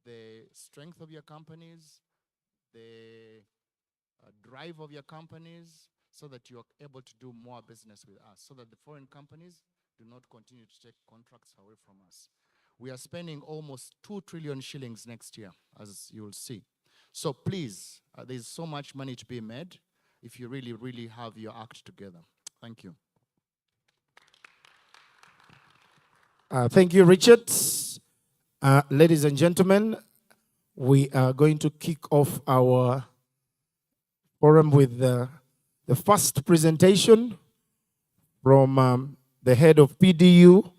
the strength of your companies, the drive of your companies, so that you're able to do more business with us, so that the foreign companies do not continue to take contracts away from us. We are spending almost 2 trillion shillings next year, as you'll see. So please, there's so much money to be made if you really, really have your act together. Thank you. Thank you, Richard. Ladies and gentlemen, we are going to kick off our forum with the first presentation from the head of PDU,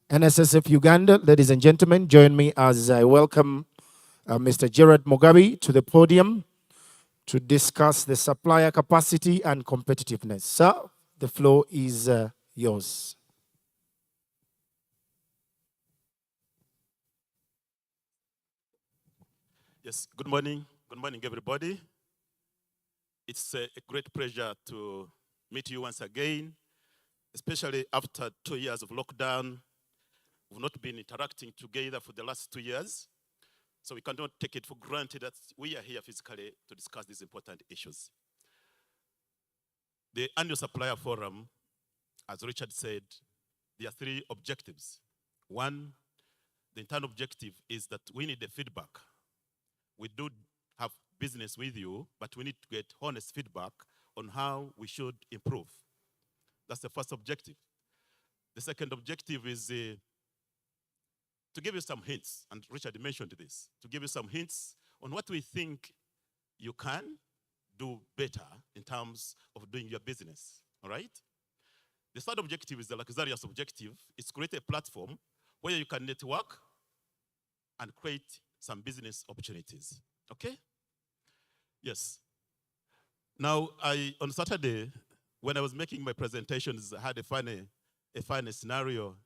NSSF Uganda. Ladies and gentlemen, join me as I welcome Mr. Gerard Mugabe to the podium to discuss the supplier capacity and competitiveness. Sir, the floor is yours. Yes, good morning. Good morning, everybody. It's a great pleasure to meet you once again, especially after 2 years of lockdown. We've not been interacting together for the last 2 years, so we cannot take it for granted that we are here physically to discuss these important issues. The annual supplier forum, as Richard said, there are 3 objectives. One, the internal objective is that we need the feedback. We do have business with you, but we need to get honest feedback on how we should improve. That's the first objective. The second objective is to give you some hints, and Richard mentioned this, to give you some hints on what we think you can do better in terms of doing your business, all right? The third objective is the luxurious objective. It's create a platform where you can network and create some business opportunities, okay? Yes. Now, on Saturday, when I was making my presentations, I had a funny scenario.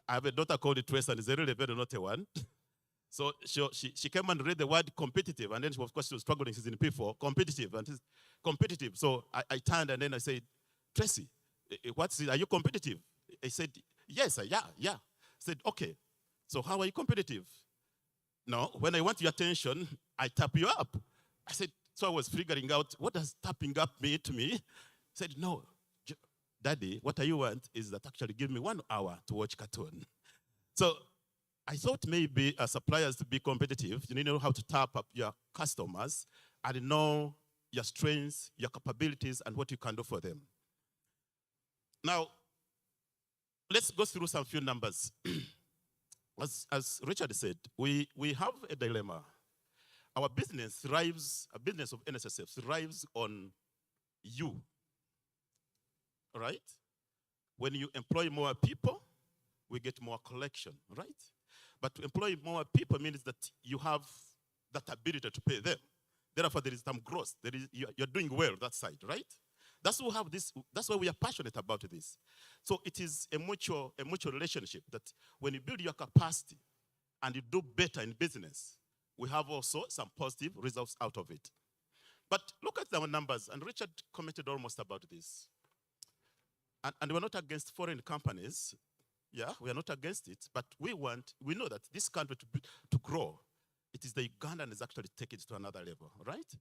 I have a daughter called Trace, and is a really very naughty one. So she came and read the word competitive, and then of course she was struggling. She's in P4, competitive, and she's competitive. So I turned and then I said, Tracy, are you competitive? I said, yes, yeah. I said, okay, so how are you competitive? No, when I want your attention, I tap you up. I said, so I was figuring out, what does tapping up mean to me? I said, no, Daddy, what you want is that actually give me 1 hour to watch cartoon. So I thought maybe as suppliers to be competitive, you need to know how to tap up your customers and know your strengths, your capabilities, and what you can do for them. Now, let's go through some few numbers. As Richard said, we have a dilemma. Our business thrives, a business of NSSF thrives on you, right? When you employ more people, we get more collection, right? But to employ more people means that you have that ability to pay them. Therefore, there is some growth. You're doing well that side, right? That's why we have this. That's why we are passionate about this. So it is a mutual relationship that when you build your capacity and you do better in business, we have also some positive results out of it. But look at our numbers, and Richard commented almost about this. And we're not against foreign companies. Yeah, we are not against it, but we know that this country to grow, it is the Ugandans actually take it to another level, right?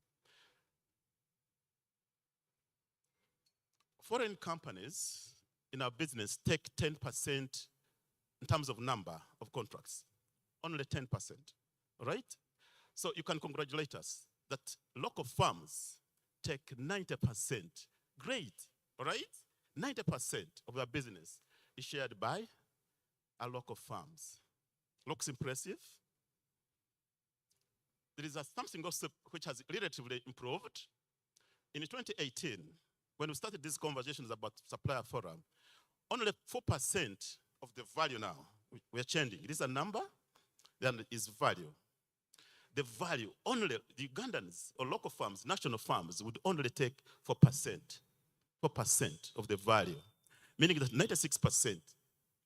Foreign companies in our business take 10% in terms of number of contracts, only 10%, right? So you can congratulate us that local firms take 90%. Great, all right? 90% of their business is shared by our local firms. Looks impressive. There is something also which has relatively improved. In 2018, when we started these conversations about supplier forum, only 4% of the value now, we're changing. It is a number, then it is value. The value, only the Ugandans or local firms, national firms would only take 4% of the value, meaning that 96%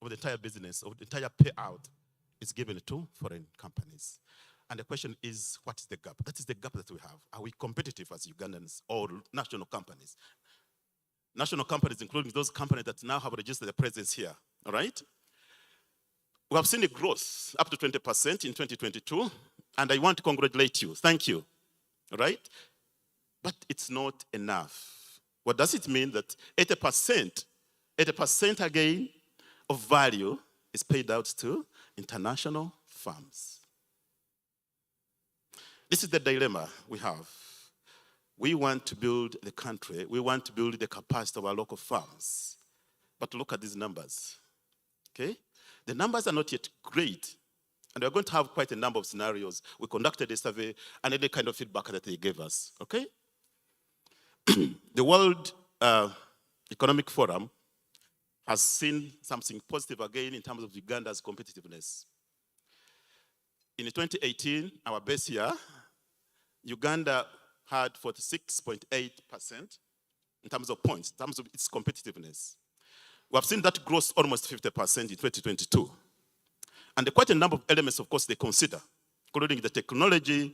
of the entire business, of the entire payout is given to foreign companies. And the question is, what is the gap? That is the gap that we have. Are we competitive as Ugandans or national companies? National companies, including those companies that now have registered their presence here, all right? We have seen a growth up to 20% in 2022, and I want to congratulate you. Thank you. All right? But it's not enough. What does it mean? That 80% again of value is paid out to international firms. This is the dilemma we have. We want to build the country. We want to build the capacity of our local firms. But look at these numbers. Okay? The numbers are not yet great. And we're going to have quite a number of scenarios. We conducted a survey and any kind of feedback that they gave us. Okay? The World Economic Forum has seen something positive again in terms of Uganda's competitiveness. In 2018, our base year, Uganda had 46.8% in terms of points, in terms of its competitiveness. We have seen that grow almost 50% in 2022. And there are quite a number of elements, of course, they consider, including the technology,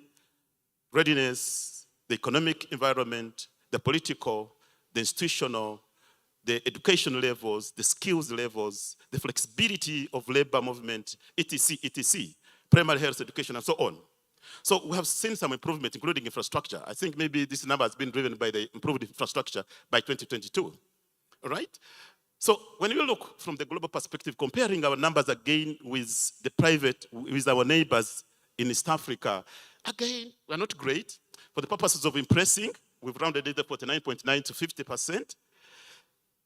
readiness, the economic environment, the political, the institutional, the education levels, the skills levels, the flexibility of labor movement, etc., primary health education, and so on. So we have seen some improvement, including infrastructure. I think maybe this number has been driven by the improved infrastructure by 2022, all right? So when you look from the global perspective, comparing our numbers again with the private, with our neighbors in East Africa, again, we're not great. For the purposes of impressing, we've rounded it 49.9 to 50%.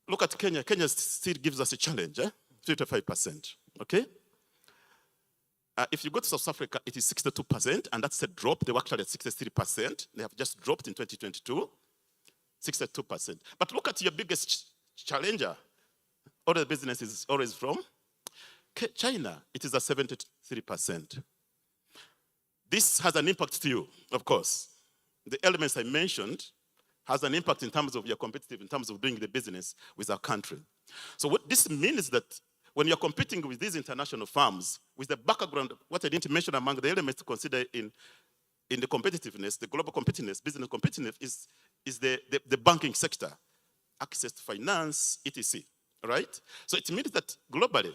Look at Kenya. Kenya still gives us a challenge, 55%, okay? If you go to South Africa, it is 62%, and that's a drop. They were actually at 63%. They have just dropped in 2022, 62%. But look at your biggest challenger. All the business is always from China. It is at 73%. This has an impact to you, of course. The elements I mentioned has an impact in terms of your competitive, in terms of doing the business with our country. So what this means is that when you're competing with these international firms, with the background, what I didn't mention among the elements to consider in the competitiveness, the global competitiveness, business competitiveness, is the banking sector, access to finance, etc., right? So it means that globally,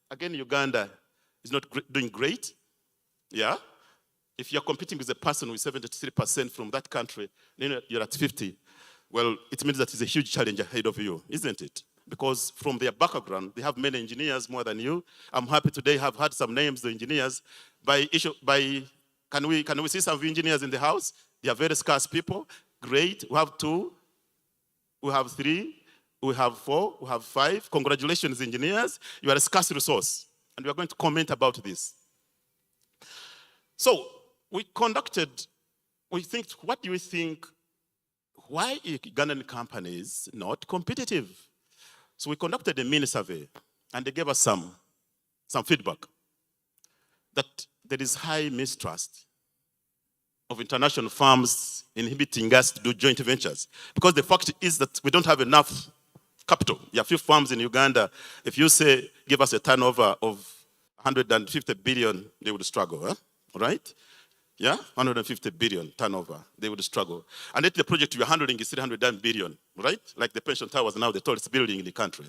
again, Uganda is not doing great, yeah? If you're competing with a person with 73% from that country, then you're at 50, well, it means that it's a huge challenge ahead of you, isn't it? Because from their background, they have many engineers more than you. I'm happy today have had some names, the engineers. Can we see some engineers in the house? They are very scarce people. Great. We have 2, we have 3, we have 4, we have 5. Congratulations, engineers. You are a scarce resource. And we are going to comment about this. So we think, what do you think, why are Ugandan companies not competitive? So we conducted a mini survey, and they gave us some feedback that there is high mistrust of international firms inhibiting us to do joint ventures. Because the fact is that we don't have enough capital. There are few firms in Uganda. If you say, give us a turnover of 150 billion, they would struggle, right? Yeah, 150 billion turnover, they would struggle. And yet the project you're handling is 300 billion, right? Like the pension towers now, the tallest building in the country,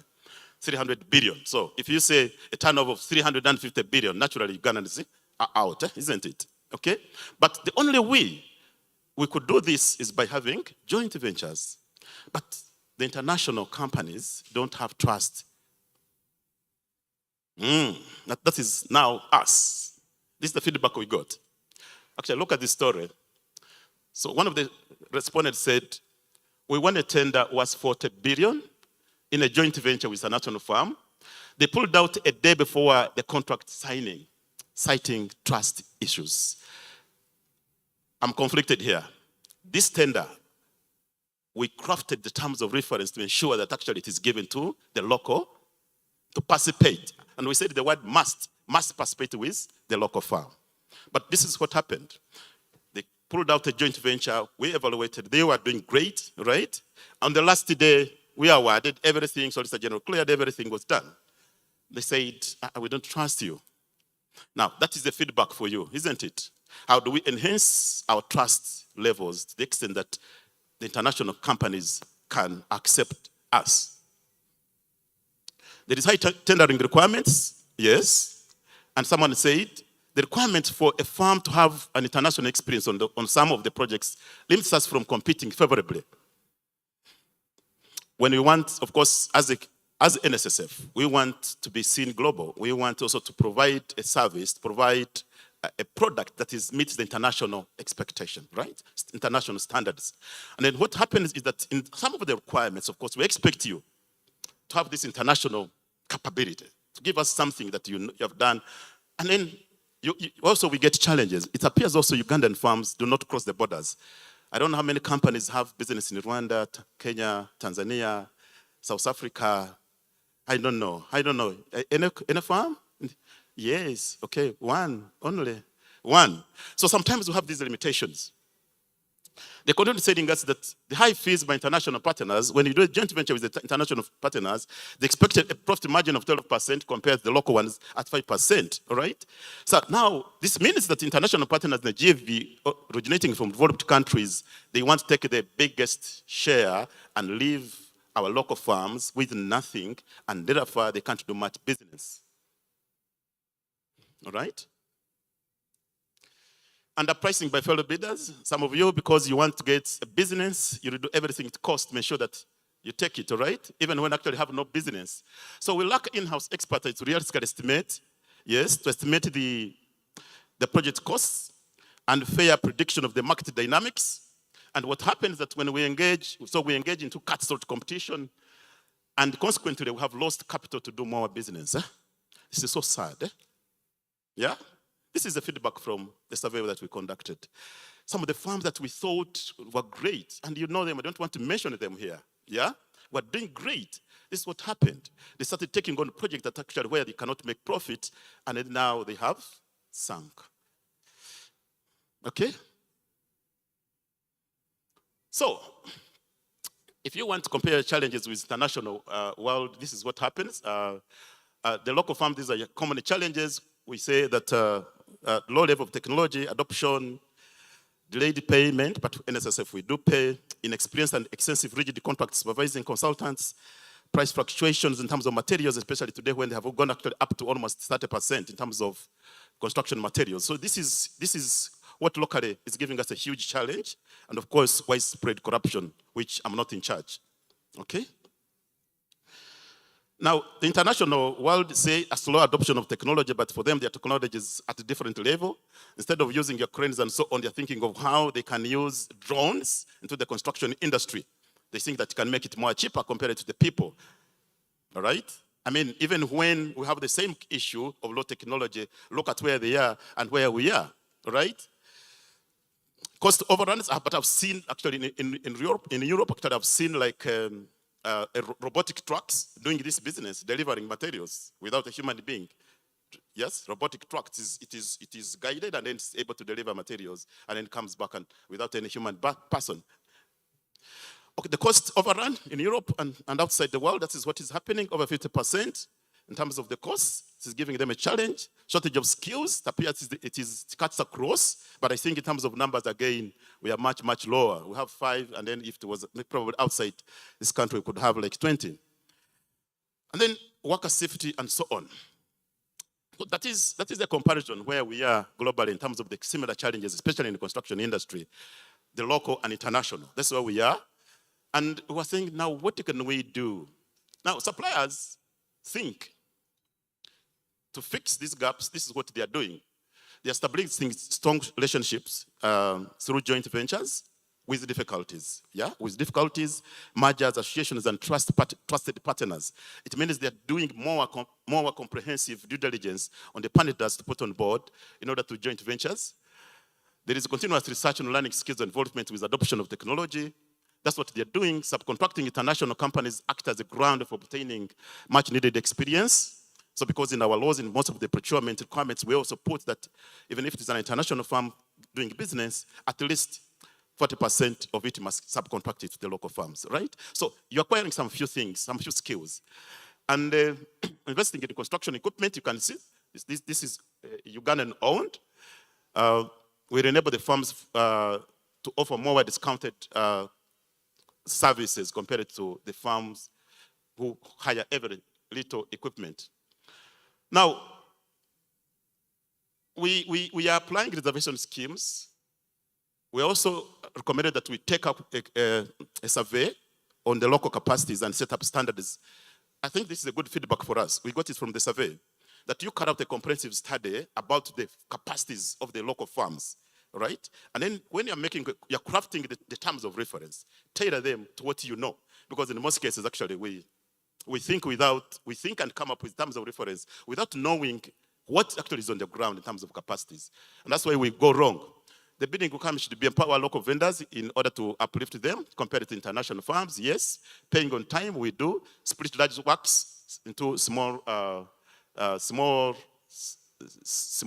300 billion. So if you say a turnover of 350 billion, naturally Ugandans are out, isn't it? Okay? But the only way we could do this is by having joint ventures. But the international companies don't have trust. That is now us. This is the feedback we got. Actually, look at this story. So one of the respondents said, we won a tender worth 40 billion in a joint venture with a national firm. They pulled out a day before the contract signing, citing trust issues. I'm conflicted here. This tender, we crafted the terms of reference to ensure that actually it is given to the local to participate. And we said the word must participate with the local firm. But this is what happened. They pulled out a joint venture. We evaluated. They were doing great, right? On the last day, we awarded everything. Solicitor General cleared everything, was done. They said, we don't trust you. Now, that is the feedback for you, isn't it? How do we enhance our trust levels to the extent that the international companies can accept us? There is high tendering requirements, yes. And someone said, the requirement for a firm to have an international experience on some of the projects limits us from competing favorably. When we want, of course, as NSSF, we want to be seen global. We want also to provide a service, to provide a product that meets the international expectation, right? International standards. And then what happens is that in some of the requirements, of course, we expect you to have this international capability, to give us something that you have done. And then also we get challenges. It appears also Ugandan firms do not cross the borders. I don't know how many companies have business in Rwanda, Kenya, Tanzania, South Africa. I don't know. Any firm? Yes, okay, only one. So sometimes we have these limitations. They continue telling us that the high fees by international partners, when you do a joint venture with the international partners, they expected a profit margin of 12% compared to the local ones at 5%, all right? So now, this means that international partners in the GFV originating from developed countries, they want to take the biggest share and leave our local farms with nothing, and therefore they can't do much business, all right? Underpricing by fellow bidders. Some of you, because you want to get a business, you do everything it costs to make sure that you take it, all right? Even when actually have no business. So we lack in-house expertise to realistically estimate, yes, to estimate the project costs and fair prediction of the market dynamics. And what happens is that when we engage into cutthroat competition, and consequently we have lost capital to do more business. This is so sad. Yeah? This is the feedback from the survey that we conducted. Some of the firms that we thought were great, and you know them, I don't want to mention them here, yeah? Were doing great. This is what happened. They started taking on projects that actually where they cannot make profit, and then now they have sunk. Okay? So, if you want to compare challenges with international world, this is what happens. The local firms, these are common challenges. We say that low level of technology, adoption, delayed payment, but NSSF we do pay, inexperienced and extensive rigid contract supervising consultants, price fluctuations in terms of materials, especially today when they have gone actually up to almost 30% in terms of construction materials. So this is what locally is giving us a huge challenge, and of course widespread corruption, which I'm not in charge. Okay? Now, the international world say a slow adoption of technology, but for them, their technology is at a different level. Instead of using your cranes and so on, they're thinking of how they can use drones into the construction industry. They think that can make it more cheaper compared to the people, all right? I mean, even when we have the same issue of low technology, look at where they are and where we are, all right? Cost overruns, but I've seen actually in Europe, actually I've seen like, robotic trucks doing this business, delivering materials without a human being. Yes, robotic trucks, it is guided and then it's able to deliver materials and then comes back and without any human person. Okay, the cost overrun in Europe and outside the world, that is what is happening, over 50% in terms of the costs. This is giving them a challenge. Shortage of skills, it appears it cuts across, but I think in terms of numbers, again, we are much, much lower. We have 5, and then if it was probably outside this country, we could have like 20. And then worker safety and so on. So that is a comparison where we are globally in terms of the similar challenges, especially in the construction industry, the local and international. That's where we are. And we're saying, now what can we do? Now, suppliers think to fix these gaps, this is what they are doing. They are establishing strong relationships through joint ventures with difficulties. Yeah, with difficulties, mergers, associations, and trusted partners. It means they are doing more comprehensive due diligence on the partners to put on board in order to joint ventures. There is continuous research on learning skills and involvement with adoption of technology. That's what they're doing. Subcontracting international companies act as a ground for obtaining much needed experience. So because in our laws, in most of the procurement requirements, we also put that even if it is an international firm doing business, at least 40% of it must subcontract it to the local firms, right? So you're acquiring some few things, some few skills. And investing in construction equipment, you can see, this is Ugandan owned. We enable the firms to offer more discounted services compared to the firms who hire every little equipment. Now, we are applying reservation schemes. We also recommended that we take up a survey on the local capacities and set up standards. I think this is a good feedback for us. We got it from the survey, that you carry out a comprehensive study about the capacities of the local farms, right? And then when you're crafting the terms of reference, tailor them to what you know. Because in most cases, actually, we think and come up with terms of reference without knowing what actually is on the ground in terms of capacities. And that's why we go wrong. The bidding requirement should be empower local vendors in order to uplift them compared to international firms. Yes, paying on time, we do. Split large works into small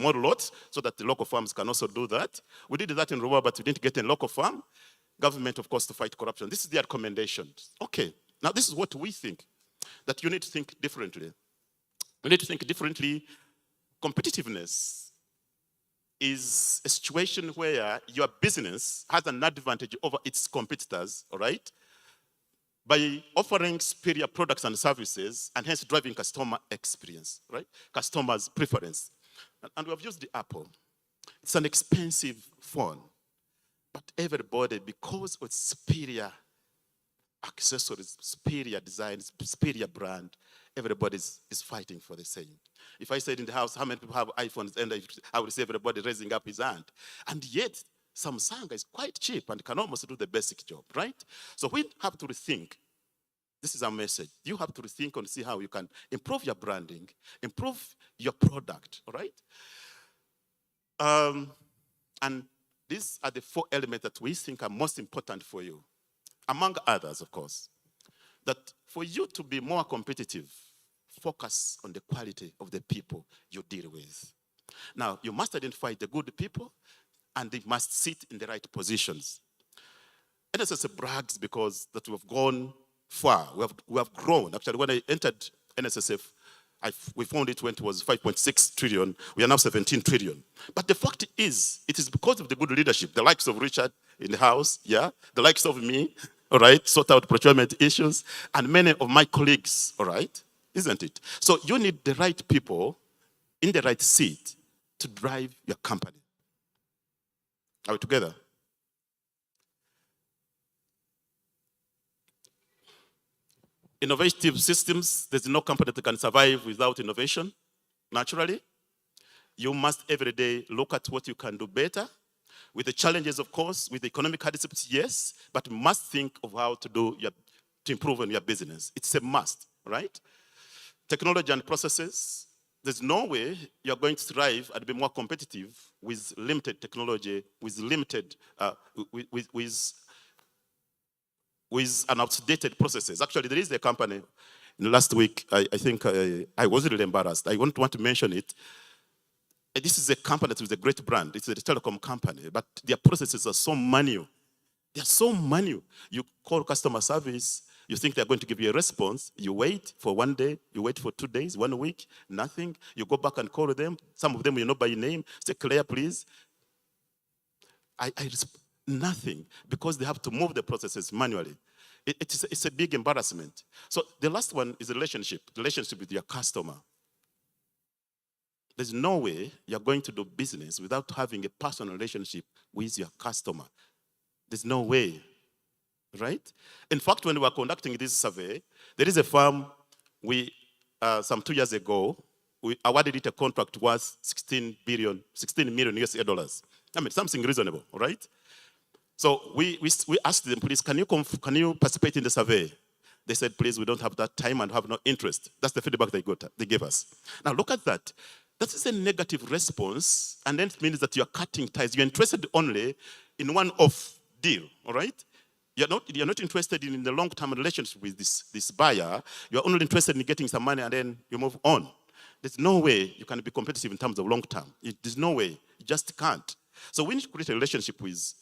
lots so that the local farms can also do that. We did that in Ruwa, but we didn't get a local farm. Government, of course, to fight corruption. This is the recommendation. Okay, now this is what we think, that you need to think differently. You need to think differently. Competitiveness is a situation where your business has an advantage over its competitors, all right, by offering superior products and services and hence driving customer experience, right? Customers' preference. And we have used the Apple. It's an expensive phone, but everybody, because of its superior accessories, superior design, superior brand, everybody is fighting for the same. If I said in the house, how many people have iPhones, and I would see everybody raising up his hand. And yet, Samsung is quite cheap and can almost do the basic job, right? So we have to rethink. This is our message. You have to rethink and see how you can improve your branding, improve your product, all right? And these are the 4 elements that we think are most important for you, among others, of course. That for you to be more competitive, focus on the quality of the people you deal with. Now, you must identify the good people, and they must sit in the right positions. NSSF brags because that we have gone far. We have grown. Actually, when I entered NSSF, we found it when it was 5.6 trillion. We are now 17 trillion. But the fact is, it is because of the good leadership, the likes of Richard in the house, yeah, the likes of me, all right, sort out procurement issues, and many of my colleagues, all right, isn't it? So you need the right people in the right seat to drive your company. Are we together? Innovative systems, there's no company that can survive without innovation, naturally. You must every day look at what you can do better. With the challenges, of course, with the economic hardships, yes, but you must think of how to improve on your business. It's a must, right? Technology and processes, there's no way you're going to thrive and be more competitive with limited technology, with limited, with an outdated processes. Actually, there is a company, last week, I think I was really embarrassed. I wouldn't want to mention it. This is a company that is a great brand. It's a telecom company, but their processes are so manual. They're so manual. You call customer service, you think they're going to give you a response. You wait for 1 day, you wait for 2 days, 1 week, nothing. You go back and call them. Some of them you know by name. Say, Claire, please. Nothing, because they have to move the processes manually. It's a big embarrassment. So the last one is relationship with your customer. There's no way you're going to do business without having a personal relationship with your customer. There's no way, right? In fact, when we were conducting this survey, there is a firm some 2 years ago, we awarded it a contract worth 16 million US dollars. I mean, something reasonable, right? So we asked them, please, can you participate in the survey? They said, please, we don't have that time and have no interest. That's the feedback they gave us. Now look at that. That is a negative response, and then it means that you're cutting ties. You're interested only in one-off deal, all right? You're not interested in the long-term relationship with this buyer. You're only interested in getting some money and then you move on. There's no way you can be competitive in terms of long-term. There's no way. You just can't. So we need to create a relationship with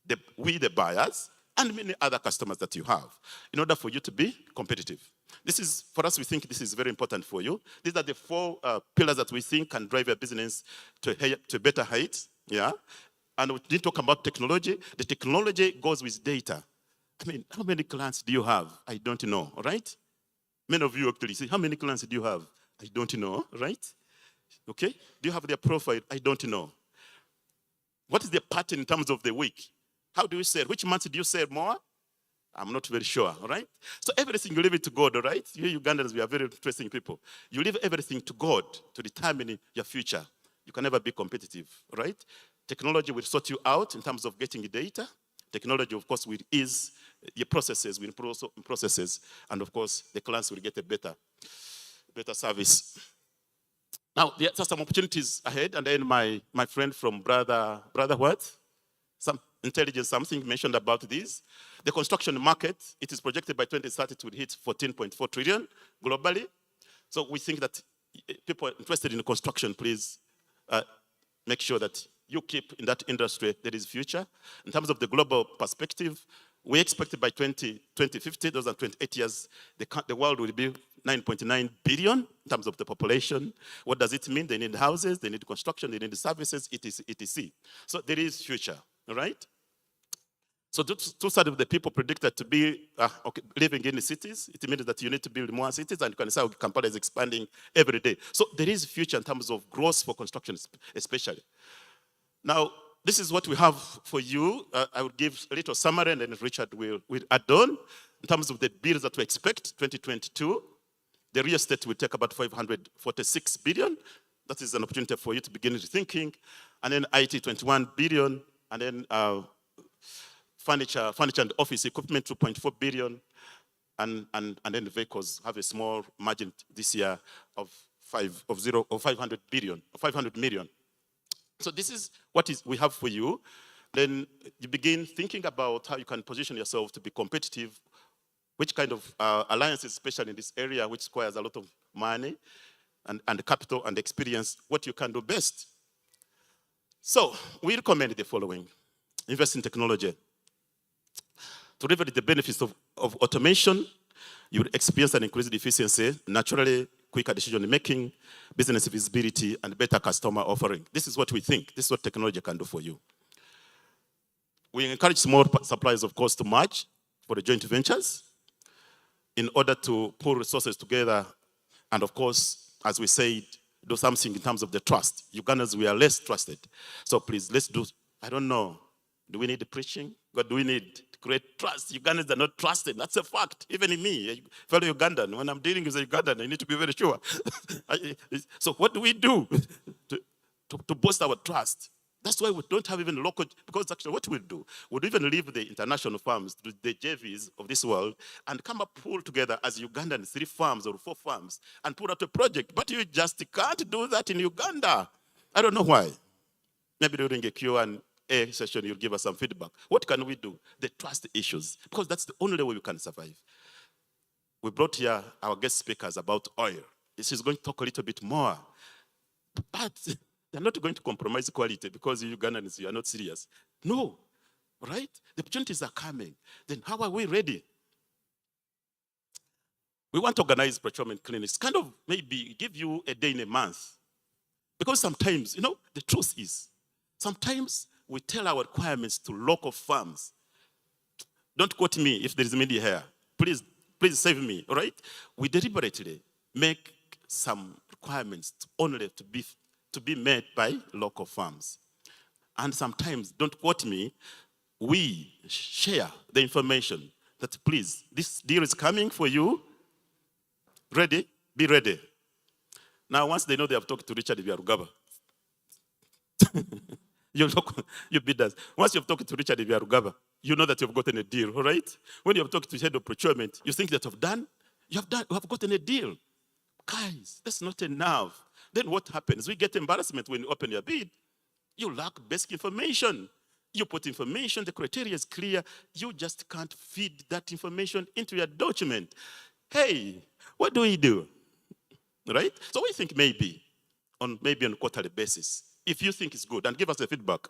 the buyers and many other customers that you have in order for you to be competitive. This is, for us, we think this is very important for you. These are the 4 pillars that we think can drive your business to better heights, yeah? And we didn't talk about technology. The technology goes with data. I mean, how many clients do you have? I don't know, right? Many of you actually say, how many clients do you have? I don't know, right? Okay? Do you have their profile? I don't know. What is their pattern in terms of the week? How do you sell? Which month do you sell more? I'm not very sure, all right? So everything you leave it to God, all right? You Ugandans, we are very interesting people. You leave everything to God to determine your future. You can never be competitive, all right? Technology will sort you out in terms of getting data. Technology, of course, will ease your processes, will improve processes, and of course, the clients will get a better service. Now, there are some opportunities ahead, and then my friend from brother what? Some intelligence, something mentioned about this. The construction market, it is projected by 2030 to hit 14.4 trillion globally. So we think that people interested in construction, please make sure that you keep in that industry. There is future. In terms of the global perspective, we expect by 2050, those are 28 years, the world will be 9.9 billion in terms of the population. What does it mean? They need houses, they need construction, they need services, etc. So there is future, all right? So two-thirds of the people predicted to be living in the cities. It means that you need to build more cities, and you can see how Kampala is expanding every day. So there is future in terms of growth for construction, especially. Now, this is what we have for you. I will give a little summary, and then Richard will add on. In terms of the bills that we expect, 2022, the real estate will take about 546 billion. That is an opportunity for you to begin thinking. And then IT, 21 billion. And then furniture and office equipment, 2.4 billion. And then the vehicles have a small margin this year of 500 million. So this is what we have for you. Then you begin thinking about how you can position yourself to be competitive, which kind of alliances, especially in this area, which requires a lot of money and capital and experience, what you can do best. So we recommend the following. Invest in technology. To leverage the benefits of automation, you will experience an increased efficiency, naturally quicker decision-making, business visibility, and better customer offering. This is what we think. This is what technology can do for you. We encourage small suppliers, of course, to merge for the joint ventures in order to pull resources together and, of course, as we said, do something in terms of the trust. Ugandans, we are less trusted. So please, let's do, I don't know, do we need the preaching? What do we need to create trust? Ugandans are not trusted. That's a fact. Even in me, a fellow Ugandan, when I'm dealing with a Ugandan, I need to be very sure. So what do we do to boost our trust? That's why we don't have even local, because actually what we'll do, we'll even leave the international firms, the JVs of this world, and come up, pull together as Ugandan 3 firms or 4 firms, and put out a project. But you just can't do that in Uganda. I don't know why. Maybe during a Q&A session, you'll give us some feedback. What can we do? The trust issues, because that's the only way we can survive. We brought here our guest speakers about oil. She's going to talk a little bit more. But they're not going to compromise quality because you Ugandans, you are not serious. No, right? The opportunities are coming. Then how are we ready? We want to organize procurement clinics, kind of maybe give you a day in a month. Because sometimes, the truth is, sometimes we tell our requirements to local firms. Don't quote me if there is media here. Please save me, all right? We deliberately make some requirements only to be made by local firms. And sometimes, don't quote me, we share the information that please, this deal is coming for you. Ready? Be ready. Now, once they know they have talked to Richard Byarugaba, you bidders. Once you've talked to Richard Byarugaba, you know that you've gotten a deal, all right? When you've talked to head of procurement, you think that you have gotten a deal. Guys, that's not enough. Then what happens? We get embarrassment when you open your bid. You lack basic information. You put information, the criteria is clear. You just can't feed that information into your document. Hey, what do we do? Right? So we think maybe on a quarterly basis, if you think it's good, and give us a feedback,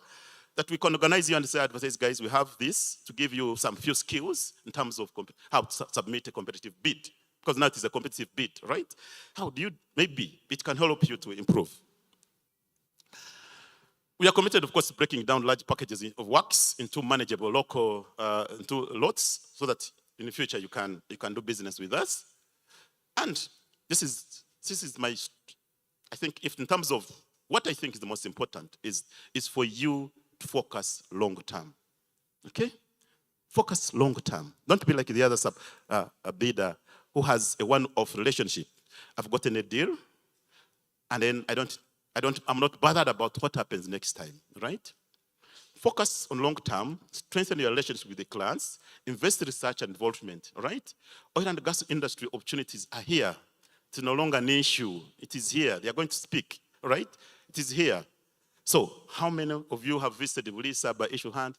that we can organize you and say, advertise, guys, we have this to give you some few skills in terms of how to submit a competitive bid. Because now it is a competitive bid, right? How do you, maybe it can help you to improve. We are committed, of course, to breaking down large packages of works into manageable local, into lots, so that in the future you can do business with us. And this is my, I think if in terms of what I think is the most important is for you to focus long term. Okay? Focus long term. Don't be like the other a bidder who has a one-off relationship. I've gotten a deal, and then I'm not bothered about what happens next time, right? Focus on long term, strengthen your relationship with the clients, invest in research and involvement, right? Oil and gas industry opportunities are here. It's no longer an issue. It is here. They are going to speak, right? It is here. So, how many of you have visited Bulisa by issue hand?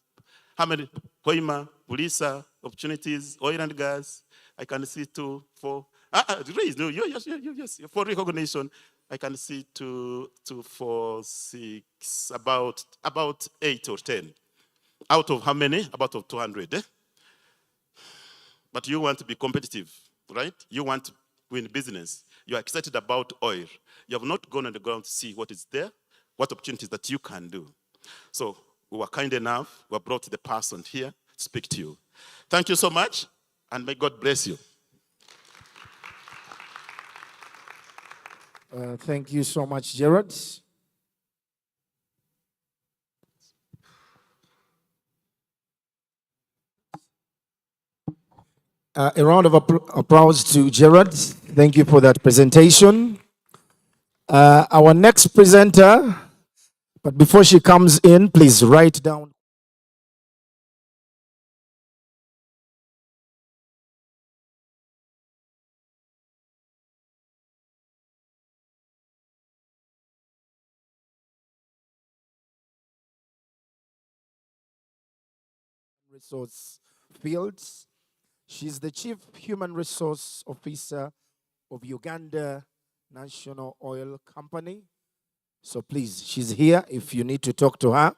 How many? Koima, Bulisa, opportunities, oil and gas. I can see 2, 4. Raise, no, yes. For recognition, I can see 2, 4, 6, about 8 or 10. Out of how many? About of 200. Eh? But you want to be competitive, right? You want to win business. You are excited about oil. You have not gone on the ground to see what is there, what opportunities that you can do. So we were kind enough. We brought the person here to speak to you. Thank you so much, and may God bless you. Thank you so much, Gerard. A round of applause to Gerard. Thank you for that presentation. Our next presenter, but before she comes in, please write down. Resource fields. She's the Chief Human Resource Officer of Uganda National Oil Company. So please, she's here if you need to talk to her.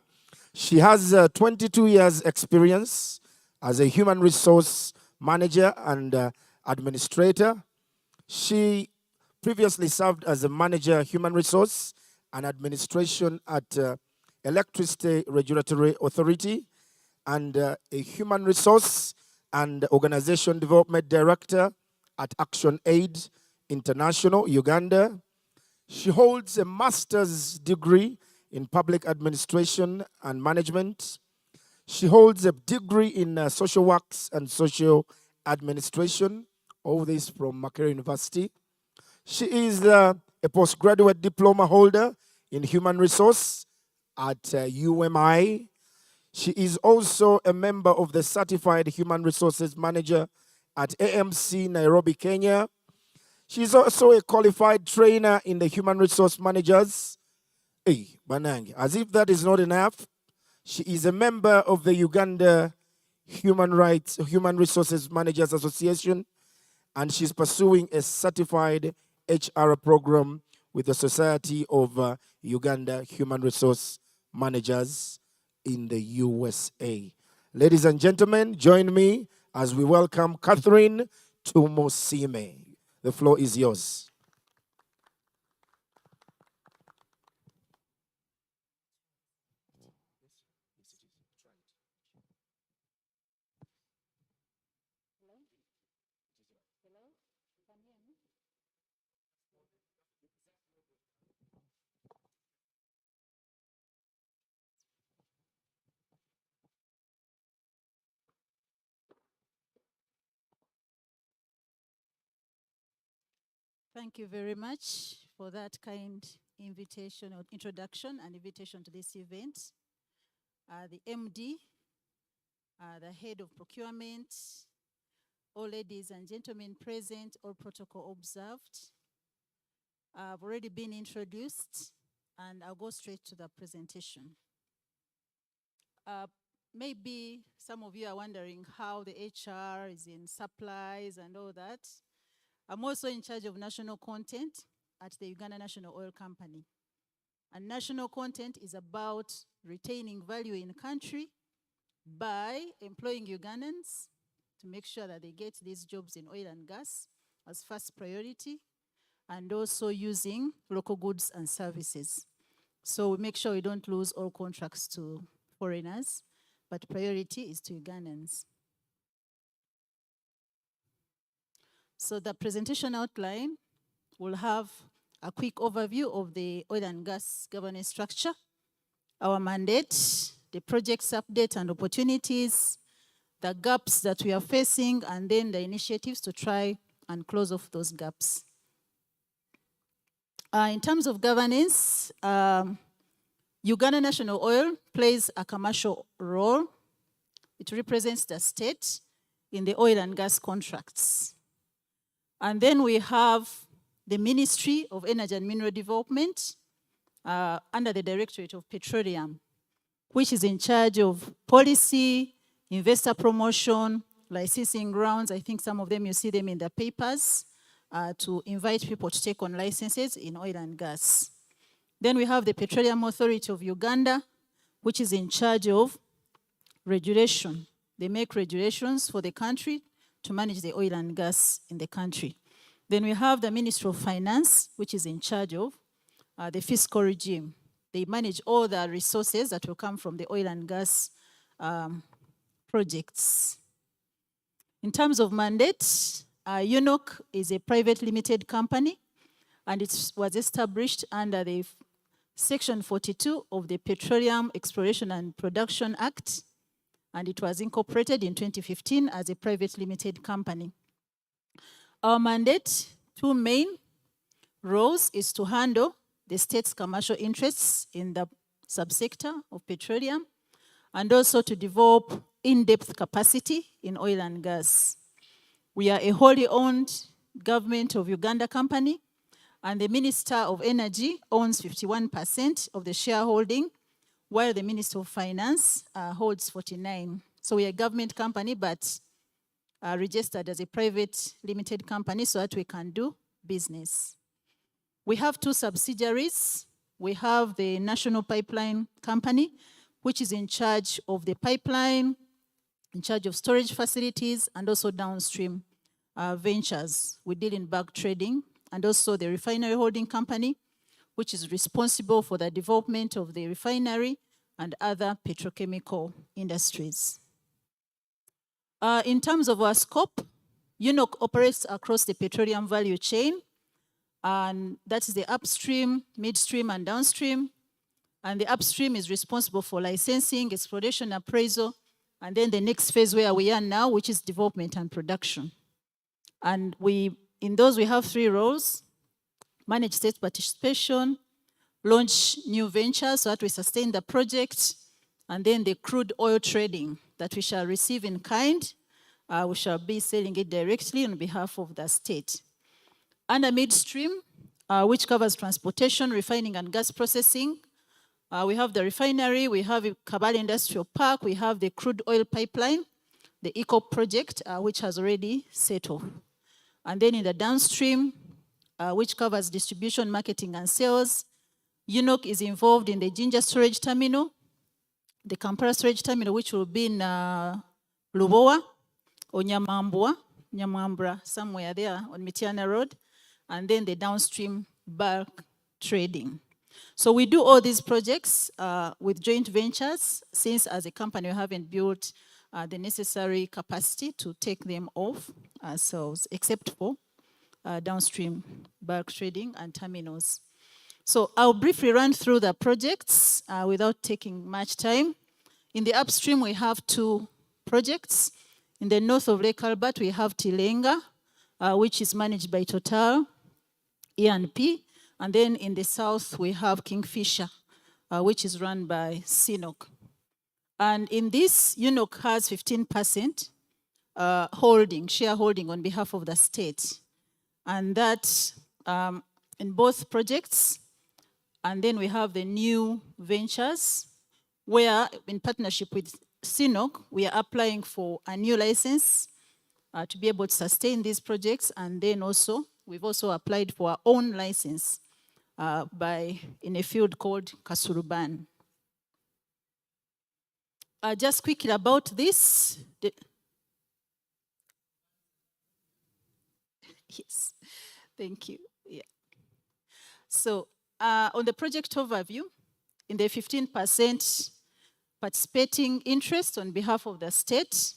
She has 22 years experience as a human resource manager and administrator. She previously served as a manager human resource and administration at Electricity Regulatory Authority and a human resource and organization development director at Action Aid International, Uganda. She holds a master's degree in public administration and management. She holds a degree in social works and social administration, all this from Makerere University. She is a postgraduate diploma holder in human resource at UMI. She is also a member of the Certified Human Resources Manager at AMC Nairobi, Kenya. She is also a qualified trainer in the Human Resource Managers. Hey, Banangi, as if that is not enough, she is a member of the Uganda Human Resources Managers Association, and she's pursuing a certified HR program with the Society of Uganda Human Resource Managers in the USA. Ladies and gentlemen, join me as we welcome Catherine Tumosime. The floor is yours. Thank you very much for that kind invitation or introduction and invitation to this event. The MD, the head of procurement, all ladies and gentlemen present, all protocol observed. I've already been introduced and I'll go straight to the presentation. Maybe some of you are wondering how the HR is in supplies and all that. I'm also in charge of national content at the Uganda National Oil Company. And national content is about retaining value in country by employing Ugandans to make sure that they get these jobs in oil and gas as first priority, and also using local goods and services. So we make sure we don't lose all contracts to foreigners, but priority is to Ugandans. So the presentation outline will have a quick overview of the oil and gas governance structure, our mandate, the project's update and opportunities, the gaps that we are facing, and then the initiatives to try and close off those gaps. In terms of governance, Uganda National Oil plays a commercial role. It represents the state in the oil and gas contracts. And then we have the Ministry of Energy and Mineral Development under the Directorate of Petroleum, which is in charge of policy, investor promotion, licensing grounds. I think some of them, you see them in the papers, to invite people to take on licenses in oil and gas. Then we have the Petroleum Authority of Uganda, which is in charge of regulation. They make regulations for the country to manage the oil and gas in the country. Then we have the Ministry of Finance, which is in charge of the fiscal regime. They manage all the resources that will come from the oil and gas projects. In terms of mandate, UNOC is a private limited company, and it was established under the Section 42 of the Petroleum Exploration and Production Act, and it was incorporated in 2015 as a private limited company. Our mandate, two main roles, is to handle the state's commercial interests in the subsector of petroleum, and also to develop in-depth capacity in oil and gas. We are a wholly owned government of Uganda company, and the Minister of Energy owns 51% of the shareholding, while the Minister of Finance holds 49%. So we are a government company, but registered as a private limited company so that we can do business. We have two subsidiaries. We have the National Pipeline Company, which is in charge of the pipeline, in charge of storage facilities, and also downstream ventures. We deal in bulk trading, and also the Refinery Holding Company, which is responsible for the development of the refinery and other petrochemical industries. In terms of our scope, UNOC operates across the petroleum value chain, and that is the upstream, midstream, and downstream. And the upstream is responsible for licensing, exploration, appraisal, and then the next phase where we are now, which is development and production. And in those, we have three roles: manage state participation, launch new ventures so that we sustain the project, and then the crude oil trading that we shall receive in kind. We shall be selling it directly on behalf of the state. Under midstream, which covers transportation, refining, and gas processing, we have the refinery, we have Kabale Industrial Park, we have the crude oil pipeline, the ECO project, which has already settled. And then in the downstream, which covers distribution, marketing, and sales, UNOC is involved in the Jinja storage terminal, the Kampala storage terminal, which will be in Lubowa or Nyamambra, somewhere there on Mitiana Road, and then the downstream bulk trading. So we do all these projects with joint ventures, since as a company we haven't built the necessary capacity to take them off ourselves, except for downstream bulk trading and terminals. So I'll briefly run through the projects without taking much time. In the upstream, we have two projects. In the north of Lake Albert, we have Tilenga, which is managed by Total, E&P. And then in the south, we have Kingfisher, which is run by CNOC. And in this, UNOC has 15% shareholding on behalf of the state. And that in both projects. And then we have the new ventures, where in partnership with CNOC, we are applying for a new license to be able to sustain these projects. And then also, we've also applied for our own license in a field called Kasuruban. Just quickly about this. Yes, thank you. Yeah. So on the project overview, in the 15% participating interest on behalf of the state,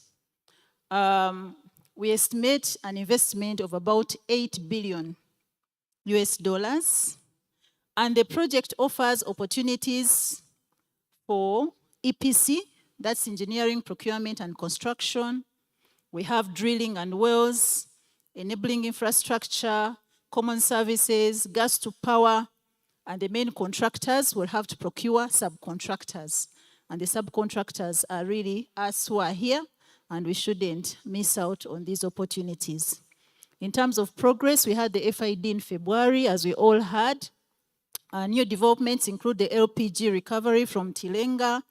we estimate an investment of about $8 billion US dollars. And the project offers opportunities for EPC, that's engineering, procurement, and construction. We have drilling and wells, enabling infrastructure, common services, gas to power, and the main contractors will have to procure subcontractors. And the subcontractors are really us who are here, and we shouldn't miss out on these opportunities. In terms of progress, we had the FID in February, as we all had. New developments include the LPG recovery from Tilenga,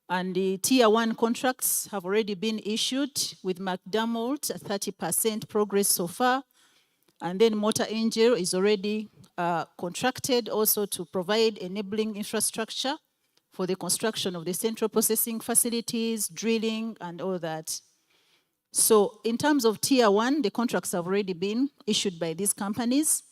and the Tier 1 contracts have already been issued with McDermott, 30% progress so far. And then Motor Angel is already contracted also to provide enabling infrastructure for the construction of the central processing facilities, drilling, and all that. So in terms of Tier 1, the contracts have already been issued by these companies.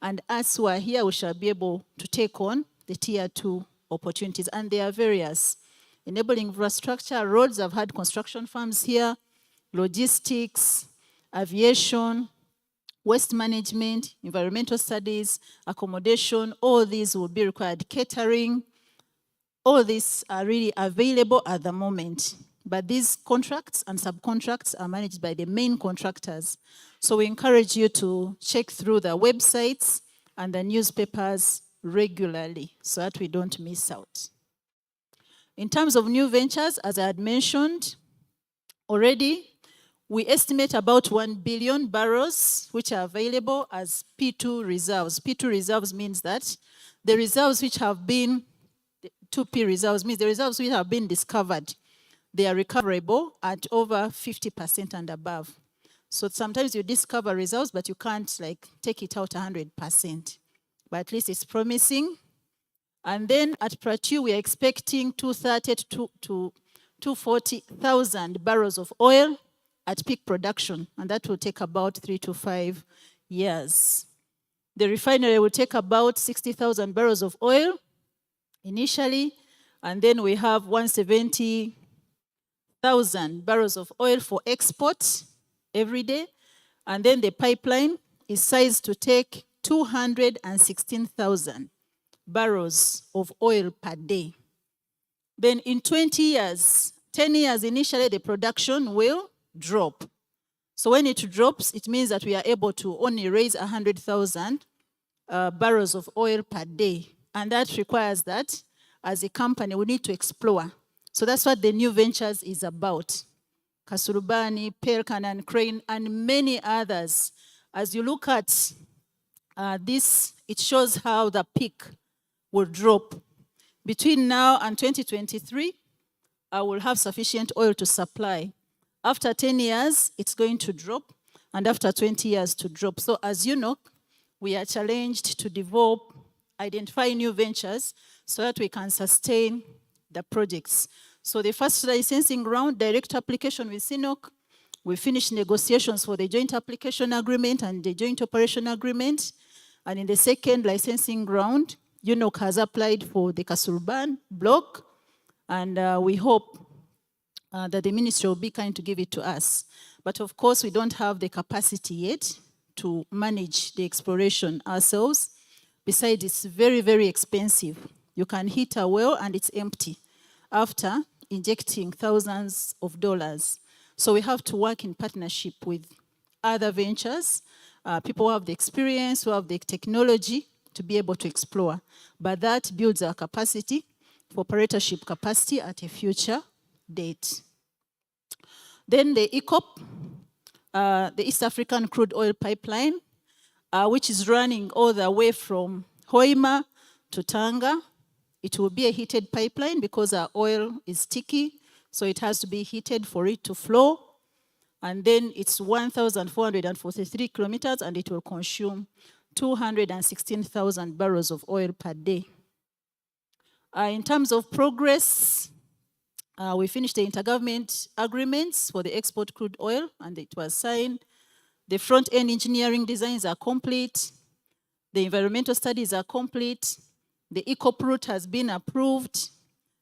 And us who are here, we shall be able to take on the Tier 2 opportunities. And they are various. Enabling infrastructure, roads, I've had construction firms here, logistics, aviation, waste management, environmental studies, accommodation, all these will be required. Catering, all these are really available at the moment. But these contracts and subcontracts are managed by the main contractors. So we encourage you to check through the websites and the newspapers regularly so that we don't miss out. In terms of new ventures, as I had mentioned already, we estimate about 1 billion barrels which are available as P2 reserves. P2 reserves means that the reserves which have been, 2P reserves means the reserves which have been discovered, they are recoverable at over 50% and above. So sometimes you discover reserves, but you can't take it out 100%. But at least it's promising. And then at Plateau, we are expecting 230 to 240,000 barrels of oil at peak production, and that will take about 3 to 5 years. The refinery will take about 60,000 barrels of oil initially, and then we have 170,000 barrels of oil for export every day, and then the pipeline is sized to take 216,000 barrels of oil per day. Then in 20 years, 10 years initially, the production will drop. So when it drops, it means that we are able to only raise 100,000 barrels of oil per day. And that requires that, as a company, we need to explore. So that's what the new ventures is about. Kasurubani, Pelkan, and Crane, and many others. As you look at this, it shows how the peak will drop. Between now and 2023, I will have sufficient oil to supply. After 10 years, it's going to drop, and after 20 years to drop. So as UNOC, we are challenged to develop, identify new ventures so that we can sustain the projects. So the first licensing round, direct application with UNOC, we finished negotiations for the joint application agreement and the joint operation agreement. And in the second licensing round, UNOC has applied for the Kasurban block, and we hope that the ministry will be kind to give it to us. But of course, we don't have the capacity yet to manage the exploration ourselves. Besides, it's very, very expensive. You can hit a well and it's empty after injecting thousands of dollars. So we have to work in partnership with other ventures, people who have the experience, who have the technology to be able to explore. But that builds our capacity for operatorship capacity at a future date. Then the ECOP, the East African Crude Oil Pipeline, which is running all the way from Hoima to Tanga. It will be a heated pipeline because our oil is sticky, so it has to be heated for it to flow. And then it's 1,443 kilometers, and it will consume 216,000 barrels of oil per day. In terms of progress, we finished the intergovernment agreements for the export crude oil, and it was signed. The front-end engineering designs are complete. The environmental studies are complete. The ECOP route has been approved.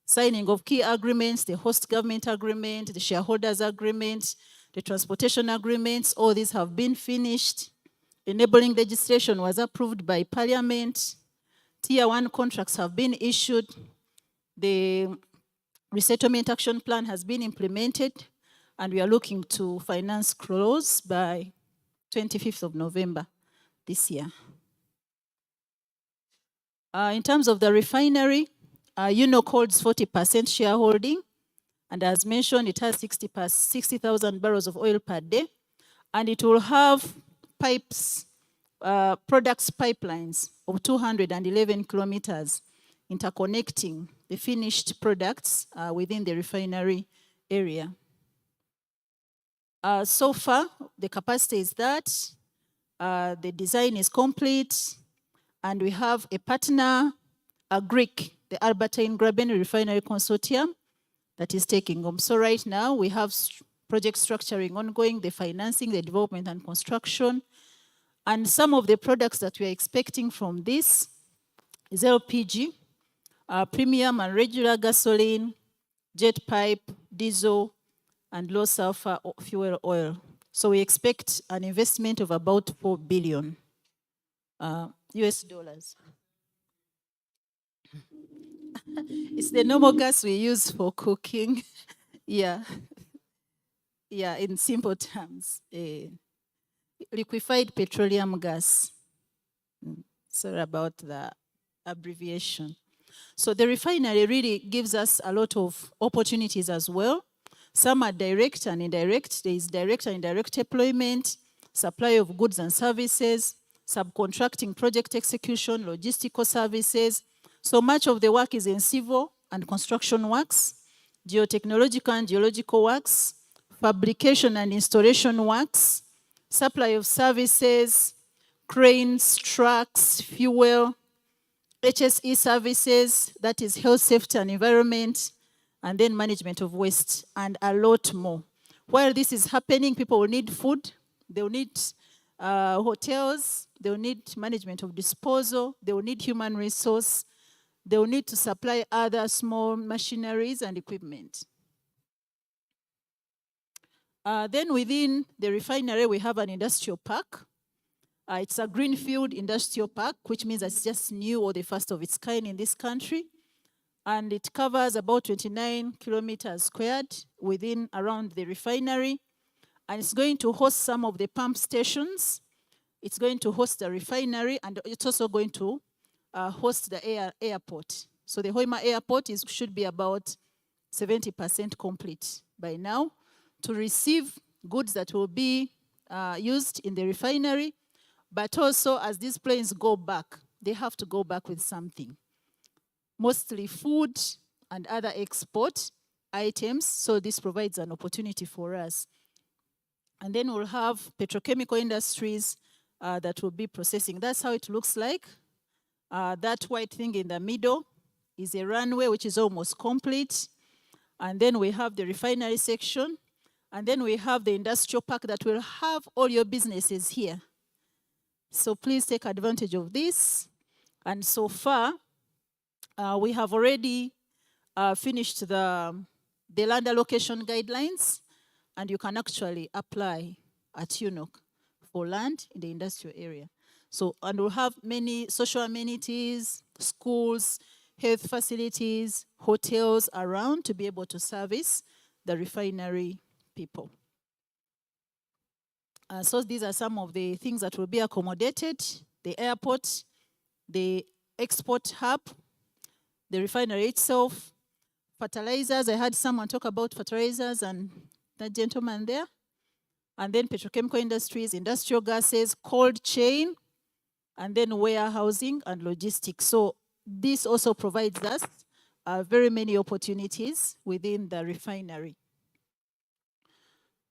Signing of key agreements, the host government agreement, the shareholders agreement, the transportation agreements, all these have been finished. Enabling legislation was approved by Parliament. Tier 1 contracts have been issued. The resettlement action plan has been implemented, and we are looking to finance close by 25th of November this year. In terms of the refinery, UNOC holds 40% shareholding, and as mentioned, it has 60,000 barrels of oil per day, and it will have pipes, products pipelines of 211 kilometers interconnecting the finished products within the refinery area. So far, the capacity is that the design is complete, and we have a partner, a Greek, the Albertine Graben Refinery Consortium, that is taking them. So right now, we have project structuring ongoing, the financing, the development and construction. And some of the products that we are expecting from this is LPG, premium and regular gasoline, jet pipe, diesel, and low sulfur fuel oil. So we expect an investment of about $4 billion US dollars. It's the normal gas we use for cooking. Yeah. Yeah, in simple terms. Liquefied petroleum gas. Sorry about the abbreviation. So the refinery really gives us a lot of opportunities as well. Some are direct and indirect. There is direct and indirect employment, supply of goods and services, subcontracting project execution, logistical services. So much of the work is in civil and construction works, geotechnological and geological works, fabrication and installation works, supply of services, cranes, trucks, fuel, HSE services, that is health, safety and environment, and then management of waste, and a lot more. While this is happening, people will need food, they will need hotels, they will need management of disposal, they will need human resource, they will need to supply other small machineries and equipment. Then within the refinery, we have an industrial park. It's a greenfield industrial park, which means it's just new or the first of its kind in this country. And it covers about 29 kilometers squared within around the refinery. And it's going to host some of the pump stations. It's going to host the refinery, and it's also going to host the airport. So the Hoima airport should be about 70% complete by now to receive goods that will be used in the refinery. But also, as these planes go back, they have to go back with something. Mostly food and other export items, so this provides an opportunity for us. And then we'll have petrochemical industries that will be processing. That's how it looks like. That white thing in the middle is a runway, which is almost complete. And then we have the refinery section. And then we have the industrial park that will have all your businesses here. So please take advantage of this. And so far, we have already finished the land allocation guidelines, and you can actually apply at UNOC for land in the industrial area. So, and we'll have many social amenities, schools, health facilities, hotels around to be able to service the refinery people. So these are some of the things that will be accommodated: the airport, the export hub, the refinery itself, fertilizers. I heard someone talk about fertilizers and that gentleman there. And then petrochemical industries, industrial gases, cold chain, and then warehousing and logistics. So this also provides us very many opportunities within the refinery,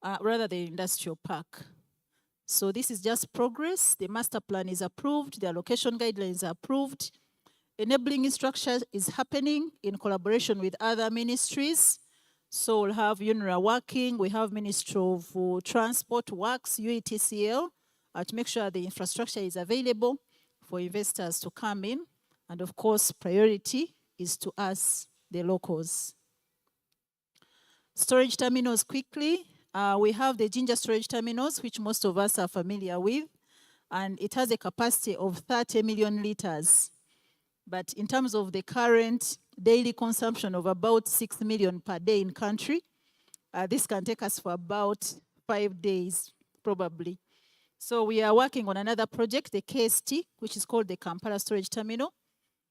rather the industrial park. So this is just progress. The master plan is approved. The allocation guidelines are approved. Enabling structure is happening in collaboration with other ministries. So we'll have UNRWA working. We have Ministry of Transport works, UETCL, to make sure the infrastructure is available for investors to come in. And of course, priority is to us, the locals. Storage terminals quickly. We have the Jinja storage terminals, which most of us are familiar with. and it has a capacity of 30 million liters. But in terms of the current daily consumption of about 6 million per day in country, this can take us for about 5 days, probably. So we are working on another project, the KST, which is called the Kampala Storage Terminal,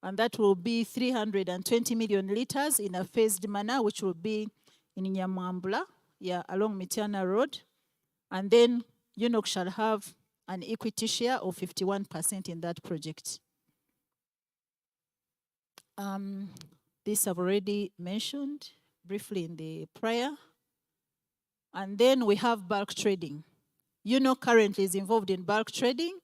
and that will be 320 million liters in a phased manner, which will be in Nyamwambula, along Mitiana Road. And then UNOC shall have an equity share of 51% in that project. This I've already mentioned briefly in the prior. And then we have bulk trading. UNOC currently is involved in bulk trading,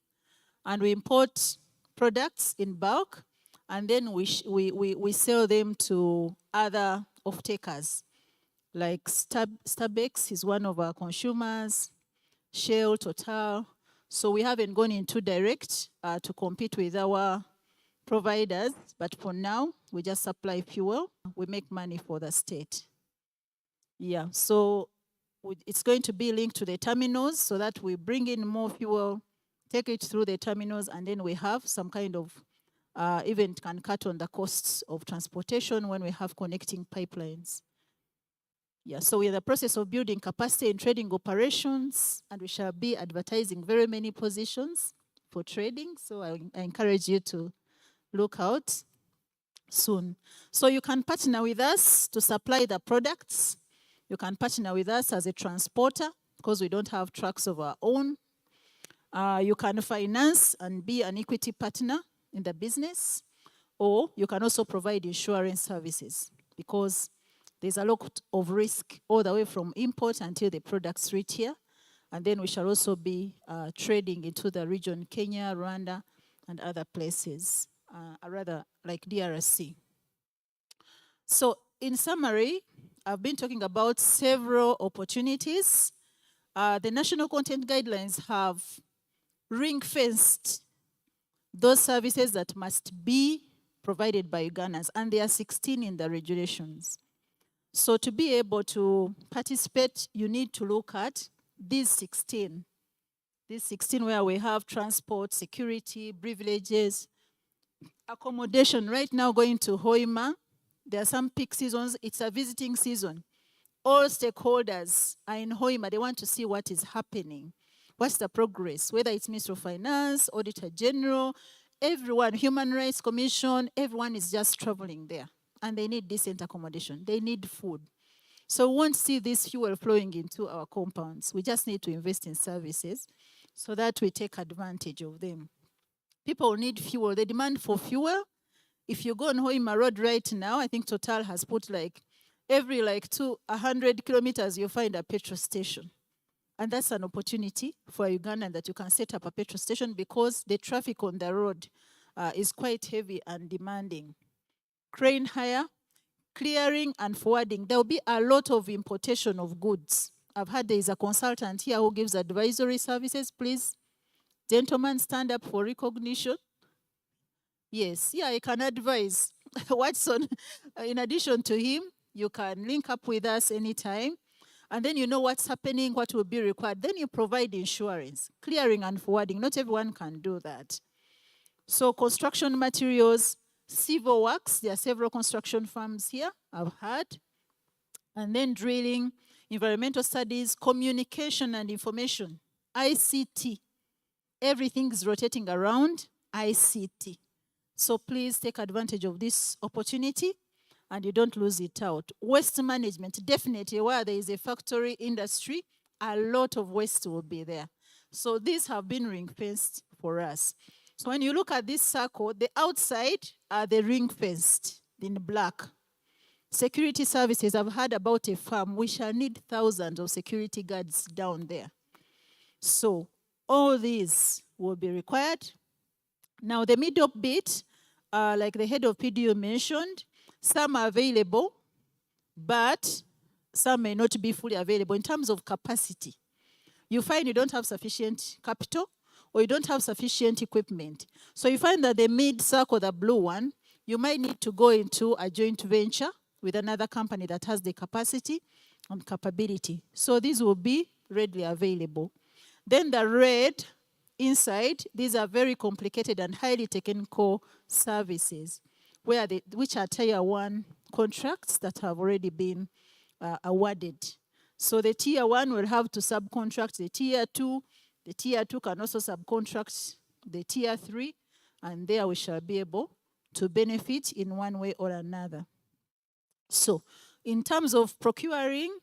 and we import products in bulk, and then we sell them to other off-takers. Like Starbucks is one of our consumers, Shell, Total. So we haven't gone into direct to compete with our providers, but for now, we just supply fuel. We make money for the state. Yeah, so it's going to be linked to the terminals so that we bring in more fuel, take it through the terminals, and then we have some kind of even can cut on the costs of transportation when we have connecting pipelines. Yeah, so we're in the process of building capacity in trading operations, and we shall be advertising very many positions for trading. So I encourage you to look out soon. So you can partner with us to supply the products. You can partner with us as a transporter because we don't have trucks of our own. You can finance and be an equity partner in the business, or you can also provide insurance services because there's a lot of risk all the way from import until the products reach here. And then we shall also be trading into the region, Kenya, Rwanda, and other places, rather like DRC. So in summary, I've been talking about several opportunities. The national content guidelines have ring-fenced those services that must be provided by Ugandans, and there are 16 in the regulations. So to be able to participate, you need to look at these 16. These 16 where we have transport, security, privileges, accommodation. Right now going to Hoima, there are some peak seasons. It's a visiting season. All stakeholders are in Hoima. They want to see what is happening. What's the progress? Whether it's Minister of Finance, Auditor General, everyone, Human Rights Commission, everyone is just traveling there. And they need decent accommodation. They need food. So we won't see this fuel flowing into our compounds. We just need to invest in services so that we take advantage of them. People need fuel. The demand for fuel, if you go on Hoima Road right now, I think Total has put every 100 kilometers, you find a petrol station. And that's an opportunity for Uganda that you can set up a petrol station because the traffic on the road is quite heavy and demanding. Crane hire, clearing and forwarding. There will be a lot of importation of goods. I've heard there is a consultant here who gives advisory services. Please, gentlemen, stand up for recognition. Yes, yeah, I can advise. Watson, in addition to him, you can link up with us anytime. And then you know what's happening, what will be required. Then you provide insurance, clearing and forwarding. Not everyone can do that. So construction materials, civil works, there are several construction firms here, I've heard. And then drilling, environmental studies, communication and information, ICT. Everything is rotating around ICT. So please take advantage of this opportunity and you don't lose it out. Waste management, definitely where there is a factory industry, a lot of waste will be there. So these have been ring-fenced for us. So when you look at this circle, the outside are the ring-fenced in black. Security services, I've heard about a farm. We shall need thousands of security guards down there. So all these will be required. Now the middle bit, like the head of PDU mentioned, some are available, but some may not be fully available in terms of capacity. You find you don't have sufficient capital or you don't have sufficient equipment. So you find that the mid-circle, the blue one, you might need to go into a joint venture with another company that has the capacity and capability. So these will be readily available. Then the red inside, these are very complicated and highly technical services which are tier 1 contracts that have already been awarded. So the tier 1 will have to subcontract the tier 2. The tier 2 can also subcontract the tier 3, and there we shall be able to benefit in one way or another. So, in terms of procuring,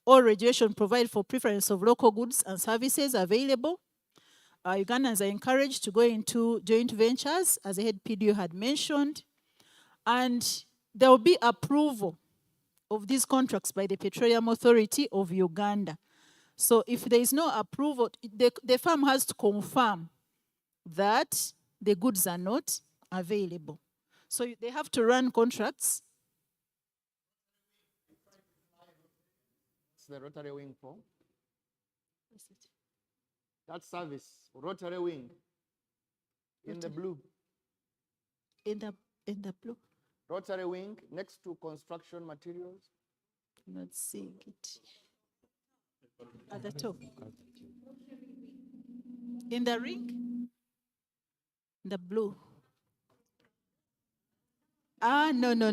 all regulation provide for preference of local goods and services available. Ugandans are encouraged to go into joint ventures, as the head PDO had mentioned, and there will be approval of these contracts by the Petroleum Authority of Uganda. So if there is no approval, the firm has to confirm that the goods are not available. So they have to run contracts. It's the rotary wing for that service, rotary wing, in the blue. In the blue. Rotary wing next to construction materials. Not seeing it. At the top. In the ring? The blue. No. No.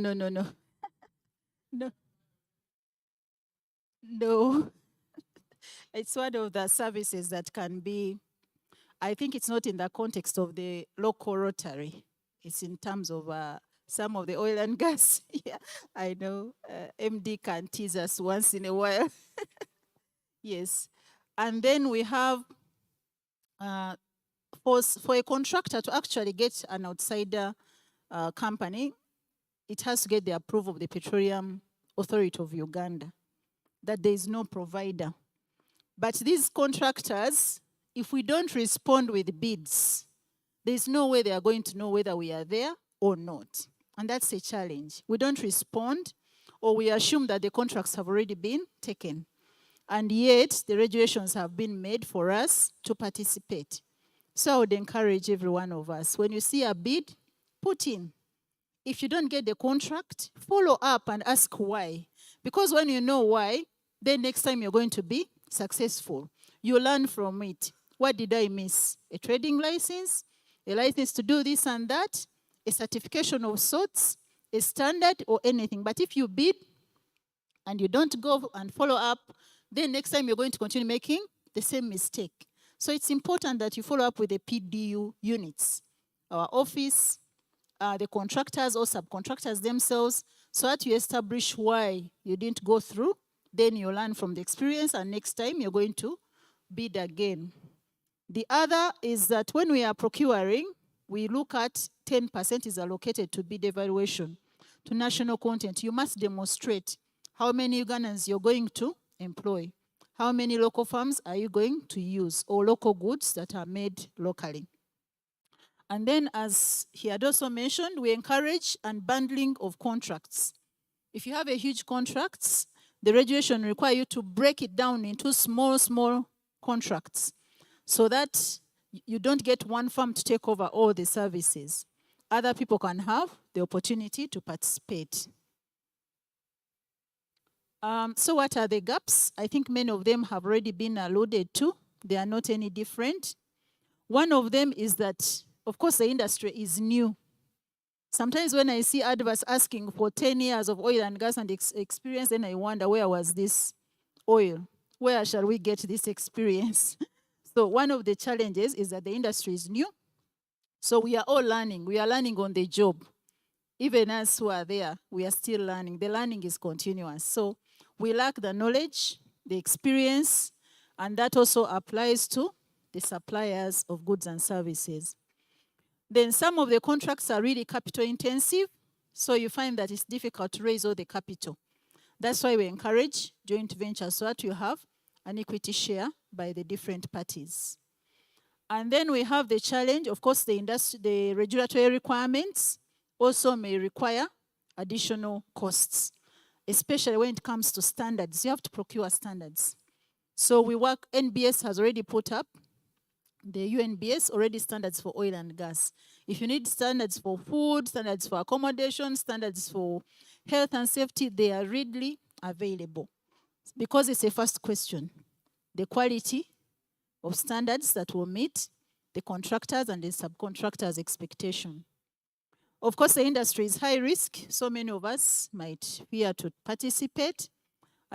No. It's one of the services that can be, I think it's not in the context of the local rotary. It's in terms of some of the oil and gas. Yeah, I know. MD can tease us once in a while. Yes. And then we have, for a contractor to actually get an outsider company, it has to get the approval of the Petroleum Authority of Uganda, that there is no provider. But these contractors, if we don't respond with bids, there's no way they are going to know whether we are there or not. And that's a challenge. We don't respond, or we assume that the contracts have already been taken. And yet, the regulations have been made for us to participate. So I would encourage every one of us, when you see a bid, put in. If you don't get the contract, follow up and ask why. Because when you know why, then next time you're going to be successful. You learn from it. What did I miss? A trading license, a license to do this and that, a certification of sorts, a standard, or anything. But if you bid and you don't go and follow up, then next time you're going to continue making the same mistake. So it's important that you follow up with the PDU units, our office, the contractors or subcontractors themselves, so that you establish why you didn't go through. Then you learn from the experience, and next time you're going to bid again. The other is that when we are procuring, we look at 10% is allocated to bid evaluation, to national content. You must demonstrate how many Ugandans you're going to employ, how many local farms are you going to use, or local goods that are made locally. And then, as he had also mentioned, we encourage unbundling of contracts. If you have a huge contract, the regulation requires you to break it down into small contracts, so that you don't get one firm to take over all the services. Other people can have the opportunity to participate. So what are the gaps? I think many of them have already been alluded to. They are not any different. One of them is that, of course, the industry is new. Sometimes when I see adverts asking for 10 years of oil and gas and experience, then I wonder, where was this oil? Where shall we get this experience? So one of the challenges is that the industry is new. So we are all learning. We are learning on the job. Even us who are there, we are still learning. The learning is continuous. So we lack the knowledge, the experience, and that also applies to the suppliers of goods and services. Then some of the contracts are really capital intensive, so you find that it's difficult to raise all the capital. That's why we encourage joint ventures, so that you have an equity share by the different parties. And then we have the challenge, of course, the regulatory requirements also may require additional costs, especially when it comes to standards. You have to procure standards. So NBS has already put up the UNBS already standards for oil and gas. If you need standards for food, standards for accommodation, standards for health and safety, they are readily available. Because it's a first question. The quality of standards that will meet the contractors and the subcontractors' expectation. Of course, the industry is high risk. So many of us might fear to participate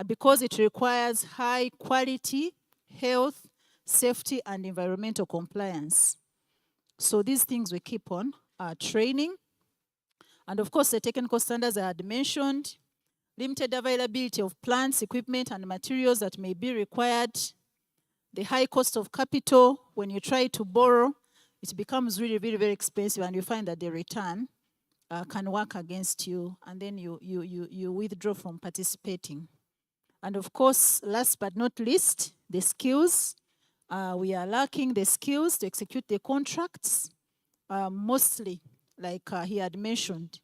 because it requires high quality, health, safety, and environmental compliance. So these things we keep on training. And of course, the technical standards I had mentioned, limited availability of plants, equipment, and materials that may be required, the high cost of capital. When you try to borrow, it becomes really, really very expensive, and you find that the return can work against you, and then you withdraw from participating. And of course, last but not least, the skills. We are lacking the skills to execute the contracts, mostly, like he had mentioned,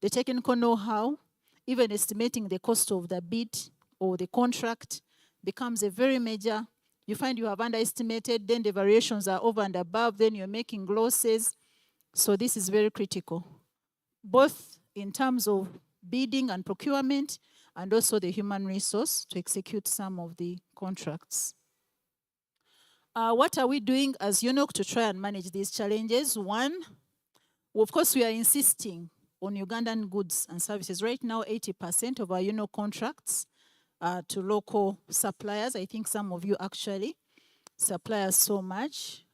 the technical know-how, even estimating the cost of the bid or the contract becomes a very major. You find you have underestimated, then the variations are over and above, then you're making losses. So this is very critical, both in terms of bidding and procurement, and also the human resource to execute some of the contracts. What are we doing as UNOC to try and manage these challenges? One, of course, we are insisting on Ugandan goods and services. Right now, 80% of our UNOC contracts are to local suppliers. I think some of you actually supply us so much.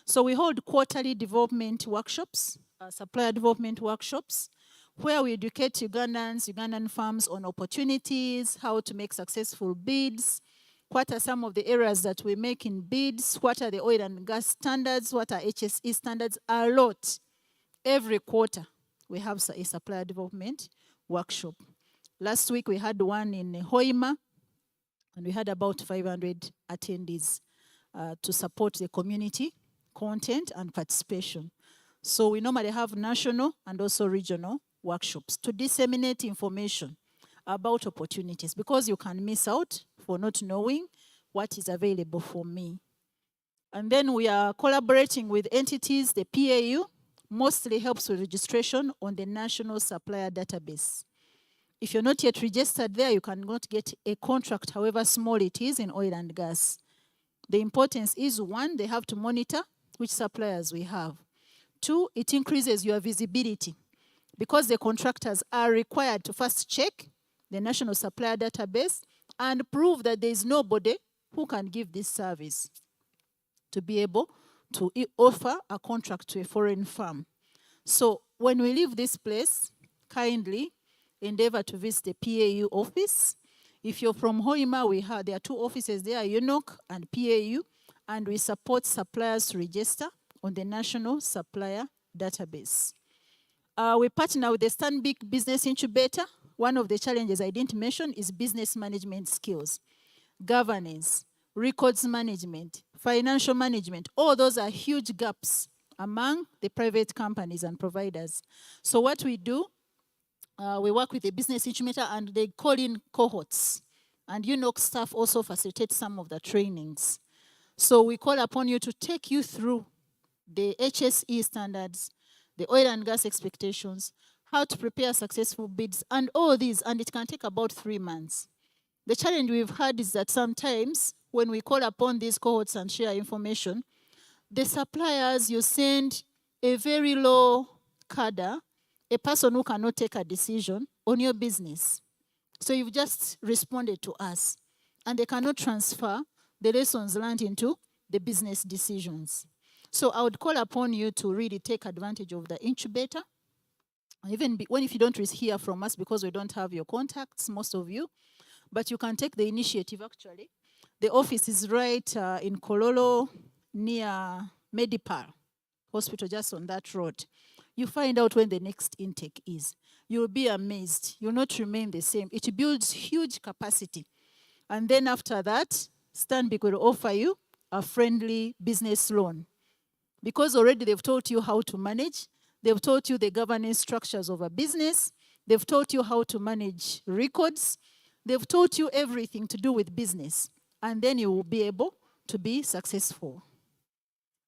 So we hold quarterly development workshops, supplier development workshops, where we educate Ugandan farms on opportunities, how to make successful bids, what are some of the errors that we make in bids, what are the oil and gas standards, what are HSE standards, a lot. Every quarter, we have a supplier development workshop. Last week, we had one in Hoima, and we had about 500 attendees to support the community content and participation. So we normally have national and also regional workshops to disseminate information about opportunities, because you can miss out for not knowing what is available for me. And then we are collaborating with entities. The PAU mostly helps with registration on the National Supplier Database. If you're not yet registered there, you cannot get a contract, however small it is, in oil and gas. The importance is, one, they have to monitor which suppliers we have. Two, it increases your visibility, because the contractors are required to first check the National Supplier Database and prove that there is nobody who can give this service to be able to offer a contract to a foreign firm. So when we leave this place, kindly endeavor to visit the PAU office. If you're from Hoima, there are two offices there, UNOC and PAU, and we support suppliers to register on the National Supplier Database. We partner with the Stanbic Business Incubator. One of the challenges I didn't mention is business management skills, governance, records management, financial management. All those are huge gaps among the private companies and providers. So what we do, we work with the business incubator, and they call in cohorts. And UNOC staff also facilitate some of the trainings. So we call upon you to take you through the HSE standards, the oil and gas expectations, how to prepare successful bids, and all these, and it can take about 3 months. The challenge we've had is that sometimes when we call upon these cohorts and share information, the suppliers, you send a very low cadre, a person who cannot take a decision on your business. So you've just responded to us, and they cannot transfer the lessons learned into the business decisions. So I would call upon you to really take advantage of the incubator. Even if you don't hear from us because we don't have your contacts, most of you, but you can take the initiative actually. The office is right in Kololo, near Medipar Hospital, just on that road. You find out when the next intake is. You'll be amazed. You'll not remain the same. It builds huge capacity. And then after that, Stanbic will offer you a friendly business loan. Because already they've taught you how to manage. They've taught you the governance structures of a business. They've taught you how to manage records. They've taught you everything to do with business. And then you will be able to be successful.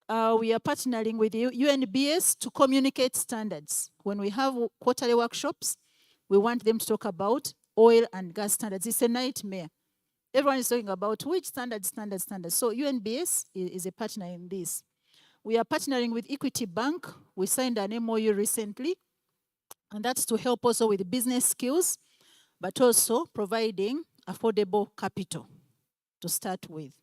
We are partnering with UNBS to communicate standards. When we have quarterly workshops, we want them to talk about oil and gas standards. It's a nightmare. Everyone is talking about which standards. So UNBS is a partner in this. We are partnering with Equity Bank. We signed an MOU recently, and that's to help also with business skills, but also providing affordable capital to start with.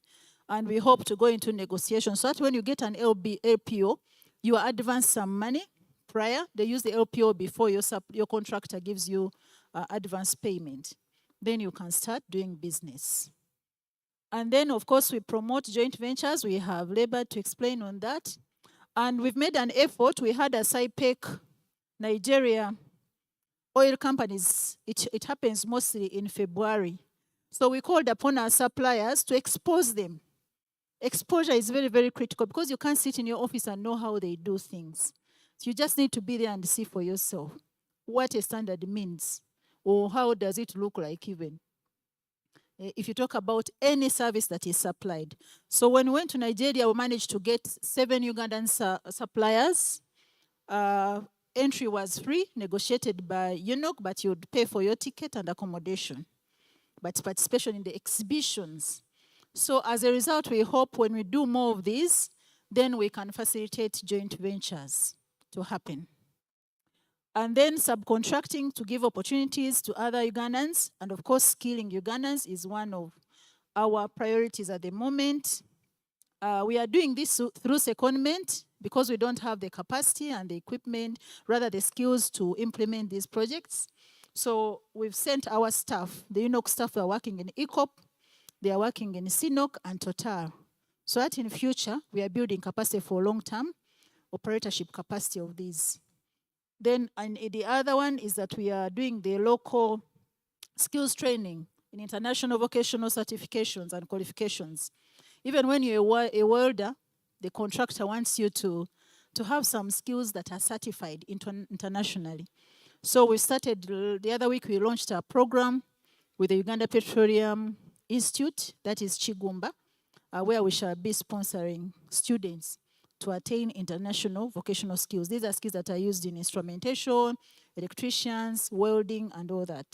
And we hope to go into negotiations so that when you get an LPO, you advance some money prior. They use the LPO before your contractor gives you advance payment. Then you can start doing business. And then, of course, we promote joint ventures. We have labored to explain on that. And we've made an effort. We had a SIPEC Nigeria oil companies. It happens mostly in February. So we called upon our suppliers to expose them. Exposure is very, very critical because you can't sit in your office and know how they do things. So you just need to be there and see for yourself what a standard means or how does it look like even. If you talk about any service that is supplied. So when we went to Nigeria, we managed to get 7 Ugandan suppliers. Entry was free, negotiated by UNOC, but you'd pay for your ticket and accommodation. But participation in the exhibitions. So as a result, we hope when we do more of these, then we can facilitate joint ventures to happen. And then subcontracting to give opportunities to other Ugandans. And of course, skilling Ugandans is one of our priorities at the moment. We are doing this through secondment because we don't have the capacity and the equipment, rather the skills to implement these projects. So we've sent our staff, the UNOC staff are working in ECOP, they are working in CNOC and Total. So that in future, we are building capacity for long-term operatorship capacity of these. Then and the other one is that we are doing the local skills training in international vocational certifications and qualifications. Even when you're a welder, the contractor wants you to have some skills that are certified internationally. So we started, the other week we launched a program with the Uganda Petroleum Institute, that is Chigumba, where we shall be sponsoring students to attain international vocational skills. These are skills that are used in instrumentation, electricians, welding, and all that.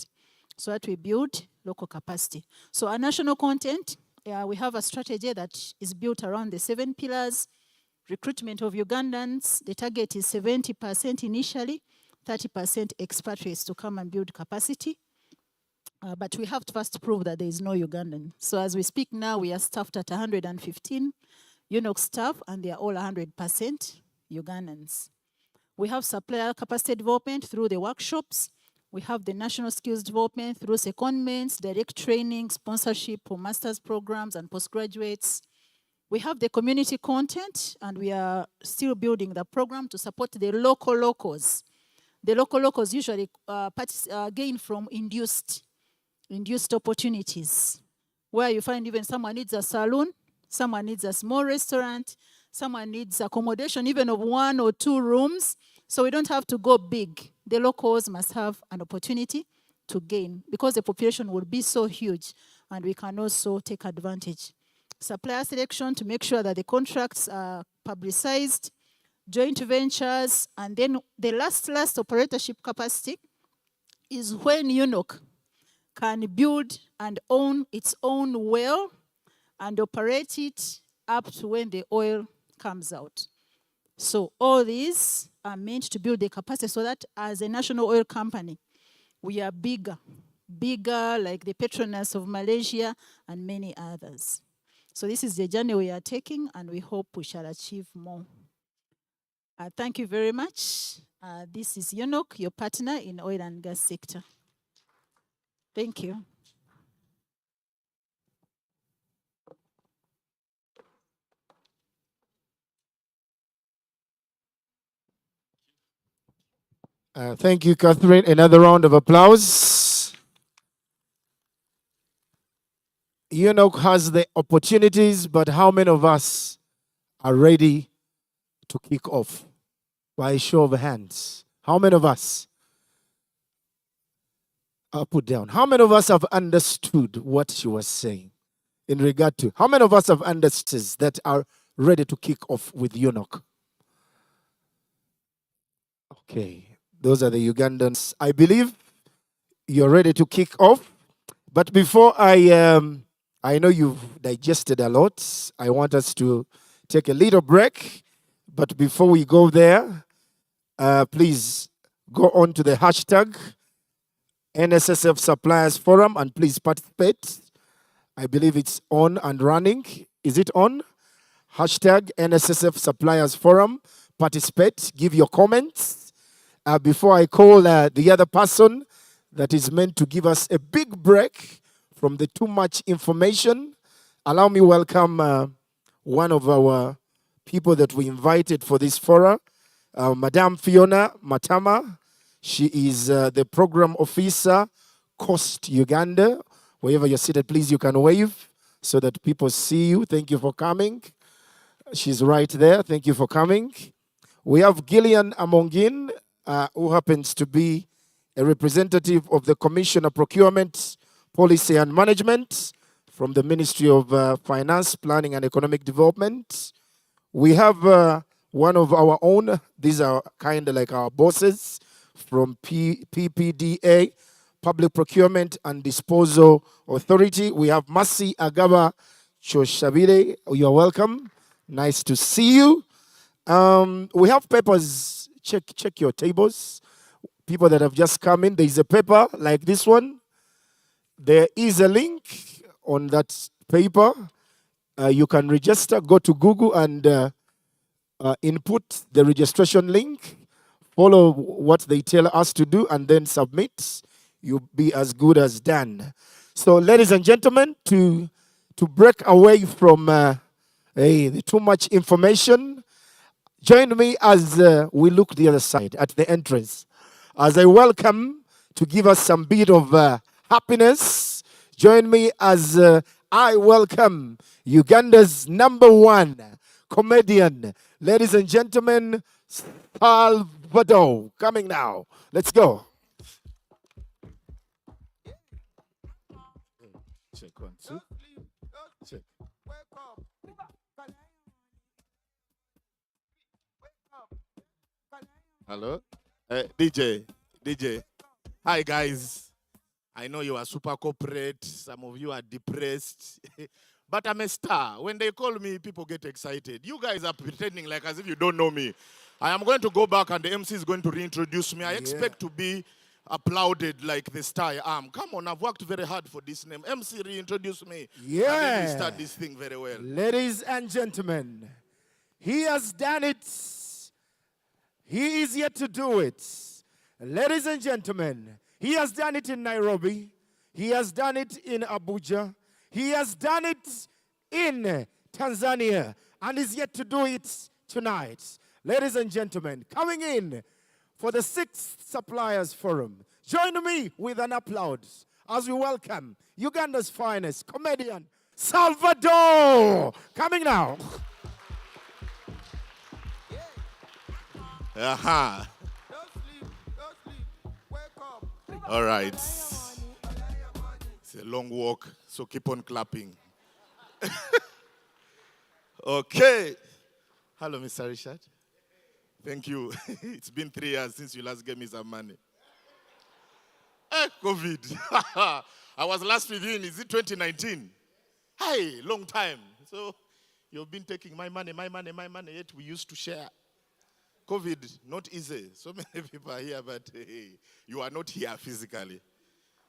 So that we build local capacity. So our national content, we have a strategy that is built around the 7 pillars. Recruitment of Ugandans, the target is 70% initially, 30% expatriates to come and build capacity. But we have to first prove that there is no Ugandan. So as we speak now, we are staffed at 115 UNOC staff, and they are all 100% Ugandans. We have supplier capacity development through the workshops. We have the national skills development through secondments, direct training, sponsorship for master's programs and postgraduates. We have the community content, and we are still building the program to support the local locals. The local locals usually gain from induced opportunities, where you find even someone needs a salon, someone needs a small restaurant, someone needs accommodation even of 1 or 2 rooms. So we don't have to go big. The locals must have an opportunity to gain because the population will be so huge, and we can also take advantage. Supplier selection to make sure that the contracts are publicized, joint ventures, and then the last operatorship capacity is when UNOC can build and own its own well and operate it up to when the oil comes out. So all these are meant to build the capacity so that as a national oil company, we are bigger like the Petronas of Malaysia and many others. So this is the journey we are taking, and we hope we shall achieve more. Thank you very much. This is UNOC, your partner in oil and gas sector. Thank you. Thank you, Catherine. Another round of applause. UNOC has the opportunities, but how many of us are ready to kick off? By a show of hands. How many of us? I'll put down. How many of us have understood what she was saying in regard to? How many of us have understood that are ready to kick off with UNOC? Okay. Those are the Ugandans. I believe you're ready to kick off. But before I know you've digested a lot. I want us to take a little break. But before we go there, please go on to the hashtag NSSF Suppliers Forum and please participate. I believe it's on and running. Is it on? Hashtag NSSF Suppliers Forum. Participate. Give your comments. Before I call the other person that is meant to give us a big break from the too much information, allow me welcome one of our people that we invited for this forum, Madame Fiona Matama. She is the program officer, Coast Uganda. Wherever you're seated, please, you can wave so that people see you. Thank you for coming. She's right there. Thank you for coming. We have Gillian Amongin, who happens to be a representative of the Commissioner Procurement, Policy and Management from the Ministry of Finance, Planning and Economic Development. We have one of our own. These are kind of like our bosses from PPDA, Public Procurement and Disposal Authority. We have Masi Agaba Choshabile. You're welcome. Nice to see you. We have papers. Check your tables. People that have just come in, there is a paper like this one. There is a link on that paper. You can register. Go to Google and input the registration link. Follow what they tell us to do and then submit. You'll be as good as done. So, ladies and gentlemen, to break away from the too much information, join me as we look the other side at the entrance. As I welcome to give us some bit of happiness, join me as I welcome Uganda's #1 comedian, ladies and gentlemen, Salvador. Coming now. Let's go. Check 1, 2. Check. Hello? DJ. Hi, guys. I know you are super corporate. Some of you are depressed. But I'm a star. When they call me, people get excited. You guys are pretending like as if you don't know me. I am going to go back and the MC is going to reintroduce me. I expect to be applauded like the star I am. Come on, I've worked very hard for this name. MC, reintroduce me. Yeah. And then we start this thing very well. Ladies and gentlemen, he has done it. He is yet to do it. Ladies and gentlemen, he has done it in Nairobi. He has done it in Abuja. He has done it in Tanzania and is yet to do it tonight. Ladies and gentlemen, coming in for the 6th Suppliers Forum, join me with an applause as we welcome Uganda's finest comedian, Salvador. Coming now. Aha. All right. It's a long walk, so keep on clapping. Okay. Hello, Mr. Richard. Thank you. It's been 3 years since you last gave me some money. COVID. I was last with you in, is it 2019? Hey, long time. So you've been taking my money, yet we used to share. COVID, not easy. So many people are here, but hey, you are not here physically.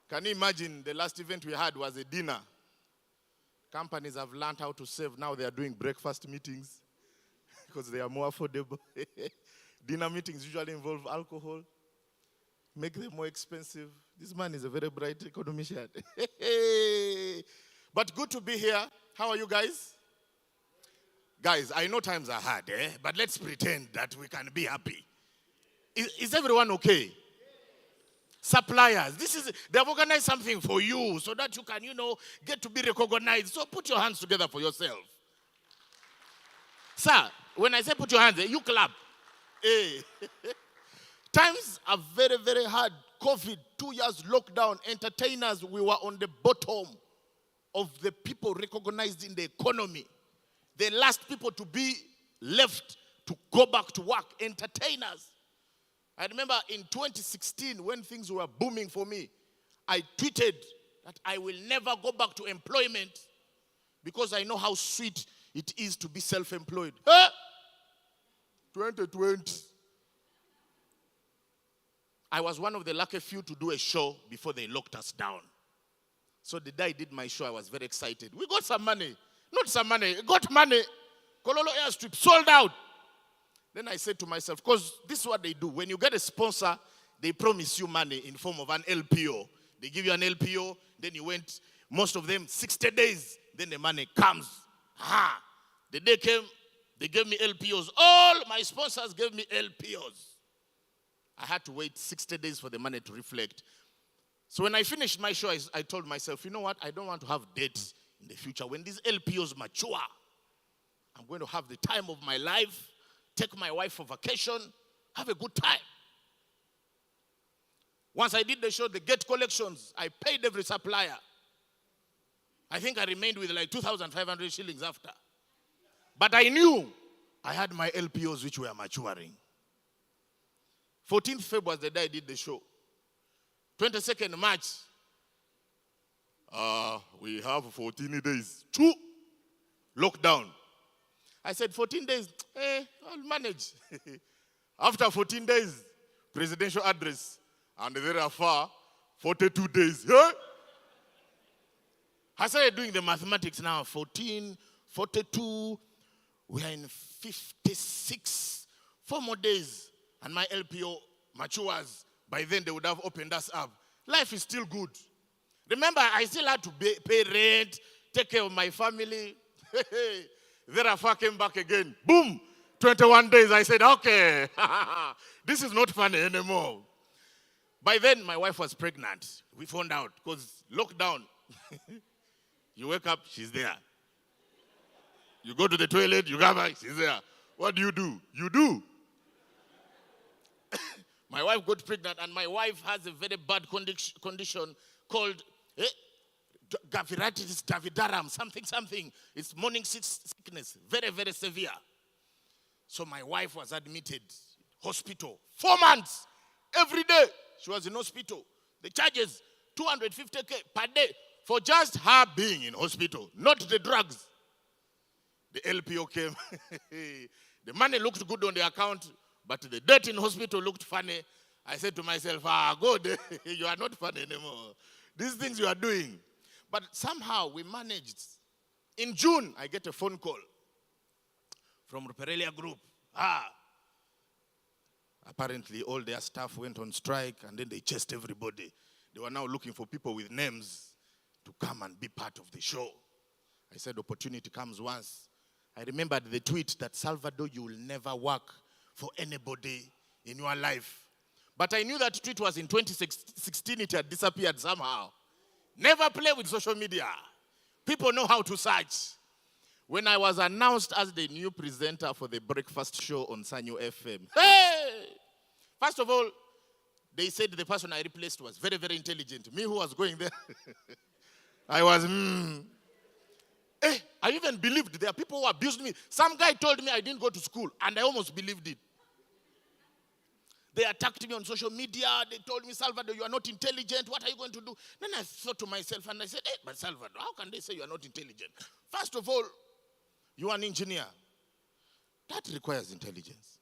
Can you imagine the last event we had was a dinner? Companies have learned how to save. Now they are doing breakfast meetings because they are more affordable. Dinner meetings usually involve alcohol. Make them more expensive. This man is a very bright economician. But good to be here. How are you guys? Guys, I know times are hard, but let's pretend that we can be happy. Is everyone okay? Suppliers, they've organized something for you so that you can, get to be recognized. So put your hands together for yourself. Sir, when I say put your hands, you clap. Hey. Times are very, very hard. COVID, 2 years lockdown, entertainers, we were on the bottom of the people recognized in the economy. The last people to be left to go back to work, entertainers. I remember in 2016 when things were booming for me, I tweeted that I will never go back to employment because I know how sweet it is to be self-employed. 2020. I was one of the lucky few to do a show before they locked us down. So the day I did my show, I was very excited. We got some money. Not some money. Got money. Kololo Airstrip sold out. Then I said to myself, because this is what they do. When you get a sponsor, they promise you money in form of an LPO. They give you an LPO, then you went, most of them, 60 days. Then the money comes. The day came, they gave me LPOs. All my sponsors gave me LPOs. I had to wait 60 days for the money to reflect. So when I finished my show, I told myself, you know what? I don't want to have debts in the future. When these LPOs mature, I'm going to have the time of my life, take my wife for vacation, have a good time. Once I did the show, the gate collections, I paid every supplier. I think I remained with like 2,500 shillings after. But I knew I had my LPOs which were maturing. 14th February was the day I did the show. 22nd March, we have 14 days. 2, lockdown. I said, 14 days, I'll manage. After 14 days, presidential address. And thereafter, 42 days. Yeah? I started doing the mathematics now. 14, 42, we are in 56. 4 more days, and my LPO matures. By then, they would have opened us up. Life is still good. Remember, I still had to pay rent, take care of my family. Thereafter, I came back again. Boom! 21 days. I said, okay, this is not funny anymore. By then, my wife was pregnant. We found out because lockdown. You wake up, she's there. You go to the toilet, you come back, she's there. What do? You do. My wife got pregnant, and my wife has a very bad condition called Gaviritis Davidaram, something. It's morning sickness, very, very severe. So my wife was admitted hospital 4 months. Every day she was in hospital. The charges 250K per day for just her being in hospital, not the drugs. The LPO came. The money looked good on the account, but the debt in hospital looked funny. I said to myself, God, you are not funny anymore. These things you are doing. But somehow we managed. In June, I get a phone call from Ruperelia Group. Apparently, all their staff went on strike, and then they chased everybody. They were now looking for people with names to come and be part of the show. I said, opportunity comes once. I remembered the tweet that, Salvador, you will never work for anybody in your life. But I knew that tweet was in 2016. It had disappeared somehow. Never play with social media. People know how to search. When I was announced as the new presenter for the breakfast show on Sanyo FM, first of all, they said the person I replaced was very, very intelligent. Me who was going there, I was, I even believed there are people who abused me. Some guy told me I didn't go to school, and I almost believed it. They attacked me on social media. They told me, Salvador, you are not intelligent. What are you going to do? Then I thought to myself, and I said, but Salvador, how can they say you are not intelligent? First of all, you are an engineer. That requires intelligence.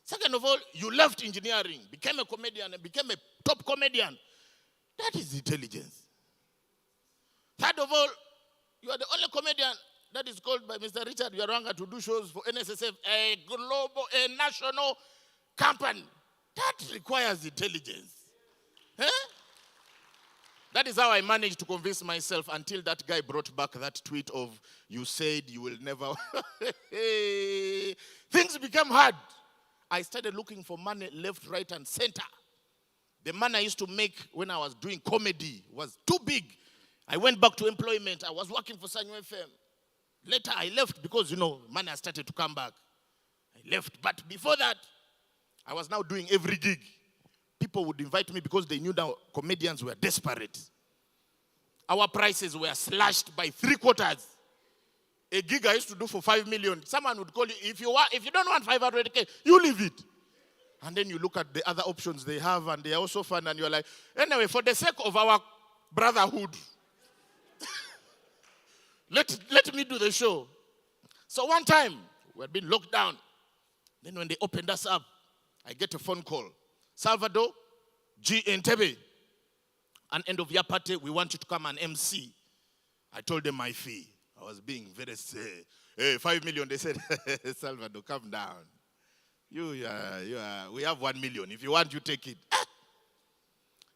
Second of all, you left engineering, became a comedian, and became a top comedian. That is intelligence. Third of all, you are the only comedian that is called by Mr. Richard Yaranga to do shows for NSSF, a global, a national company. That requires intelligence. That is how I managed to convince myself until that guy brought back that tweet of, you said you will never. Things became hard. I started looking for money left, right, and center. The money I used to make when I was doing comedy was too big. I went back to employment. I was working for Sanyo FM. Later, I left because, money started to come back. I left. But before that, I was now doing every gig. People would invite me because they knew that comedians were desperate. Our prices were slashed by 3/4. A gig I used to do for 5 million. Someone would call you, if you don't want 500K, you leave it. And then you look at the other options they have, and they are also fun, and you're like, anyway, for the sake of our brotherhood, let me do the show. So one time, we had been locked down. Then when they opened us up, I get a phone call. Salvador, G. Entebbe, an end of year party, we want you to come and MC. I told them my fee. I was being very, hey, 5 million. They said, Salvador, calm down. We have 1 million. If you want, you take it.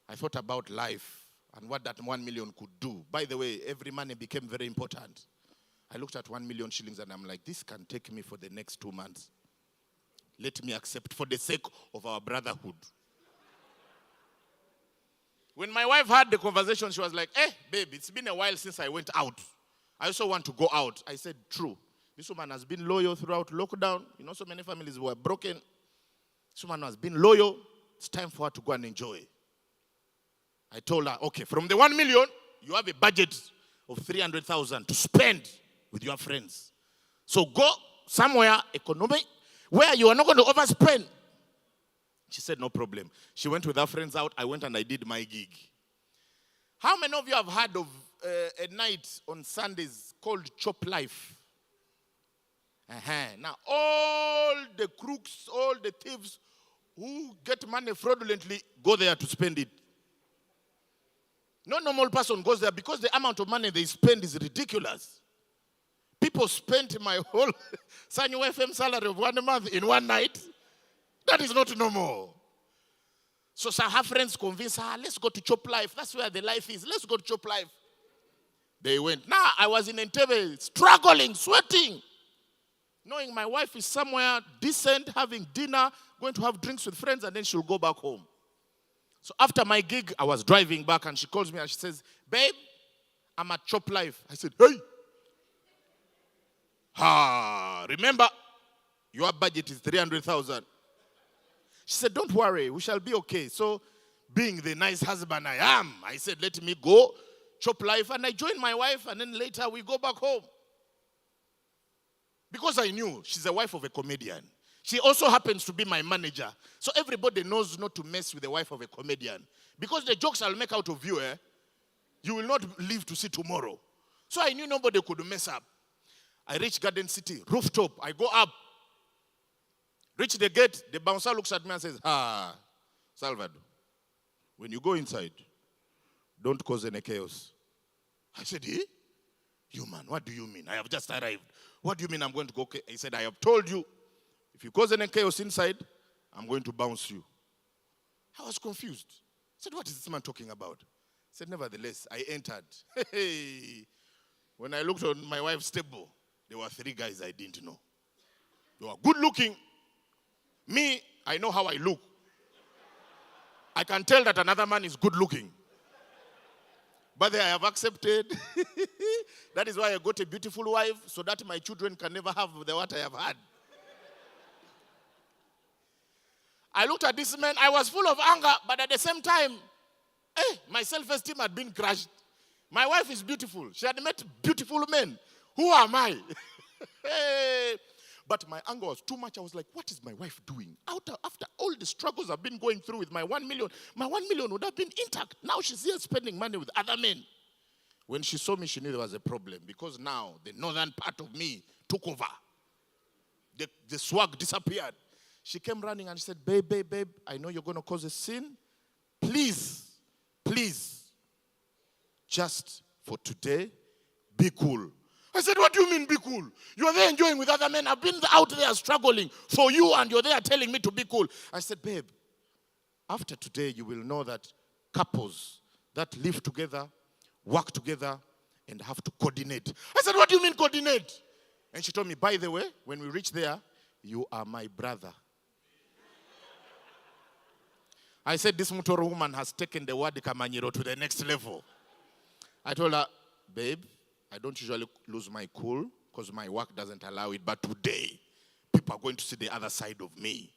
I thought about life and what that 1 million could do. By the way, every money became very important. I looked at 1 million shillings and I'm like, this can take me for the next 2 months. Let me accept for the sake of our brotherhood. When my wife had the conversation, she was like, babe, it's been a while since I went out. I also want to go out. I said, true. This woman has been loyal throughout lockdown. You know, so many families were broken. This woman has been loyal. It's time for her to go and enjoy. I told her, okay, from the 1 million, you have a budget of 300,000 to spend with your friends. So go somewhere economic where you are not going to overspend. She said, no problem. She went with her friends out. I went and I did my gig. How many of you have heard of a night on Sundays called Chop Life? Now, all the crooks, all the thieves who get money fraudulently go there to spend it. No normal person goes there because the amount of money they spend is ridiculous. People spent my whole Sanyo FM salary of 1 month in one night. That is not normal. So her friends convinced her, let's go to Chop Life. That's where the life is. Let's go to Chop Life. They went. Now I was in Entebbe, struggling, sweating, knowing my wife is somewhere decent, having dinner, going to have drinks with friends, and then she'll go back home. So after my gig, I was driving back, and she calls me and she says, babe, I'm at Chop Life. I said, hey. Remember, your budget is 300,000. She said, don't worry, we shall be okay. So being the nice husband I am, I said, let me go, Chop Life, and I joined my wife, and then later we go back home. Because I knew she's the wife of a comedian. She also happens to be my manager. So everybody knows not to mess with the wife of a comedian. Because the jokes I'll make out of you, you will not live to see tomorrow. So I knew nobody could mess up. I reach Garden City, rooftop. I go up. Reach the gate. The bouncer looks at me and says, Salvador, when you go inside, don't cause any chaos. I said, you man, what do you mean? I have just arrived. What do you mean I'm going to go? He said, I have told you, if you cause any chaos inside, I'm going to bounce you. I was confused. I said, what is this man talking about? I said, nevertheless, I entered. When I looked on my wife's table, there were 3 guys I didn't know. They were good looking. Me, I know how I look. I can tell that another man is good looking. But I have accepted. That is why I got a beautiful wife, so that my children can never have what I have had. I looked at this man. I was full of anger, but at the same time, my self-esteem had been crushed. My wife is beautiful. She had met beautiful men. Who am I? But my anger was too much. I was like, what is my wife doing? After all the struggles I've been going through with my 1 million, my 1 million would have been intact. Now she's here spending money with other men. When she saw me, she knew there was a problem, because now the northern part of me took over. The swag disappeared. She came running and she said, babe, I know you're going to cause a scene. Please, just for today, be cool. I said, what do you mean be cool? You're there enjoying with other men. I've been out there struggling for you, and you're there telling me to be cool. I said, babe, after today, you will know that couples that live together, work together, and have to coordinate. I said, what do you mean coordinate? And she told me, by the way, when we reach there, you are my brother. I said, this Mutoro woman has taken the word Kamanyiro to the next level. I told her, babe, I don't usually lose my cool because my work doesn't allow it. But today, people are going to see the other side of me.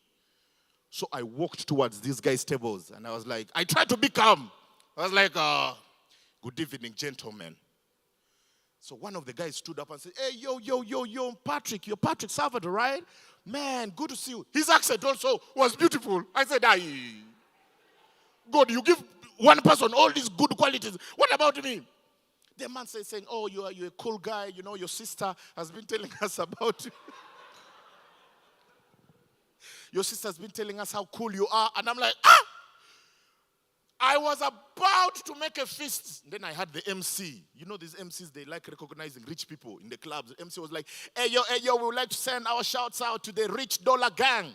So I walked towards these guys' tables, and I was like, I tried to be calm. I was like, good evening, gentlemen. So one of the guys stood up and said, hey, yo, Patrick, you're Patrick Salvador, right? Man, good to see you. His accent also was beautiful. I said, God, you give one person all these good qualities. What about me? The man saying, oh, you're a cool guy. You know, your sister has been telling us about you. your sister's been telling us how cool you are. And I'm like, ah! I was about to make a fist. Then I had the MC. You know these MCs, they like recognizing rich people in the clubs. The MC was like, hey, yo, we would like to send our shouts out to the rich dollar gang.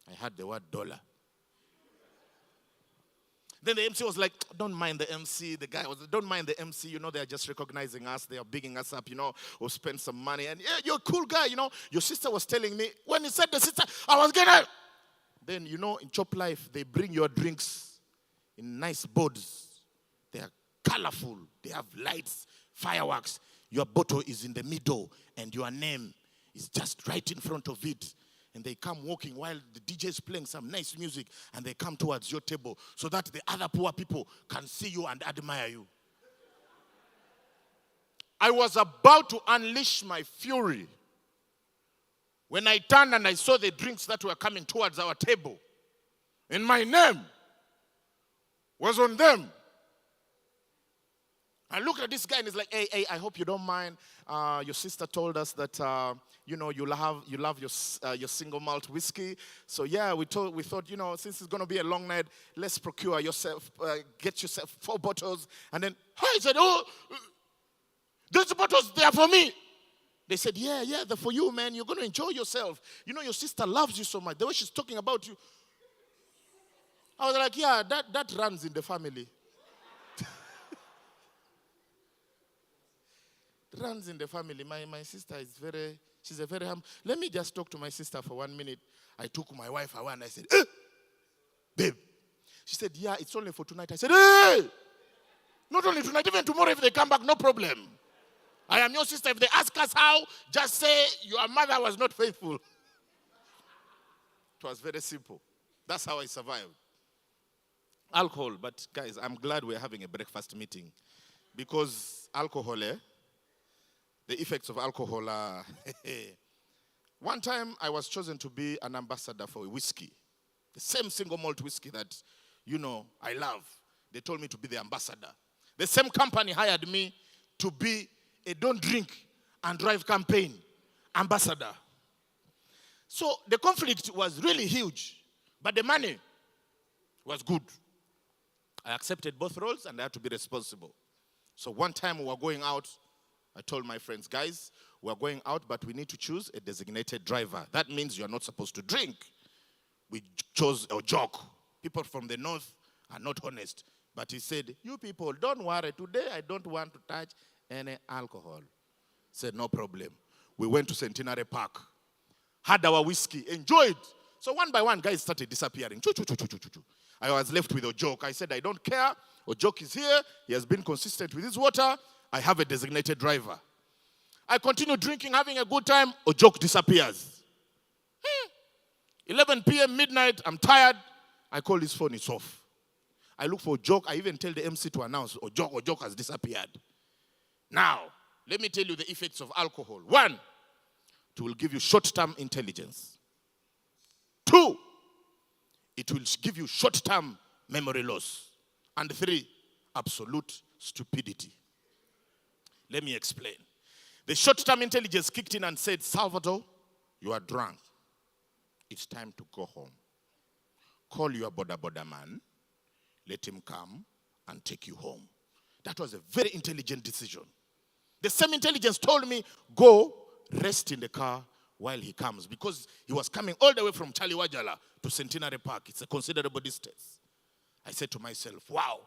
I had the word dollar. Then the MC was like, don't mind the MC. The guy was, don't mind the MC. You know, they're just recognizing us. They are bigging us up, you know. We'll spend some money. And yeah, you're a cool guy, you know. Your sister was telling me, when he said the sister, I was gonna. Then, you know, in Chop Life, they bring your drinks in nice boards. They are colorful. They have lights, fireworks. Your bottle is in the middle, and your name is just right in front of it. And they come walking while the DJ is playing some nice music, and they come towards your table so that the other poor people can see you and admire you. I was about to unleash my fury when I turned and I saw the drinks that were coming towards our table. And my name was on them. I looked at this guy and he's like, hey, I hope you don't mind. Your sister told us that, you know, you love your single malt whiskey. So yeah, we thought, you know, since it's going to be a long night, let's procure yourself, get yourself 4 bottles. And then I said, oh, those bottles, they are for me. They said, yeah, they're for you, man. You're going to enjoy yourself. You know, your sister loves you so much. The way she's talking about you. I was like, yeah, that runs in the family. Runs in the family. My sister is she's a very humble. Let me just talk to my sister for 1 minute. I took my wife away and I said, babe. She said, yeah, it's only for tonight. I said, hey, not only tonight, even tomorrow if they come back, no problem. I am your sister. If they ask us how, just say your mother was not faithful. It was very simple. That's how I survived. Alcohol, but guys, I'm glad we're having a breakfast meeting. Because alcohol, the effects of alcohol are... One time, I was chosen to be an ambassador for a whiskey. The same single malt whiskey that, you know, I love. They told me to be the ambassador. The same company hired me to be a don't drink and drive campaign ambassador. So the conflict was really huge, but the money was good. I accepted both roles and I had to be responsible. So one time we were going out, I told my friends, guys, we're going out, but we need to choose a designated driver. That means you're not supposed to drink. We chose a joke. People from the north are not honest. But he said, you people, don't worry. Today I don't want to touch any alcohol. Said, no problem. We went to Centenary Park, had our whiskey, enjoyed. So one by one, guys started disappearing. I was left with a joke. I said, I don't care. Ojok is here. He has been consistent with his water. I have a designated driver. I continue drinking, having a good time. Ojok disappears. 11 p.m., midnight, I'm tired. I call his phone, it's off. I look for Ojok. I even tell the MC to announce, Ojok has disappeared. Now, let me tell you the effects of alcohol. 1, it will give you short-term intelligence. 2, it will give you short-term memory loss. And 3, absolute stupidity. Let me explain. The short-term intelligence kicked in and said, Salvador, you are drunk. It's time to go home. Call your boda man. Let him come and take you home. That was a very intelligent decision. The same intelligence told me, go rest in the car while he comes. Because he was coming all the way from Chaliwajala to Centenary Park. It's a considerable distance. I said to myself, wow,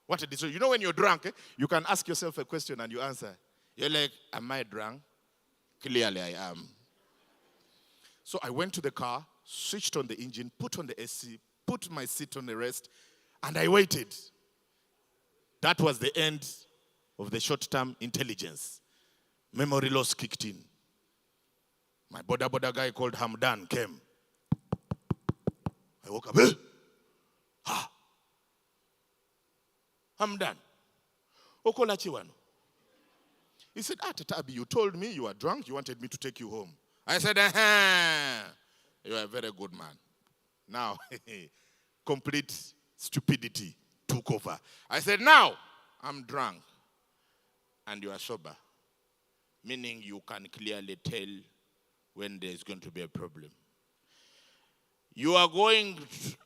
what a decision. You know when you're drunk, you can ask yourself a question and you answer. You're like, am I drunk? Clearly I am. So I went to the car, switched on the engine, put on the AC, put my seat on the rest, and I waited. That was the end of the short-term intelligence. Memory loss kicked in. My boda guy called Hamdan came. I woke up. Hamdan. Okola chiwano. He said, Tatabi, you told me you were drunk. You wanted me to take you home. I said, you are a very good man. Now, complete stupidity took over. I said, now, I'm drunk and you are sober. Meaning you can clearly tell when there's going to be a problem.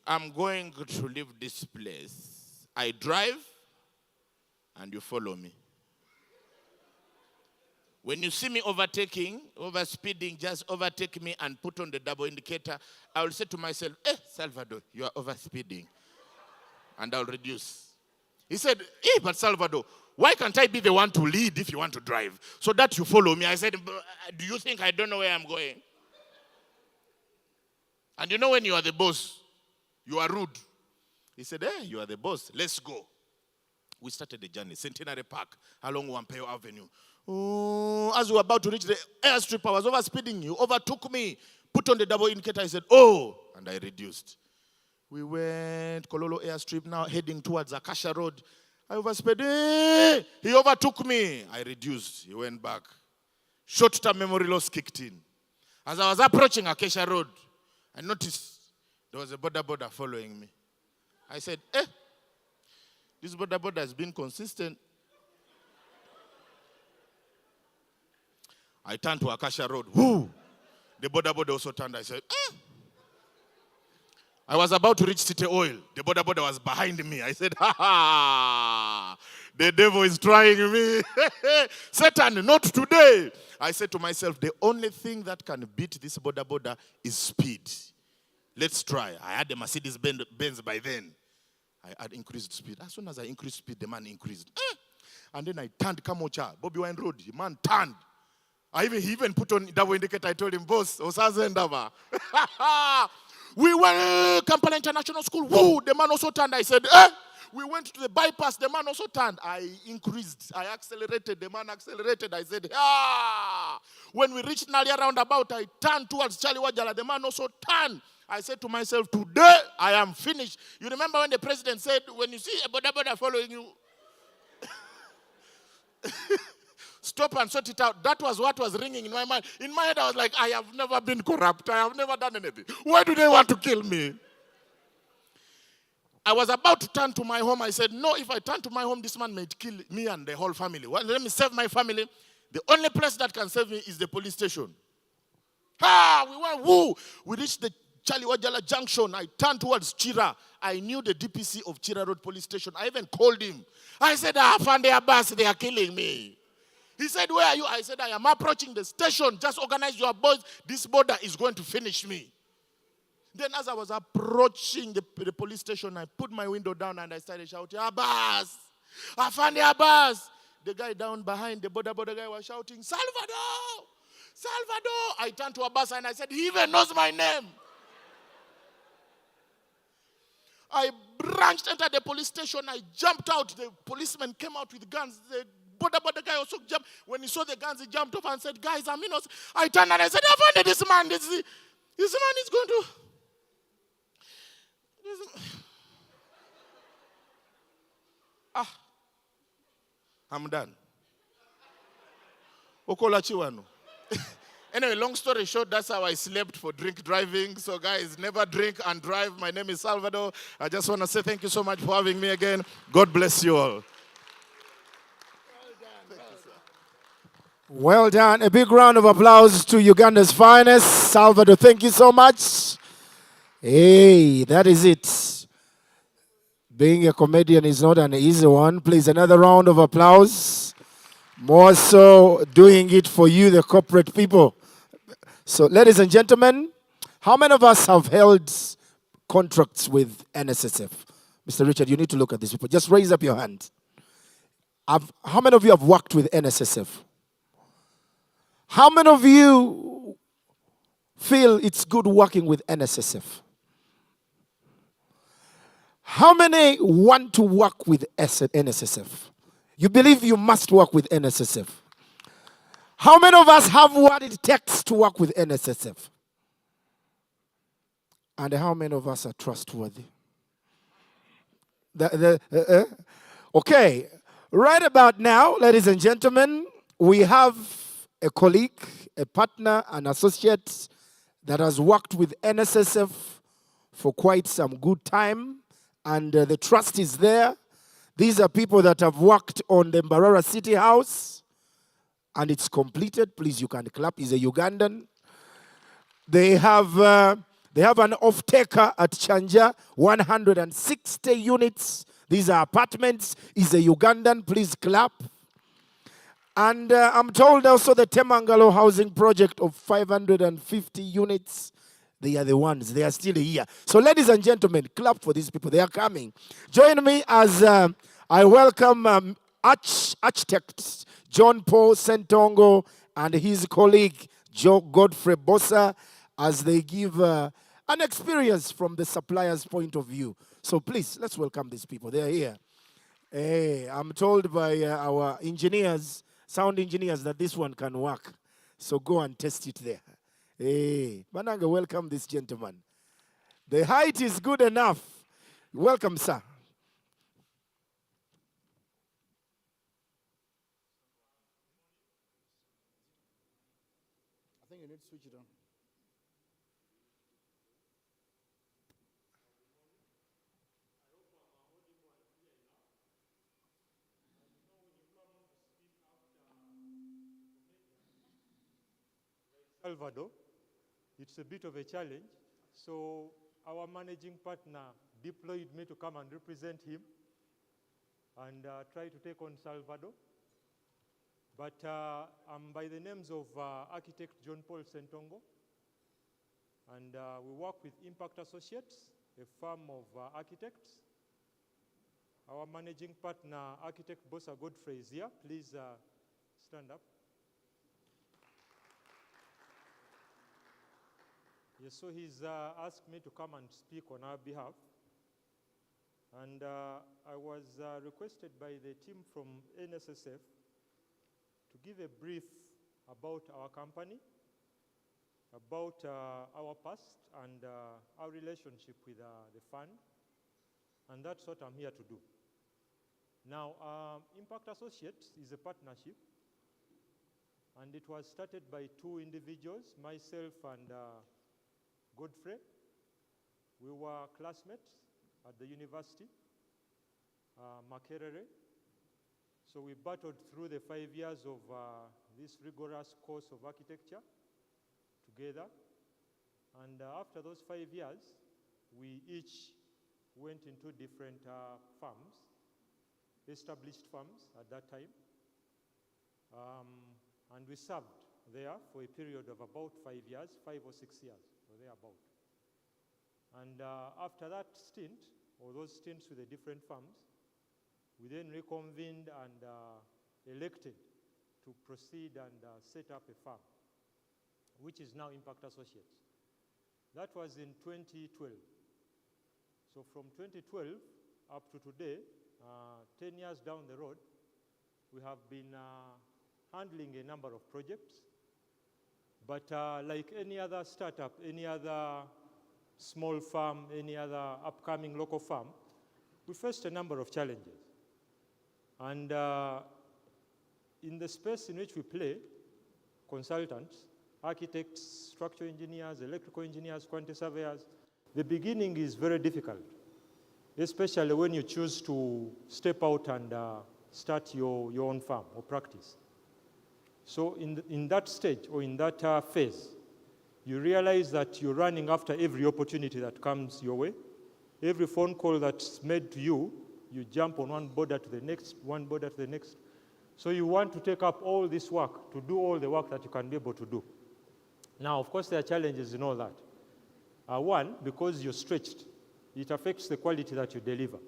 I'm going to leave this place. I drive and you follow me. When you see me overspeeding, just overtake me and put on the double indicator. I will say to myself, Salvador, you are overspeeding. And I'll reduce. He said, but Salvador, why can't I be the one to lead if you want to drive? So that you follow me. I said, do you think I don't know where I'm going? And you know when you are the boss, you are rude. He said, you are the boss. Let's go. We started the journey. Centenary Park along Wampeo Avenue. As we were about to reach the airstrip, I was overspeeding. You overtook me. Put on the double indicator. I said, and I reduced. We went Kololo airstrip, now heading towards Acacia Road. I oversped. He overtook me. I reduced. He went back. Short-term memory loss kicked in. As I was approaching Acacia Road, I noticed there was a border following me. I said, this border has been consistent. I turned to Acacia Road. Whoo! The border also turned. I said, I was about to reach City Oil. The border was behind me. I said, the devil is trying me. Satan, not today. I said to myself, the only thing that can beat this border is speed. Let's try. I had a Mercedes Benz by then. I had increased speed. As soon as I increased speed, the man increased. And then I turned Kamocha, Bobby Wine Road. The man turned. He even put on double indicator. I told him, boss, Osazendava. We went Kampala International School. Woo! The man also turned. I said, We went to the bypass. The man also turned. I increased. I accelerated. The man accelerated. I said, When we reached Nalia roundabout, I turned towards Charlie Wajala. The man also turned. I said to myself, today I am finished. You remember when the president said, when you see a border following you, stop and sort it out. That was what was ringing in my mind. In my head, I was like, I have never been corrupt. I have never done anything. Why do they want to kill me? I was about to turn to my home. I said, no, if I turn to my home, this man may kill me and the whole family. Well, let me save my family. The only place that can save me is the police station. We went, woo! We reached the Charlie Wajala Junction. I turned towards Chira. I knew the DPC of Chira Road Police Station. I even called him. I said, Fande Abbas, they are killing me. He said, where are you? I said, I am approaching the station. Just organize your boys. This border is going to finish me. Then as I was approaching the police station, I put my window down and I started shouting, Abbas! Afande Abbas! The guy down behind the border guy was shouting, Salvador! Salvador! I turned to Abbas and I said, he even knows my name. I branched, entered the police station. I jumped out. The policeman came out with guns. The border guy also jumped. When he saw the guns, he jumped off and said, guys, I'm innocent. I turned and I said, I found this man. This man is going to... I'm done. Okola Chiwano. Anyway, long story short, that's how I slept for drink driving. So guys, never drink and drive. My name is Salvador. I just want to say thank you so much for having me again. God bless you all. Well done. A big round of applause to Uganda's finest. Salvador, thank you so much. Hey, that is it. Being a comedian is not an easy one. Please, another round of applause. More so doing it for you, the corporate people. So, ladies and gentlemen, how many of us have held contracts with NSSF? Mr. Richard, you need to look at these people. Just raise up your hand. How many of you have worked with NSSF? How many of you feel it's good working with NSSF? How many want to work with NSSF? You believe you must work with NSSF? How many of us have what it takes to work with NSSF? And how many of us are trustworthy? Okay, right about now, ladies and gentlemen, we have a colleague, a partner, an associate that has worked with NSSF for quite some good time, and the trust is there. These are people that have worked on the Mbarara City House, and it's completed. Please, you can clap. He's a Ugandan. They have They have an off-taker at Chanja, 160 units. These are apartments. He's a Ugandan. Please clap. And I'm told also the Temangalo housing project of 550 units. They are the ones. They are still here. So ladies and gentlemen, clap for these people. They are coming. Join me as I welcome architect John Paul Sentongo and his colleague Joe Godfrey Bossa as they give an experience from the supplier's point of view. So please, let's welcome these people. They are here. Hey, I'm told by our engineers, sound engineers, that this one can work. So go and test it there. Hey, Mananga, welcome this gentleman. The height is good enough. Welcome, sir. I think you need to switch it on. Salvador, it's a bit of a challenge. So our managing partner deployed me to come and represent him and try to take on Salvador. But I'm by the names of architect John Paul Sentongo, and we work with Impact Associates, a firm of architects. Our managing partner, architect Bossa Godfrey, is here. Please stand up. Yes, so he's asked me to come and speak on our behalf. And I was requested by the team from NSSF to give a brief about our company, about our past, and our relationship with the fund. And that's what I'm here to do. Now, Impact Associates is a partnership, and it was started by two individuals, myself and Godfrey. We were classmates at the university, Makerere. So we battled through the 5 years of this rigorous course of architecture together. And after those 5 years, we each went into different firms, established firms at that time. And we served there for a period of about 5 years, 5 or 6 years, or thereabout. And after that stint, or those stints with the different firms, we then reconvened and elected to proceed and set up a firm, which is now Impact Associates. That was in 2012. So from 2012 up to today, 10 years down the road, we have been handling a number of projects. But like any other startup, any other small firm, any other upcoming local firm, we faced a number of challenges. And in the space in which we play, consultants, architects, structural engineers, electrical engineers, quantity surveyors, the beginning is very difficult, especially when you choose to step out and start your own firm or practice. So in that stage or in that phase, you realize that you're running after every opportunity that comes your way. Every phone call that's made to you, you jump on one border to the next, one border to the next. So you want to take up all this work, to do all the work that you can be able to do. Now, of course, there are challenges in all that. One, because you're stretched, it affects the quality that you deliver.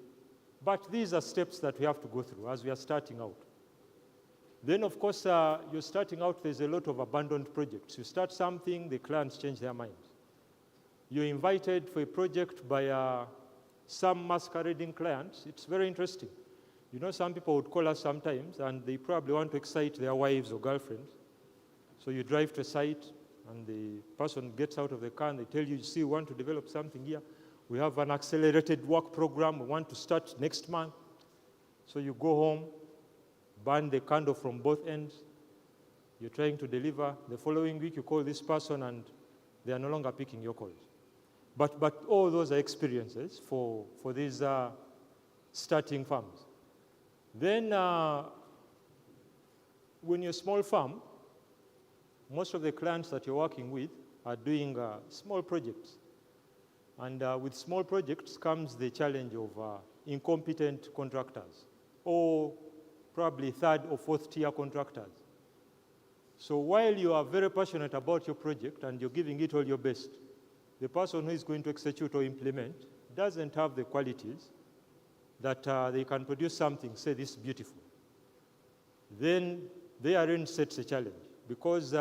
But these are steps that we have to go through as we are starting out. Then, of course, you're starting out, there's a lot of abandoned projects. You start something, the clients change their minds. You're invited for a project by some masquerading clients. It's very interesting. You know, some people would call us sometimes, and they probably want to excite their wives or girlfriends. So you drive to a site, and the person gets out of the car, and they tell you, see, we want to develop something here. We have an accelerated work program. We want to start next month. So you go home, burn the candle from both ends. You're trying to deliver. The following week, you call this person, and they are no longer picking your calls. But all those are experiences for these starting firms. Then, when you're a small firm, most of the clients that you're working with are doing small projects. And with small projects comes the challenge of incompetent contractors, or probably third or fourth tier contractors. So while you are very passionate about your project and you're giving it all your best, the person who is going to execute or implement doesn't have the qualities that they can produce something, say this is beautiful. Then therein sets a challenge, because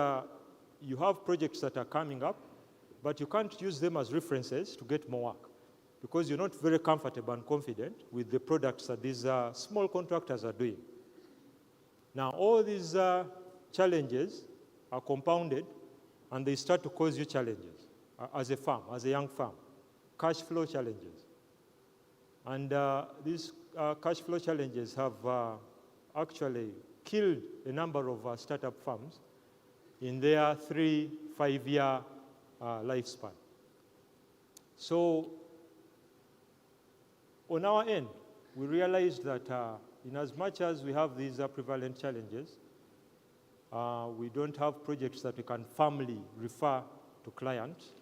you have projects that are coming up, but you can't use them as references to get more work, because you're not very comfortable and confident with the products that these small contractors are doing. Now, all these challenges are compounded, and they start to cause you challenges as a firm, as a young firm, cash flow challenges. And these cash flow challenges have actually killed a number of startup firms in their 3-5-year lifespan. So on our end, we realized that in as much as we have these prevalent challenges, we don't have projects that we can firmly refer to clients.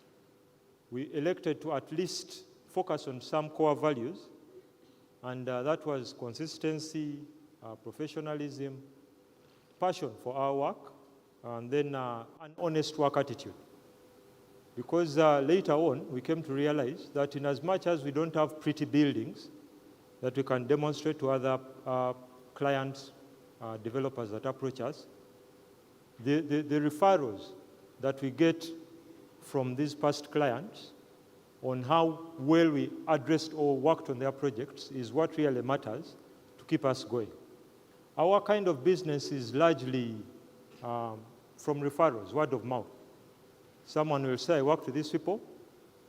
We elected to at least focus on some core values, and that was consistency, professionalism, passion for our work, and then an honest work attitude. Because later on, we came to realize that in as much as we don't have pretty buildings that we can demonstrate to other clients, developers that approach us, the referrals that we get from these past clients on how well we addressed or worked on their projects is what really matters to keep us going. Our kind of business is largely from referrals, word of mouth. Someone will say, I work with these people,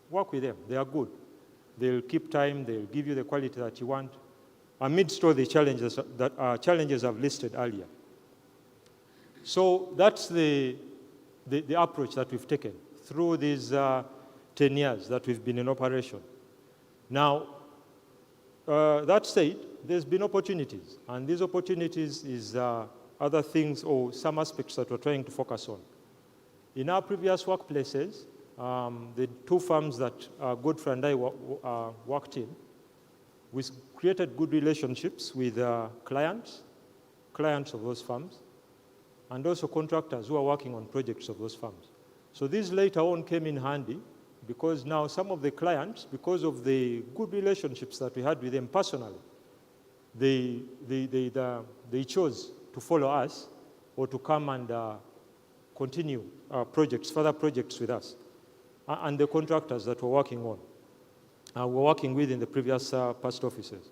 work with them, they are good. They'll keep time, they'll give you the quality that you want, amidst all the challenges that challenges I've listed earlier. So that's the approach that we've taken through these 10 years that we've been in operation. Now, that said, there's been opportunities, and these opportunities is other things or some aspects that we're trying to focus on. In our previous workplaces, the two firms that Godfrey and I worked in, we created good relationships with clients of those firms, and also contractors who are working on projects of those firms. So these later on came in handy, because now some of the clients, because of the good relationships that we had with them personally, they chose to follow us or to come and continue further projects with us. And the contractors that we're working on, we're working with in the previous past offices.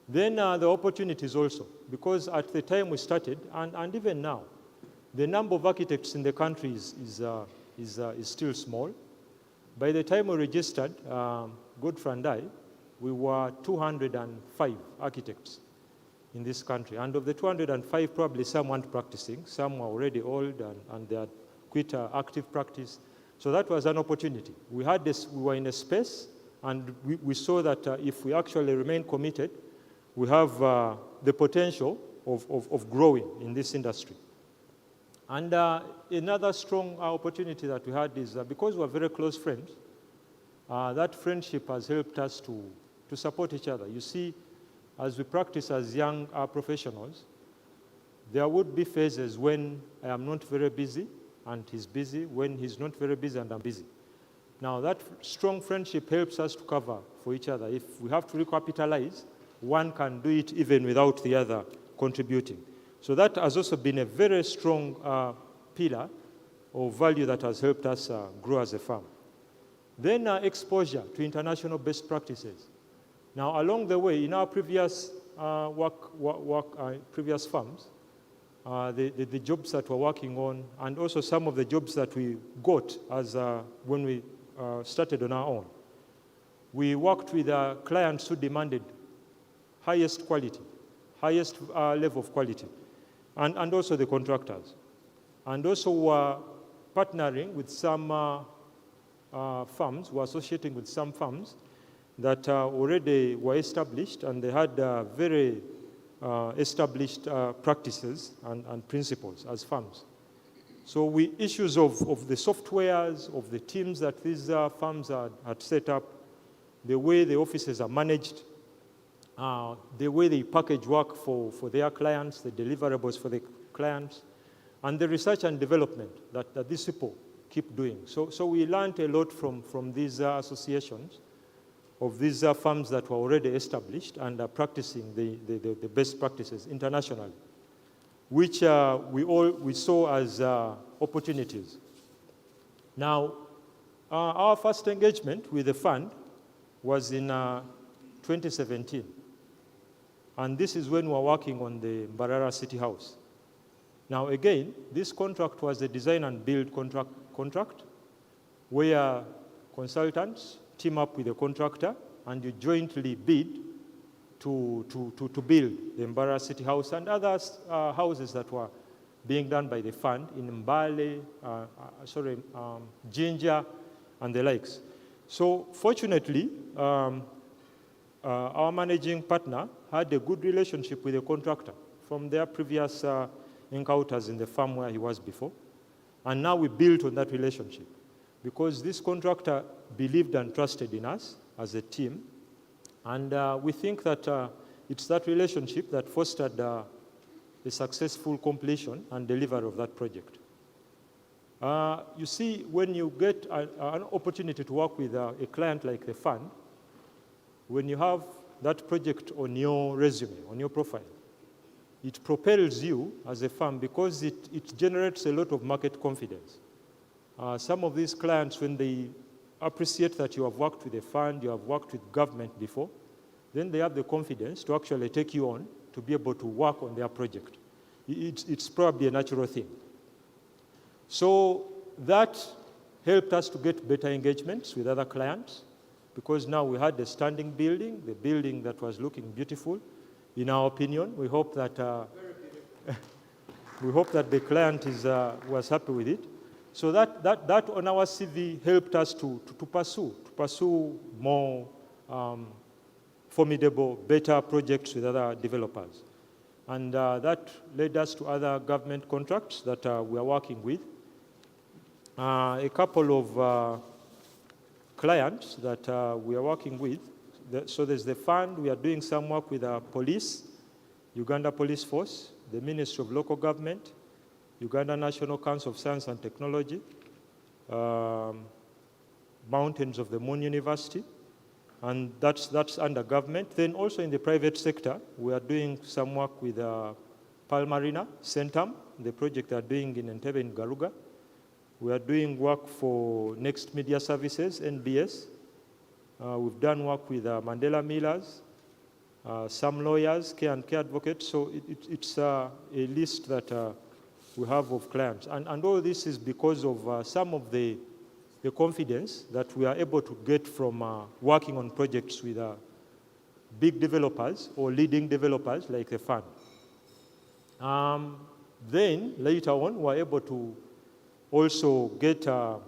Then the opportunities also, because at the time we started, and even now, the number of architects in the country is still small. By the time we registered, Godfrey and I, we were 205 architects in this country. And of the 205, probably some weren't practicing. Some were already old and they had quit active practice. So that was an opportunity. We were in a space, and we saw that if we actually remain committed, we have the potential of growing in this industry. And another strong opportunity that we had is because we're very close friends, that friendship has helped us to support each other. You see, as we practice as young professionals, there would be phases when I am not very busy and he's busy, when he's not very busy and I'm busy. Now, that strong friendship helps us to cover for each other. If we have to recapitalize, one can do it even without the other contributing. So that has also been a very strong pillar of value that has helped us grow as a firm. Then exposure to international best practices. Now, along the way, in our previous previous firms, the jobs that we're working on, and also some of the jobs that we got as when we started on our own, we worked with clients who demanded highest quality, highest level of quality, and also the contractors. And also we're partnering with some firms, we're associating with some firms that already were established, and they had very established practices and principles as firms. So issues of the softwares, of the teams that these firms had set up, the way the offices are managed, the way they package work for their clients, the deliverables for the clients, and the research and development that these people keep doing. So we learned a lot from these associations of these firms that were already established and are practicing the best practices internationally, which we saw as opportunities. Now, our first engagement with the fund was in 2017. And this is when we were working on the Mbarara City House. Now again, this contract was a design and build contract where consultants team up with the contractor and you jointly bid to build the Mbarara City House and other houses that were being done by the fund in Mbale, Jinja, and the likes. So fortunately, our managing partner had a good relationship with the contractor from their previous encounters in the farm where he was before. And now we built on that relationship because this contractor believed and trusted in us as a team. And we think that it's that relationship that fostered the successful completion and delivery of that project. You see, when you get an opportunity to work with a client like the fund, when you have that project on your resume, on your profile, it propels you as a firm because it generates a lot of market confidence. Some of these clients, when they appreciate that you have worked with a fund, you have worked with government before, then they have the confidence to actually take you on to be able to work on their project. It's probably a natural thing. So that helped us to get better engagements with other clients because now we had the standing building, the building that was looking beautiful. In our opinion, we hope that we hope that the client was happy with it. So that on our CV helped us to pursue more formidable, better projects with other developers. And that led us to other government contracts that we are working with. A couple of clients that we are working with. So there's the fund. We are doing some work with police, Uganda Police Force, the Ministry of Local Government, Uganda National Council of Science and Technology, Mountains of the Moon University, and that's under government. Then also in the private sector, we are doing some work with Palmarina, Centum, the project they are doing in Entebbe in Garuga. We are doing work for Next Media Services, NBS. We've done work with Mandela Millers, some lawyers, care and care advocates. So it's a list that we have of clients. And all this is because of some of the confidence that we are able to get from working on projects with big developers or leading developers like the fund. Then later on, we're able to also get an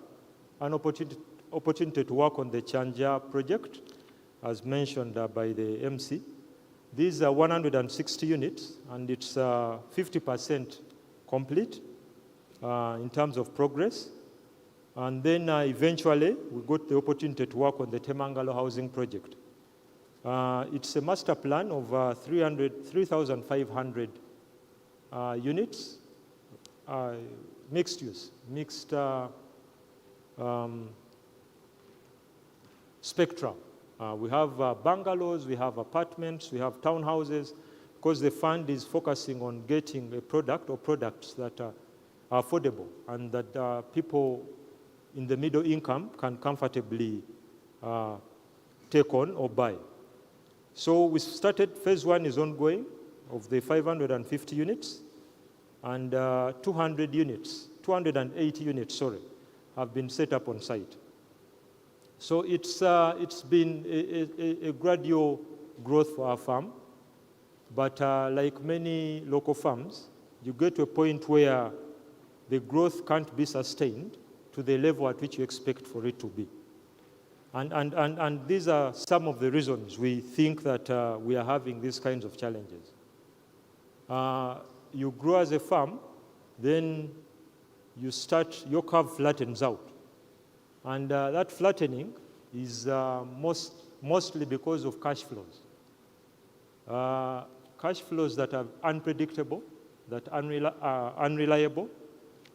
opportunity to work on the Chanja project, as mentioned by the MC. These are 160 units, and it's 50% complete in terms of progress. And then eventually, we got the opportunity to work on the Temangalo housing project. It's a master plan of 3,500 units, mixed use, mixed spectrum. We have bungalows, we have apartments, we have townhouses, because the fund is focusing on getting a product or products that are affordable and that people in the middle income can comfortably take on or buy. So we started, phase one is ongoing of the 550 units, and 280 units, have been set up on site. So it's been a gradual growth for our farm, but like many local farms, you get to a point where the growth can't be sustained to the level at which you expect for it to be. And these are some of the reasons we think that we are having these kinds of challenges. You grow as a farm, then you start, your curve flattens out. And that flattening is most mostly because of cash flows. Cash flows that are unpredictable, that are unreliable.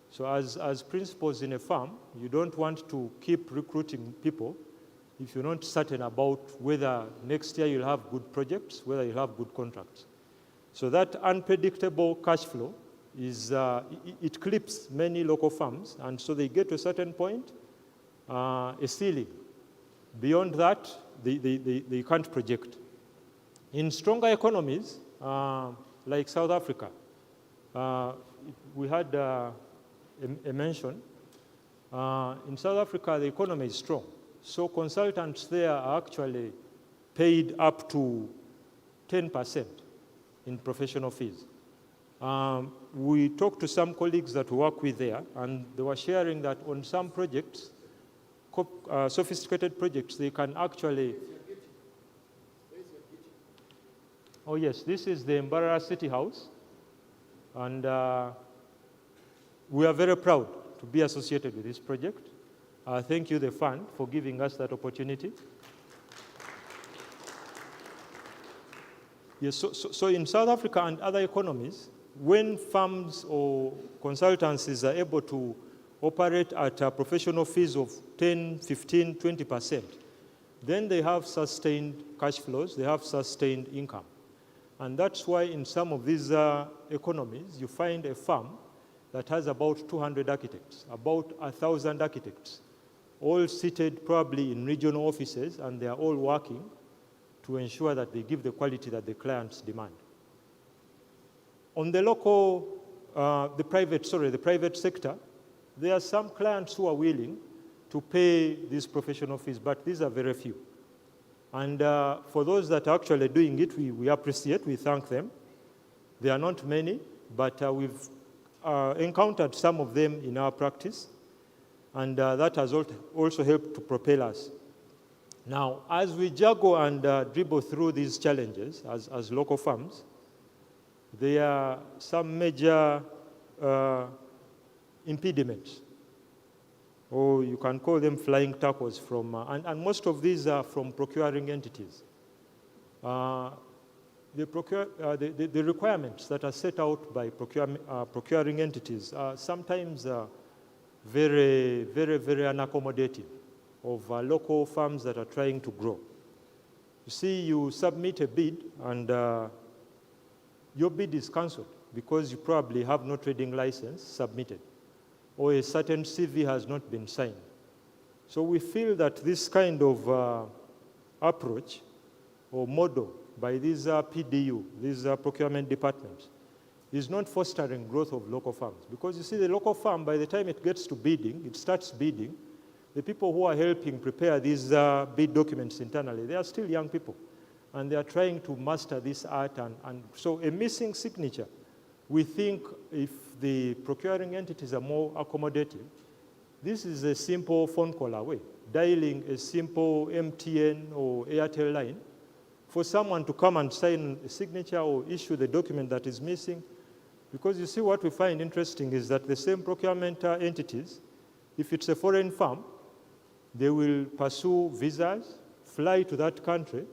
So as principals in a firm, you don't want to keep recruiting people if you're not certain about whether next year you'll have good projects, whether you'll have good contracts. So that unpredictable cash flow is, it clips many local firms, and so they get to a certain point, a ceiling. Beyond that, they can't project. In stronger economies, like South Africa, we had a mention. In South Africa, the economy is strong. So consultants there are actually paid up to 10% in professional fees. We talked to some colleagues that we work with there, and they were sharing that on some projects, sophisticated projects, they can actually... Oh yes, this is the Mbarara City House, and we are very proud to be associated with this project. Thank you, the fund, for giving us that opportunity. Yes, so in South Africa and other economies, when firms or consultancies are able to operate at professional fees of 10, 15, 20%, then they have sustained cash flows, they have sustained income. And that's why in some of these economies, you find a firm that has about 200 architects, about 1,000 architects, all seated probably in regional offices, and they are all working to ensure that they give the quality that the clients demand. On the local, the private sector, there are some clients who are willing to pay these professional fees, but these are very few. And for those that are actually doing it, we appreciate, we thank them. They are not many, but we've encountered some of them in our practice, and that has also helped to propel us. Now, as we juggle and dribble through these challenges as local firms, there are some major impediments, or you can call them flying tackles from, and most of these are from procuring entities. The requirements that are set out by procuring entities are sometimes very, very, very unaccommodating of local firms that are trying to grow. You see, you submit a bid and your bid is cancelled because you probably have no trading license submitted, or a certain CV has not been signed. So we feel that this kind of approach or model by these PDU, these procurement departments, is not fostering growth of local firms. Because you see, the local firm, by the time it gets to bidding, it starts bidding, the people who are helping prepare these bid documents internally, they are still young people. And they are trying to master this art. And so a missing signature, we think if the procuring entities are more accommodative, this is a simple phone call away, dialing a simple MTN or Airtel line for someone to come and sign a signature or issue the document that is missing. Because you see, what we find interesting is that the same procurement entities, if it's a foreign firm, they will pursue visas, fly to that country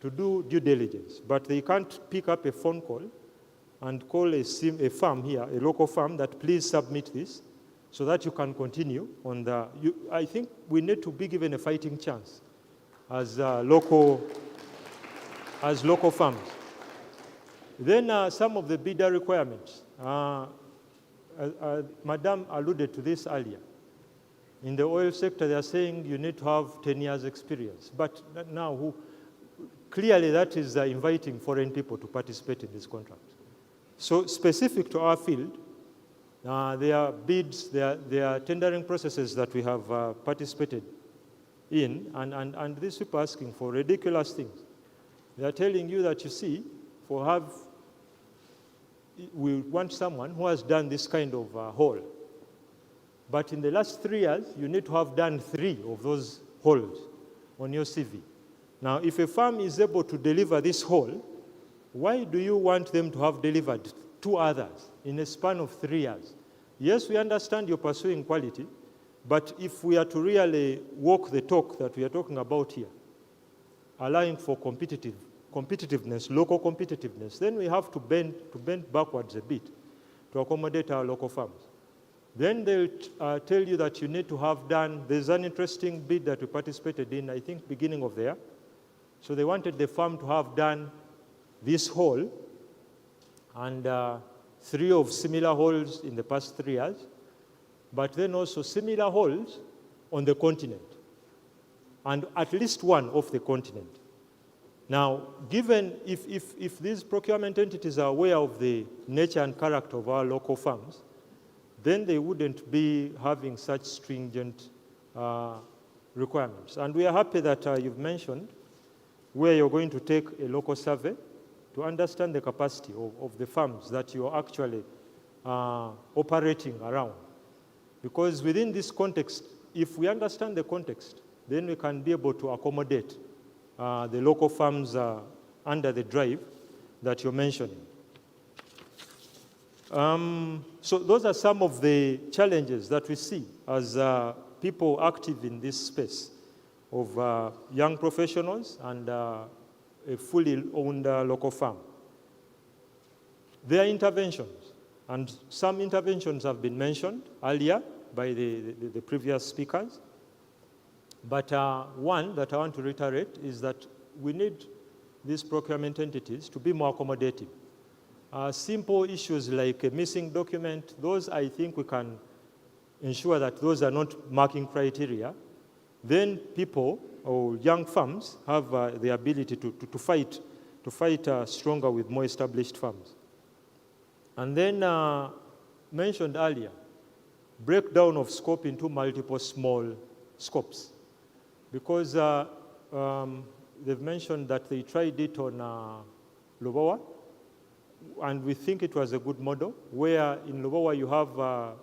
to do due diligence. But they can't pick up a phone call and call a firm here, a local firm, that please submit this so that you can continue on the... I think we need to be given a fighting chance as local firms. Then some of the bidder requirements. Madam alluded to this earlier. In the oil sector, they are saying you need to have 10 years experience. But now, clearly that is inviting foreign people to participate in this contract. So specific to our field, there are bids, there are tendering processes that we have participated in, and these people are asking for ridiculous things. They are telling you that, you see, we want someone who has done this kind of hole. But in the last 3 years, you need to have done 3 of those holes on your CV. Now, if a firm is able to deliver this hole, why do you want them to have delivered 2 others in a span of 3 years? Yes, we understand you're pursuing quality, but if we are to really walk the talk that we are talking about here, allowing for competitiveness, local competitiveness, then we have to bend backwards a bit to accommodate our local farms. Then they'll tell you that you need to have done, there's an interesting bid that we participated in, I think, beginning of the year. So they wanted the farm to have done this hole and 3 of similar holes in the past 3 years, but then also similar holes on the continent, and at least 1 off the continent. Now, given if these procurement entities are aware of the nature and character of our local farms, then they wouldn't be having such stringent requirements. And we are happy that you've mentioned where you're going to take a local survey to understand the capacity of the farms that you're actually operating around. Because within this context, if we understand the context, then we can be able to accommodate the local farms under the drive that you're mentioning. So those are some of the challenges that we see as people active in this space of young professionals and a fully owned local farm. There are interventions, and some interventions have been mentioned earlier by the previous speakers. But one that I want to reiterate is that we need these procurement entities to be more accommodative. Simple issues like a missing document, those I think we can ensure that those are not marking criteria. Then people or young firms have the ability to fight stronger with more established firms. And then mentioned earlier, breakdown of scope into multiple small scopes. Because they've mentioned that they tried it on Lubowa, and we think it was a good model, where in Lubowa you have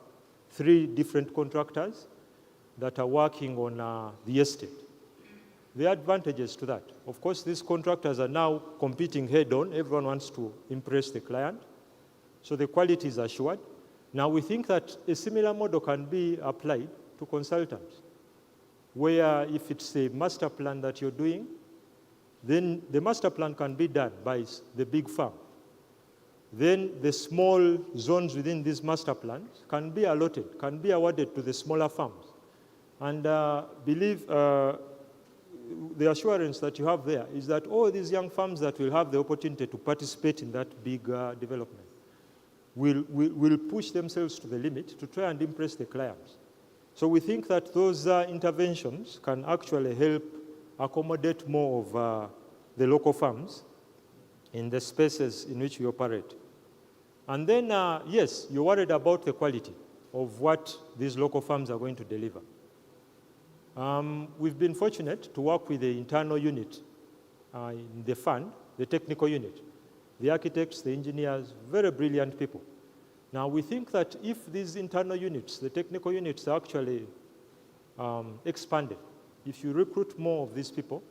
3 different contractors that are working on the estate. There are advantages to that. Of course, these contractors are now competing head-on. Everyone wants to impress the client. So the quality is assured. Now we think that a similar model can be applied to consultants, where if it's a master plan that you're doing, then the master plan can be done by the big firm. Then the small zones within these master plans can be allotted, can be awarded to the smaller firms. And believe the assurance that you have there is that all these young firms that will have the opportunity to participate in that big development will push themselves to the limit to try and impress the clients. So we think that those interventions can actually help accommodate more of the local firms in the spaces in which we operate. And then, yes, you're worried about the quality of what these local firms are going to deliver. We've been fortunate to work with the internal unit in the fund, the technical unit, the architects, the engineers, very brilliant people. Now, we think that if these internal units, the technical units, are actually expanded, if you recruit more of these people,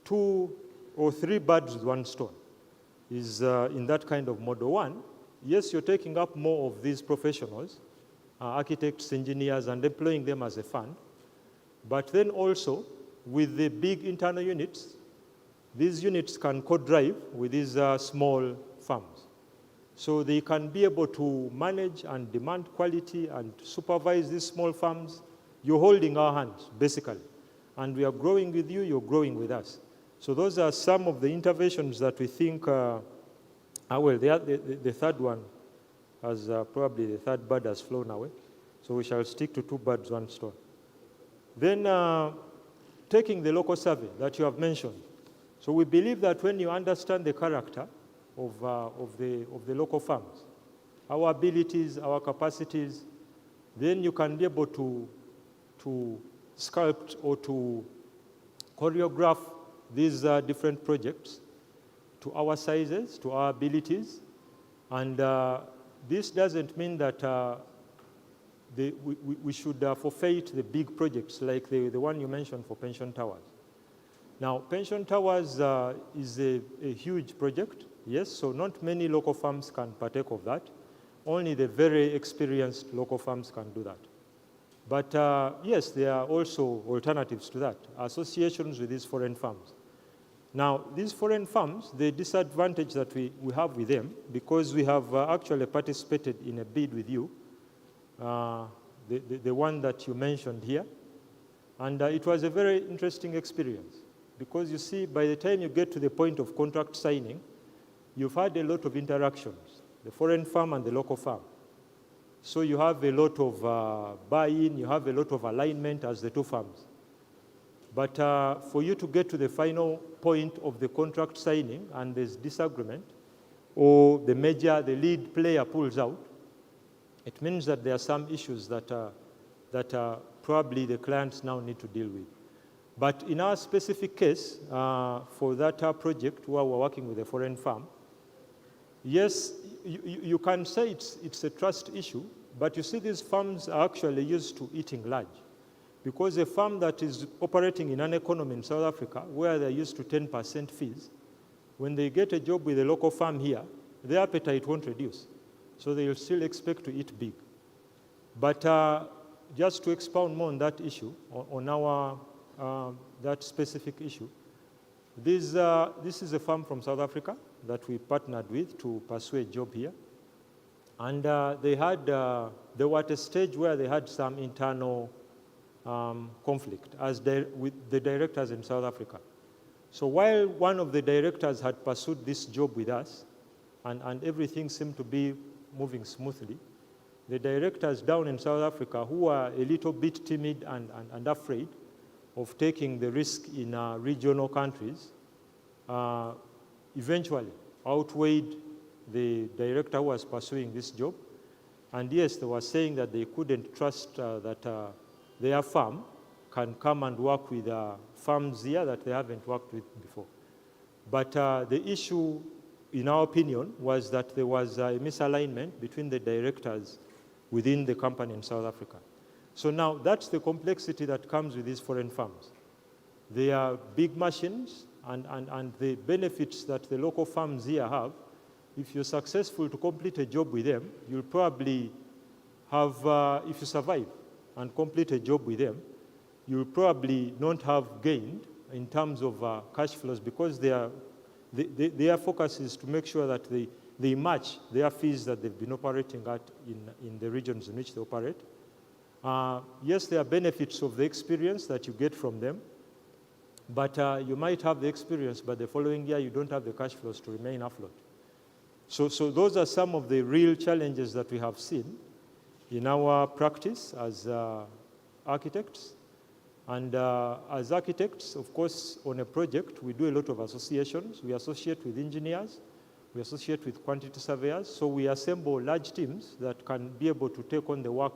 2 or 3 birds with 1 stone is in that kind of model. 1, yes, you're taking up more of these professionals, architects, engineers, and employing them as a fund. But then also, with the big internal units, these units can co-drive with these small firms. So they can be able to manage and demand quality and supervise these small firms. You're holding our hands, basically. And we are growing with you, you're growing with us. So those are some of the interventions that we think well, the third one has probably the third bird has flown away. So we shall stick to 2 birds, 1 stone. Then taking the local survey that you have mentioned. So we believe that when you understand the character of the local farms, our abilities, our capacities, then you can be able to sculpt or to choreograph these different projects to our sizes, to our abilities. And this doesn't mean that we should forfeit the big projects like the one you mentioned for pension towers. Now, pension towers is a huge project, yes, so not many local firms can partake of that. Only the very experienced local firms can do that. But yes, there are also alternatives to that, associations with these foreign firms. Now, these foreign firms, the disadvantage that we have with them, because we have actually participated in a bid with you, the one that you mentioned here, and it was a very interesting experience. Because you see, by the time you get to the point of contract signing, you've had a lot of interactions, the foreign firm and the local firm. So you have a lot of buy-in, you have a lot of alignment as the two firms. But for you to get to the final point of the contract signing and there's disagreement, or the lead player pulls out, it means that there are some issues that probably the clients now need to deal with. But in our specific case, for that project where we're working with a foreign firm, yes, you can say it's a trust issue, but you see these firms are actually used to eating large. Because a firm that is operating in an economy in South Africa, where they're used to 10% fees, when they get a job with a local firm here, their appetite won't reduce. So they'll still expect to eat big. But just to expound more on that issue, on our that specific issue, this is a firm from South Africa that we partnered with to pursue a job here. And they were at a stage where they had some internal conflict with the directors in South Africa. So while one of the directors had pursued this job with us, and everything seemed to be moving smoothly, the directors down in South Africa, who are a little bit timid and afraid of taking the risk in regional countries, eventually outweighed the director who was pursuing this job. And yes, they were saying that they couldn't trust that their firm can come and work with firms here that they haven't worked with before. But the issue, in our opinion, was that there was a misalignment between the directors within the company in South Africa. So now that's the complexity that comes with these foreign firms. They are big machines, and the benefits that the local firms here have, if you're successful to complete a job with them, you'll probably have, if you survive and complete a job with them, you'll probably not have gained in terms of cash flows, because their focus is to make sure that they match their fees that they've been operating at in the regions in which they operate. Yes, there are benefits of the experience that you get from them, but you might have the experience, but the following year you don't have the cash flows to remain afloat. So those are some of the real challenges that we have seen in our practice as architects. And as architects, of course, on a project, we do a lot of associations. We associate with engineers. We associate with quantity surveyors. So we assemble large teams that can be able to take on the work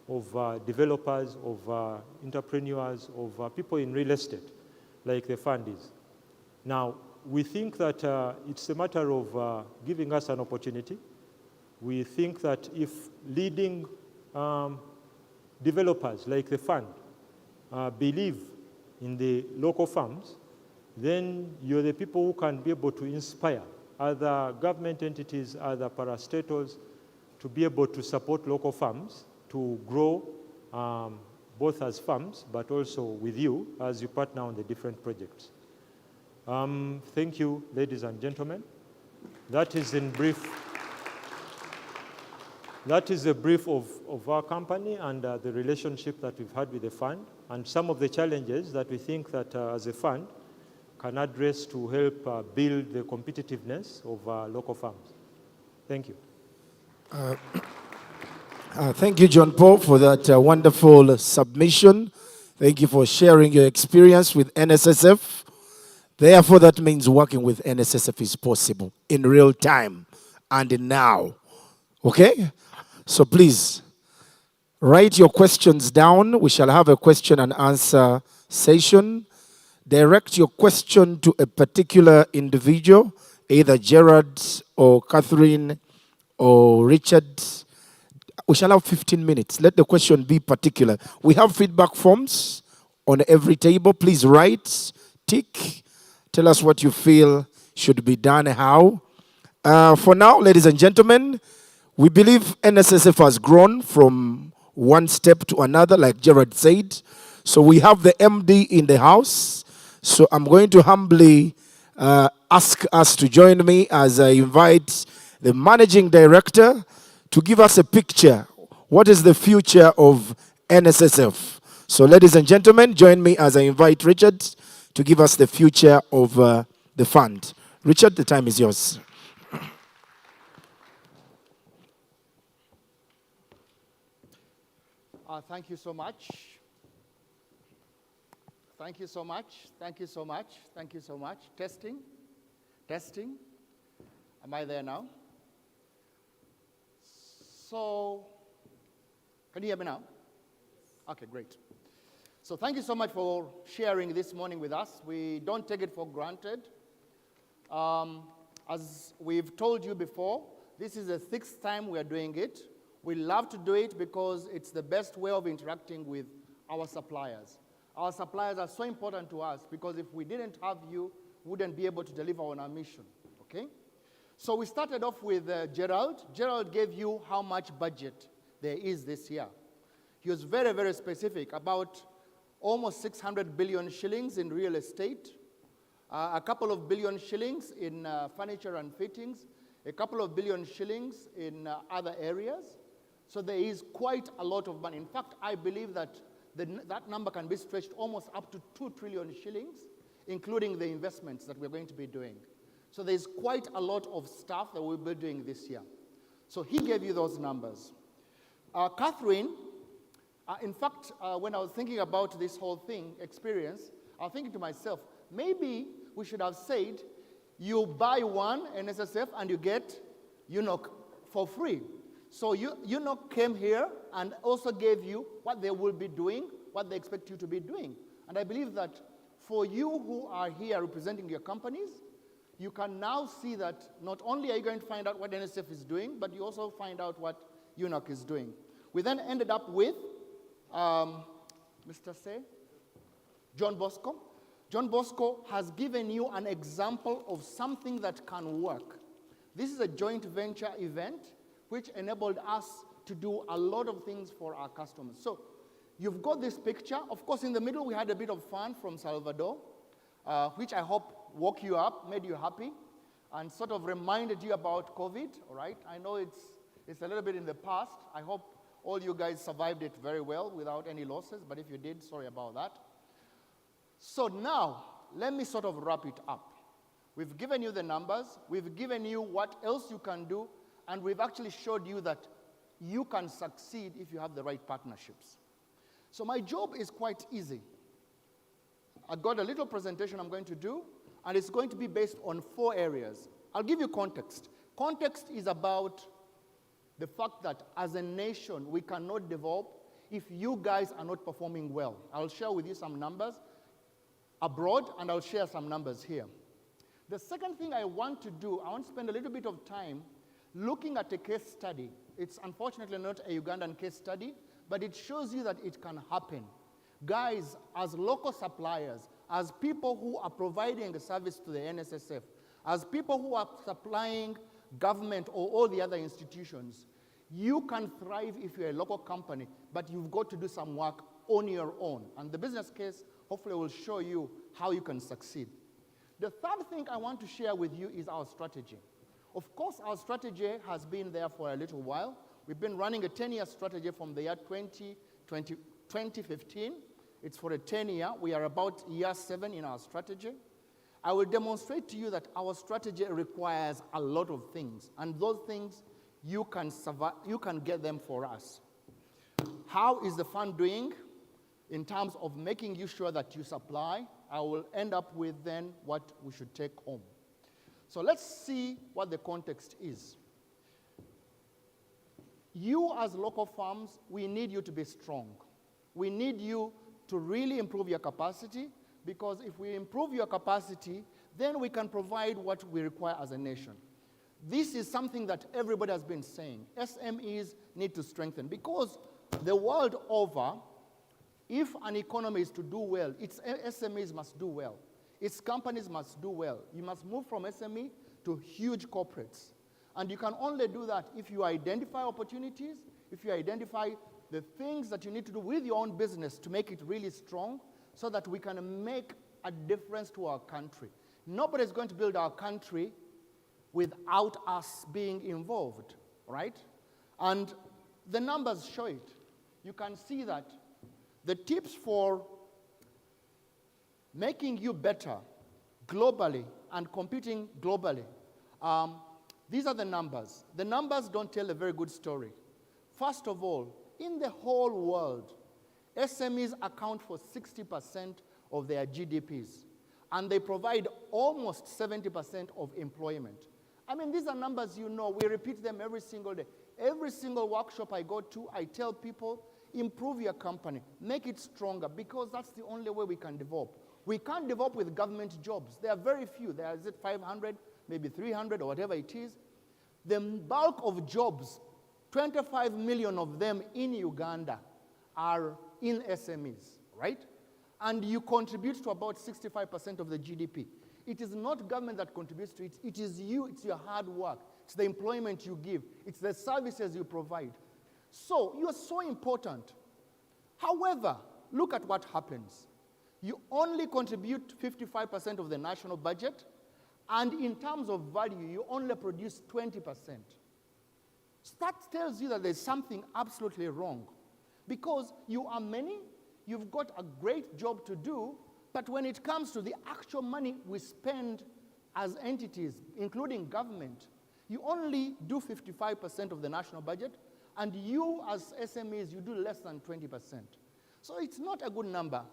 of developers, of entrepreneurs, of people in real estate, like the fund is. Now, we think that it's a matter of giving us an opportunity. We think that if leading developers like the fund believe in the local firms, then you're the people who can be able to inspire other government entities, other parastatals, to be able to support local firms to grow both as firms, but also with you as you partner on the different projects. Thank you, ladies and gentlemen. That is in brief. That is a brief of our company and the relationship that we've had with the fund, and some of the challenges that we think that as a fund can address to help build the competitiveness of local firms. Thank you. Thank you, John Paul, for that wonderful submission. Thank you for sharing your experience with NSSF. Therefore, that means working with NSSF is possible in real time and now. Okay? So please, write your questions down. We shall have a question and answer session. Direct your question to a particular individual, either Gerard or Catherine or Richard. We shall have 15 minutes. Let the question be particular. We have feedback forms on every table. Please write, tick, tell us what you feel should be done, how. For now, ladies and gentlemen, we believe NSSF has grown from one step to another, like Gerard said. So we have the MD in the house. So I'm going to humbly ask us to join me as I invite the managing director to give us a picture. What is the future of NSSF? So ladies and gentlemen, join me as I invite Richard to give us the future of the fund. Richard, the time is yours. Thank you so much. Thank you so much. Thank you so much. Thank you so much. Testing. Testing. Am I there now? So, can you hear me now? Okay, great. So thank you so much for sharing this morning with us. We don't take it for granted. As we've told you before, this is the 6th time we are doing it. We love to do it because it's the best way of interacting with our suppliers. Our suppliers are so important to us because if we didn't have you, we wouldn't be able to deliver on our mission, okay? So we started off with Gerald. Gerald gave you how much budget there is this year. He was very, very specific about almost 600 billion shillings in real estate, a couple of billion shillings in furniture and fittings, a couple of billion shillings in other areas. So there is quite a lot of money. In fact, I believe that that number can be stretched almost up to 2 trillion shillings, including the investments that we're going to be doing. So there's quite a lot of stuff that we'll be doing this year. So he gave you those numbers. Catherine, in fact, when I was thinking about this whole thing, experience, I was thinking to myself, maybe we should have said, you buy one NSSF and you get UNOC for free. So UNOC came here and also gave you what they will be doing, what they expect you to be doing. And I believe that for you who are here representing your companies, you can now see that not only are you going to find out what NSSF is doing, but you also find out what UNOC is doing. We then ended up with Mr. Say, John Bosco. John Bosco has given you an example of something that can work. This is a joint venture event which enabled us to do a lot of things for our customers. So you've got this picture. Of course, in the middle, we had a bit of fun from Salvador, which I hope woke you up, made you happy, and sort of reminded you about COVID, all right? I know it's a little bit in the past. I hope all you guys survived it very well without any losses, but if you did, sorry about that. So now, let me sort of wrap it up. We've given you the numbers, we've given you what else you can do, and we've actually showed you that you can succeed if you have the right partnerships. So my job is quite easy. I've got a little presentation I'm going to do, and it's going to be based on 4 areas. I'll give you context. Context is about the fact that as a nation, we cannot develop if you guys are not performing well. I'll share with you some numbers abroad, and I'll share some numbers here. The second thing I want to do, I want to spend a little bit of time looking at a case study. It's unfortunately not a Ugandan case study, but it shows you that it can happen. Guys, as local suppliers, as people who are providing a service to the NSSF, as people who are supplying government or all the other institutions, you can thrive if you're a local company, but you've got to do some work on your own. And the business case hopefully will show you how you can succeed. The third thing I want to share with you is our strategy. Of course, our strategy has been there for a little while. We've been running a 10-year strategy from the year 2015. It's for a 10-year. We are about year 7 in our strategy. I will demonstrate to you that our strategy requires a lot of things, and those things you can get them for us. How is the fund doing in terms of making you sure that you supply? I will end up with then what we should take home. So let's see what the context is. You as local farms, we need you to be strong. We need you to really improve your capacity, because if we improve your capacity, then we can provide what we require as a nation. This is something that everybody has been saying. SMEs need to strengthen, because the world over, if an economy is to do well, its SMEs must do well. Its companies must do well. You must move from SME to huge corporates. And you can only do that if you identify opportunities, if you identify the things that you need to do with your own business to make it really strong so that we can make a difference to our country. Nobody's going to build our country without us being involved, right? And the numbers show it. You can see that the tips for making you better globally and competing globally, these are the numbers. The numbers don't tell a very good story. First of all, in the whole world, SMEs account for 60% of their GDPs, and they provide almost 70% of employment. I mean, these are numbers you know. We repeat them every single day. Every single workshop I go to, I tell people, improve your company, make it stronger, because that's the only way we can develop. We can't develop with government jobs. There are very few. There is 500, maybe 300, or whatever it is. The bulk of jobs, 25 million of them in Uganda, are in SMEs, right? And you contribute to about 65% of the GDP. It is not government that contributes to it. It is you. It's your hard work. It's the employment you give. It's the services you provide. So you are so important. However, look at what happens. You only contribute 55% of the national budget, and in terms of value, you only produce 20%. So that tells you that there's something absolutely wrong. Because you are many, you've got a great job to do, but when it comes to the actual money we spend as entities, including government, you only do 55% of the national budget, and you as SMEs, you do less than 20%. So it's not a good number.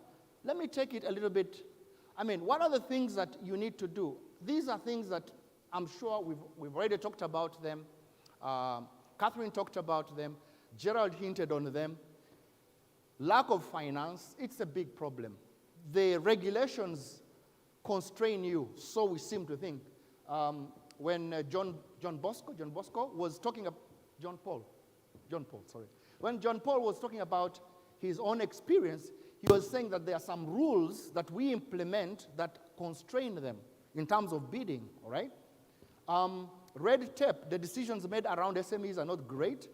Let me take it a little bit. I mean, what are the things that you need to do? These are things that I'm sure we've already talked about them. Catherine talked about them. Gerald hinted on them. Lack of finance, it's a big problem. The regulations constrain you, so we seem to think. When John Paul was talking about his own experience, he was saying that there are some rules that we implement that constrain them in terms of bidding, all right? Red tape, the decisions made around SMEs are not great,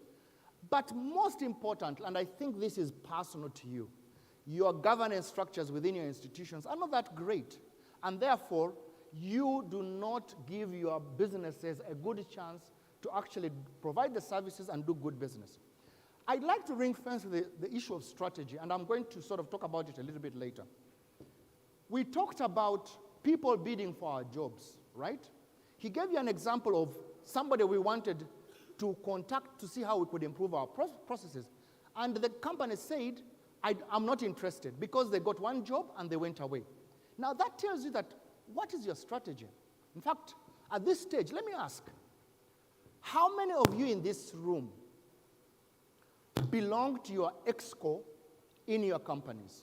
but most important, and I think this is personal to you, your governance structures within your institutions are not that great, and therefore, you do not give your businesses a good chance to actually provide the services and do good business. I'd like to ring fence the issue of strategy, and I'm going to sort of talk about it a little bit later. We talked about people bidding for our jobs, right? He gave you an example of somebody we wanted to contact to see how we could improve our processes. And the company said, I'm not interested, because they got one job and they went away. Now that tells you that, what is your strategy? In fact, at this stage, let me ask, how many of you in this room belong to your EXCO in your companies?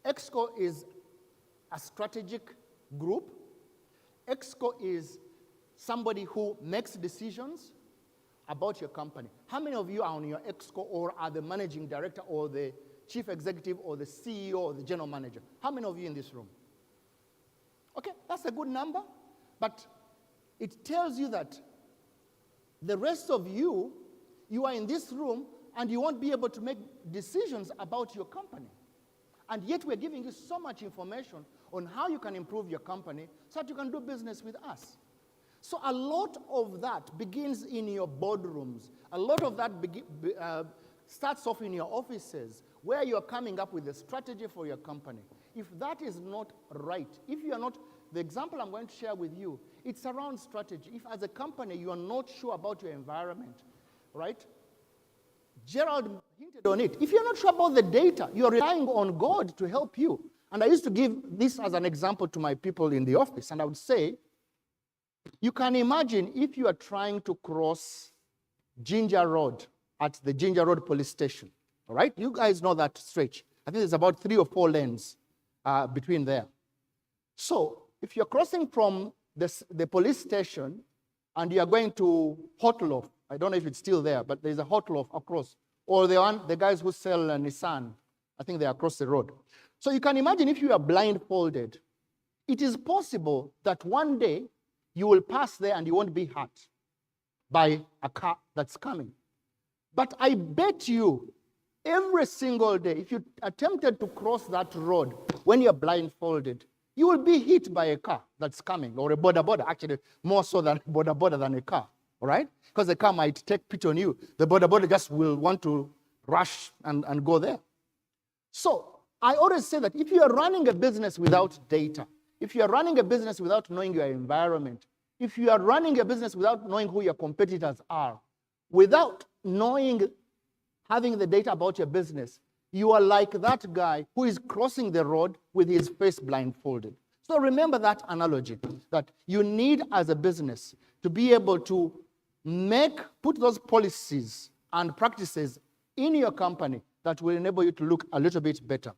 EXCO is a strategic group. EXCO is somebody who makes decisions about your company. How many of you are on your EXCO or are the managing director or the chief executive or the CEO or the general manager? How many of you in this room? Okay, that's a good number, but it tells you that the rest of you, you are in this room and you won't be able to make decisions about your company. And yet we're giving you so much information on how you can improve your company so that you can do business with us. So a lot of that begins in your boardrooms. A lot of that starts off in your offices, where you're coming up with a strategy for your company. If that is not right, if you are not, the example I'm going to share with you, it's around strategy. If as a company you are not sure about your environment, right? Gerald hinted on it. If you're not sure about the data, you're relying on God to help you. And I used to give this as an example to my people in the office, and I would say, you can imagine if you are trying to cross Ginger Road at the Ginger Road police station, all right? You guys know that stretch. I think there's about 3 or 4 lanes between there. So if you're crossing from the police station and you're going to Hotloff, I don't know if it's still there, but there's a Hotloff across, or the guys who sell Nissan, I think they're across the road. So you can imagine if you are blindfolded, it is possible that one day you will pass there and you won't be hurt by a car that's coming. But I bet you every single day, if you attempted to cross that road when you're blindfolded, you will be hit by a car that's coming, or a border, actually more so than border than a car, all right? Because the car might take pity on you. The border just will want to rush and go there. So I always say that if you are running a business without data, if you are running a business without knowing your environment, if you are running a business without knowing who your competitors are, without having the data about your business, you are like that guy who is crossing the road with his face blindfolded. So remember that analogy, that you need as a business to be able to put those policies and practices in your company that will enable you to look a little bit better.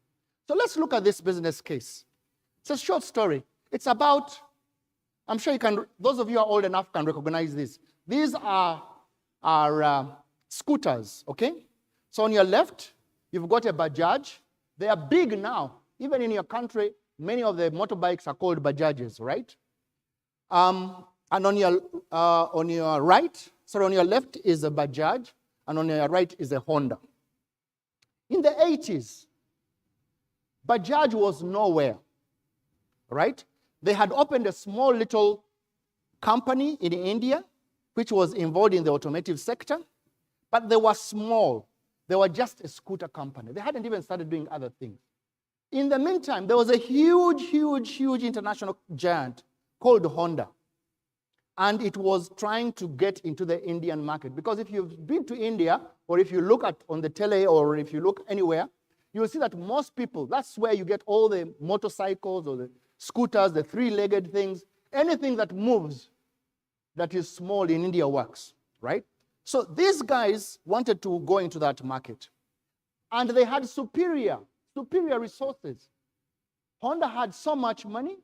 So let's look at this business case. It's a short story. It's about, I'm sure you can, those of you who are old enough can recognize this. These are scooters, okay? So on your left, you've got a Bajaj. They are big now. Even in your country, many of the motorbikes are called Bajajes, right? And on your right, sorry, on your left is a Bajaj, and on your right is a Honda. In the 80s, Bajaj was nowhere, right? They had opened a small little company in India, which was involved in the automotive sector, but they were small. They were just a scooter company. They hadn't even started doing other things. In the meantime, there was a huge international giant called Honda. And it was trying to get into the Indian market. Because if you've been to India, or if you look on the tele, or if you look anywhere, you will see that most people, that's where you get all the motorcycles or the scooters, the three-legged things, anything that moves that is small in India works, right? So these guys wanted to go into that market. And they had superior resources. Honda had so much money,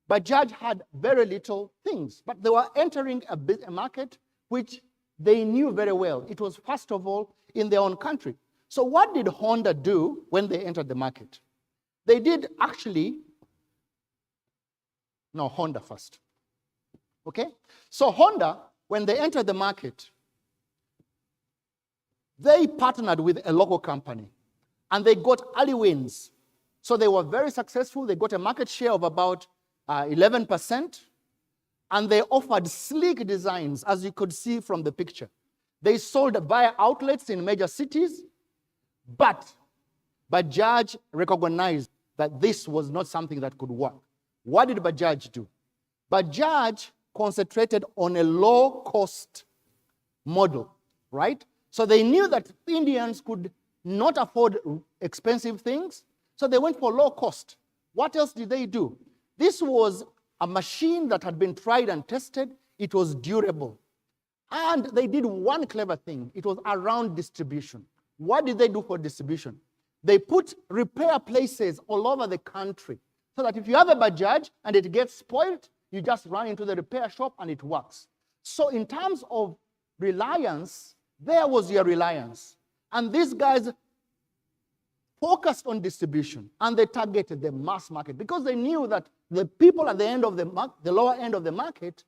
Bajaj had very little things, but they were entering a market which they knew very well. It was, first of all, in their own country. So what did Honda do when they entered the market? They did Honda first. Okay? So Honda, when they entered the market, they partnered with a local company, and they got early wins. So they were very successful. They got a market share of about 11%, and they offered sleek designs, as you could see from the picture. They sold via outlets in major cities, but Bajaj recognized that this was not something that could work. What did Bajaj do? Bajaj concentrated on a low-cost model, right? So they knew that Indians could not afford expensive things, so they went for low cost. What else did they do? This was a machine that had been tried and tested. It was durable. And they did one clever thing. It was around distribution. What did they do for distribution? They put repair places all over the country so that if you have a Bajaj and it gets spoiled, you just run into the repair shop and it works. So in terms of reliance, there was your reliance. And these guys focused on distribution, and they targeted the mass market because they knew that the people at the end of the lower end of the market,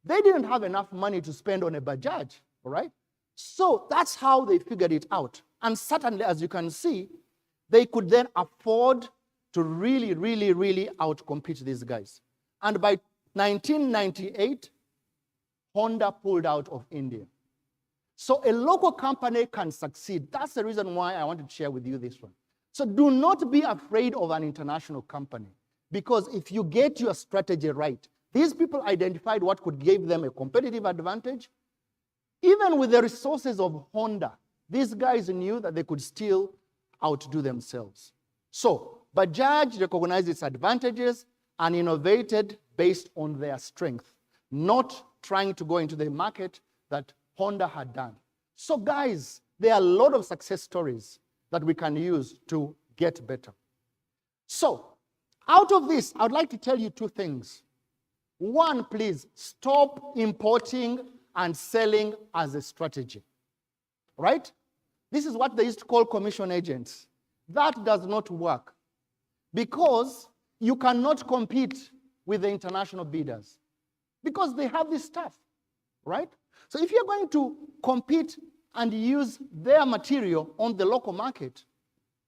they didn't have enough money to spend on a Bajaj, all right? So that's how they figured it out. And certainly, as you can see, they could then afford to really outcompete these guys. And by 1998, Honda pulled out of India. So a local company can succeed. That's the reason why I wanted to share with you this one. So do not be afraid of an international company, because if you get your strategy right, these people identified what could give them a competitive advantage. Even with the resources of Honda, these guys knew that they could still outdo themselves. So Bajaj recognized its advantages and innovated based on their strength, not trying to go into the market that Honda had done. So guys, there are a lot of success stories that we can use to get better. So out of this, I would like to tell you two things. One, please stop importing and selling as a strategy, right? This is what they used to call commission agents. That does not work because you cannot compete with the international bidders because they have this stuff, right? So if you're going to compete and use their material on the local market,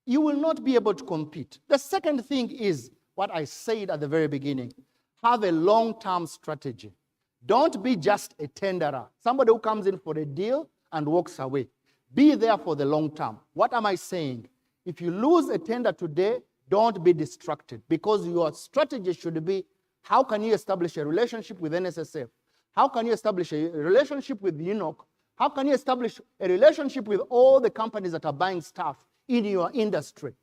you will not be able to compete. The second thing is what I said at the very beginning. Have a long-term strategy. Don't be just a tenderer, somebody who comes in for a deal and walks away. Be there for the long term. What am I saying? If you lose a tender today, don't be distracted, because your strategy should be, how can you establish a relationship with NSSF? How can you establish a relationship with UNOC? How can you establish a relationship with all the companies that are buying stuff in your industry,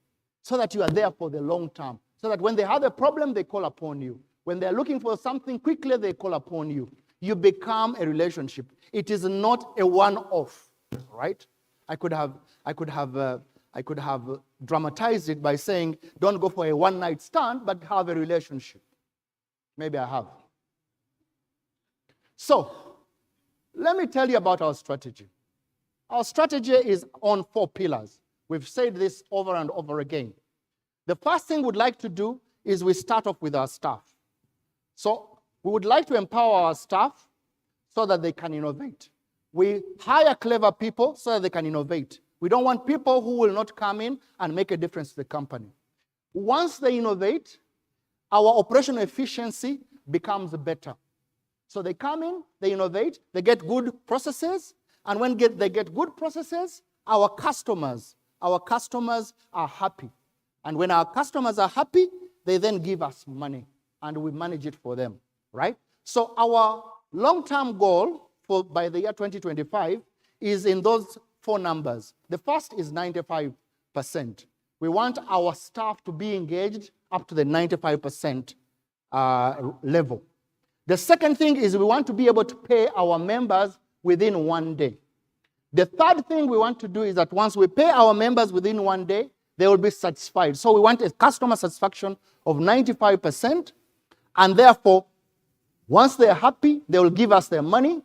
so that you are there for the long term, so that when they have a problem, they call upon you. When they're looking for something quickly, they call upon you. You become a relationship. It is not a one-off, right? I could have dramatized it by saying, don't go for a one-night stand, but have a relationship. Maybe I have. So, let me tell you about our strategy. Our strategy is on 4 pillars. We've said this over and over again. The first thing we'd like to do is we start off with our staff. So we would like to empower our staff so that they can innovate. We hire clever people so that they can innovate. We don't want people who will not come in and make a difference to the company. Once they innovate, our operational efficiency becomes better. So they come in, they innovate, they get good processes, and when they get good processes, our customers are happy. And when our customers are happy, they then give us money, and we manage it for them, right? So our long-term goal by the year 2025 is in those 4 numbers. The first is 95%. We want our staff to be engaged up to the 95% level. The second thing is we want to be able to pay our members within 1 day. The third thing we want to do is that once we pay our members within 1 day, they will be satisfied. So we want a customer satisfaction of 95%, and therefore, once they're happy, they will give us their money.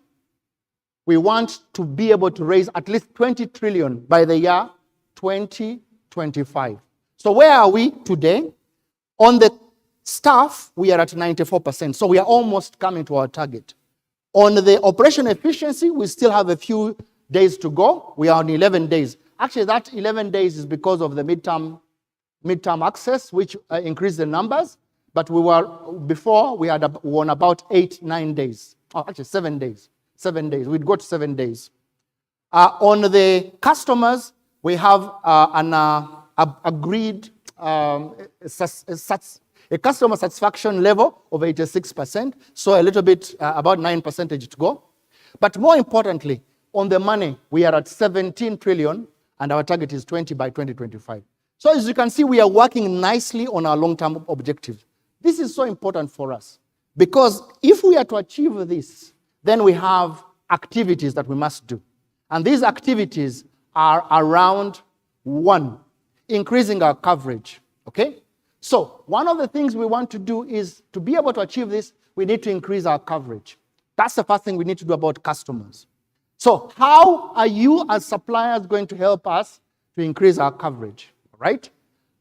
We want to be able to raise at least 20 trillion by the year 2025. So where are we today? On the staff, we are at 94%. So we are almost coming to our target. On the operation efficiency, we still have a few days to go. We are on 11 days. Actually, that 11 days is because of the midterm access, which increased the numbers. But we were on about 8-9 days. Oh, actually 7 days. 7 days. We'd got 7 days. On the customers, we have an agreed a customer satisfaction level of 86%. So a little bit, about 9% to go. But more importantly, on the money, we are at 17 trillion, and our target is 20 by 2025. So as you can see, we are working nicely on our long-term objectives. This is so important for us, because if we are to achieve this, then we have activities that we must do. And these activities are around 1, increasing our coverage, okay? So one of the things we want to do is, to be able to achieve this, we need to increase our coverage. That's the first thing we need to do about customers. So how are you as suppliers going to help us to increase our coverage, right?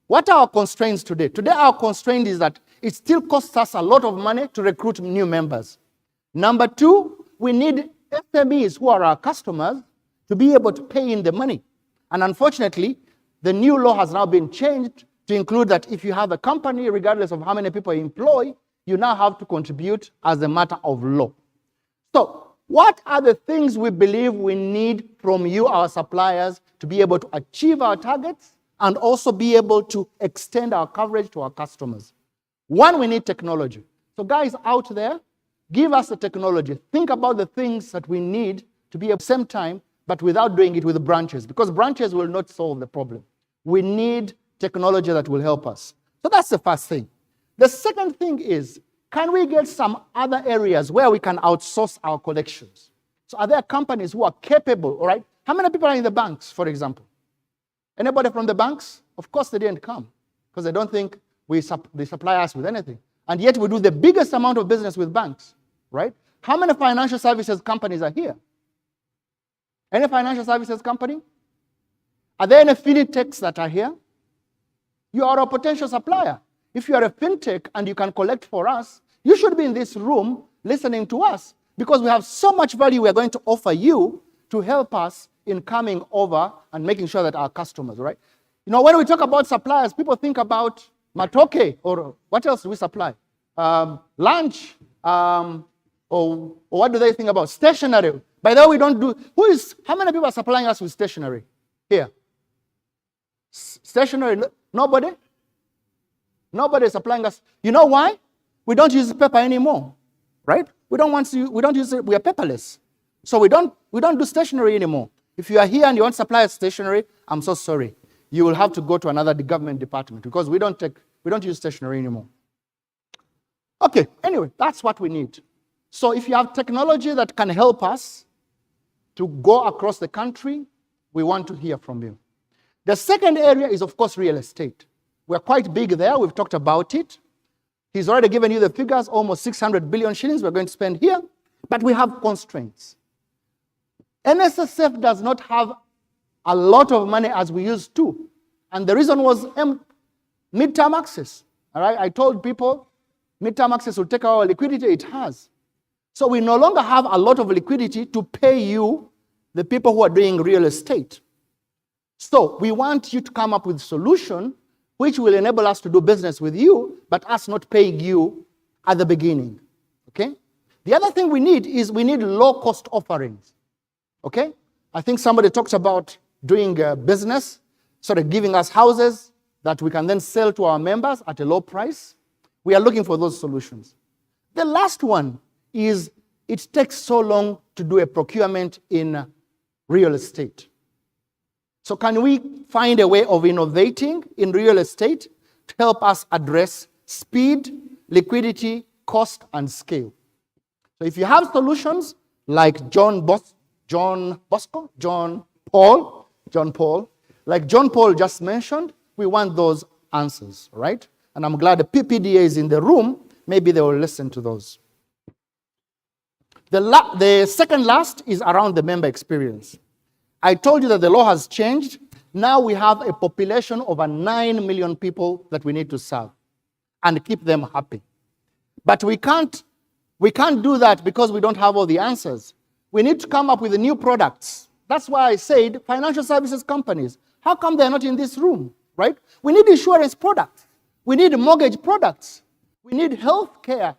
What are our constraints today? Today our constraint is that it still costs us a lot of money to recruit new members. Number 2, we need SMEs who are our customers to be able to pay in the money. And unfortunately, the new law has now been changed to include that if you have a company, regardless of how many people you employ, you now have to contribute as a matter of law. So what are the things we believe we need from you, our suppliers, to be able to achieve our targets and also be able to extend our coverage to our customers? 1, we need technology. So guys out there, give us the technology. Think about the things that we need to be at the same time, but without doing it with branches, because branches will not solve the problem. We need technology that will help us. So that's the first thing. The second thing is, can we get some other areas where we can outsource our collections? So are there companies who are capable, all right? How many people are in the banks, for example? Anybody from the banks? Of course they didn't come, because they don't think they supply us with anything. And yet we do the biggest amount of business with banks, right? How many financial services companies are here? Any financial services company? Are there any fintechs that are here? You are a potential supplier. If you are a fintech and you can collect for us, you should be in this room listening to us, because we have so much value we are going to offer you to help us in coming over and making sure that our customers, right? You know, when we talk about suppliers, people think about matoke, or what else do we supply? Lunch, or what do they think about? Stationery. By the way, we don't do, how many people are supplying us with stationery here? Stationery, nobody? Nobody is supplying us. You know why? We don't use paper anymore, right? We don't use it, we are paperless. So we don't do stationery anymore. If you are here and you want to supply stationery, I'm so sorry. You will have to go to another government department because we don't use stationery anymore. Okay, anyway, that's what we need. So if you have technology that can help us to go across the country, we want to hear from you. The second area is, of course, real estate. We're quite big there. We've talked about it. He's already given you the figures, almost 600 billion shillings we're going to spend here, but we have constraints. NSSF does not have a lot of money as we used to, and the reason was midterm access. All right, I told people midterm access will take our liquidity. It has. So we no longer have a lot of liquidity to pay you, the people who are doing real estate. So we want you to come up with a solution which will enable us to do business with you, but us not paying you at the beginning. Okay? The other thing we need is we need low-cost offerings. Okay? I think somebody talks about doing business, sort of giving us houses that we can then sell to our members at a low price. We are looking for those solutions. The last one is it takes so long to do a procurement in real estate. So can we find a way of innovating in real estate to help us address speed, liquidity, cost, and scale? So if you have solutions like John Paul, like John Paul just mentioned, we want those answers, right? And I'm glad the PPDA is in the room. Maybe they will listen to those. The second last is around the member experience. I told you that the law has changed. Now we have a population of over 9 million people that we need to serve and keep them happy. But we can't do that because we don't have all the answers. We need to come up with new products. That's why I said financial services companies. How come they're not in this room, right? We need insurance products. We need mortgage products. We need healthcare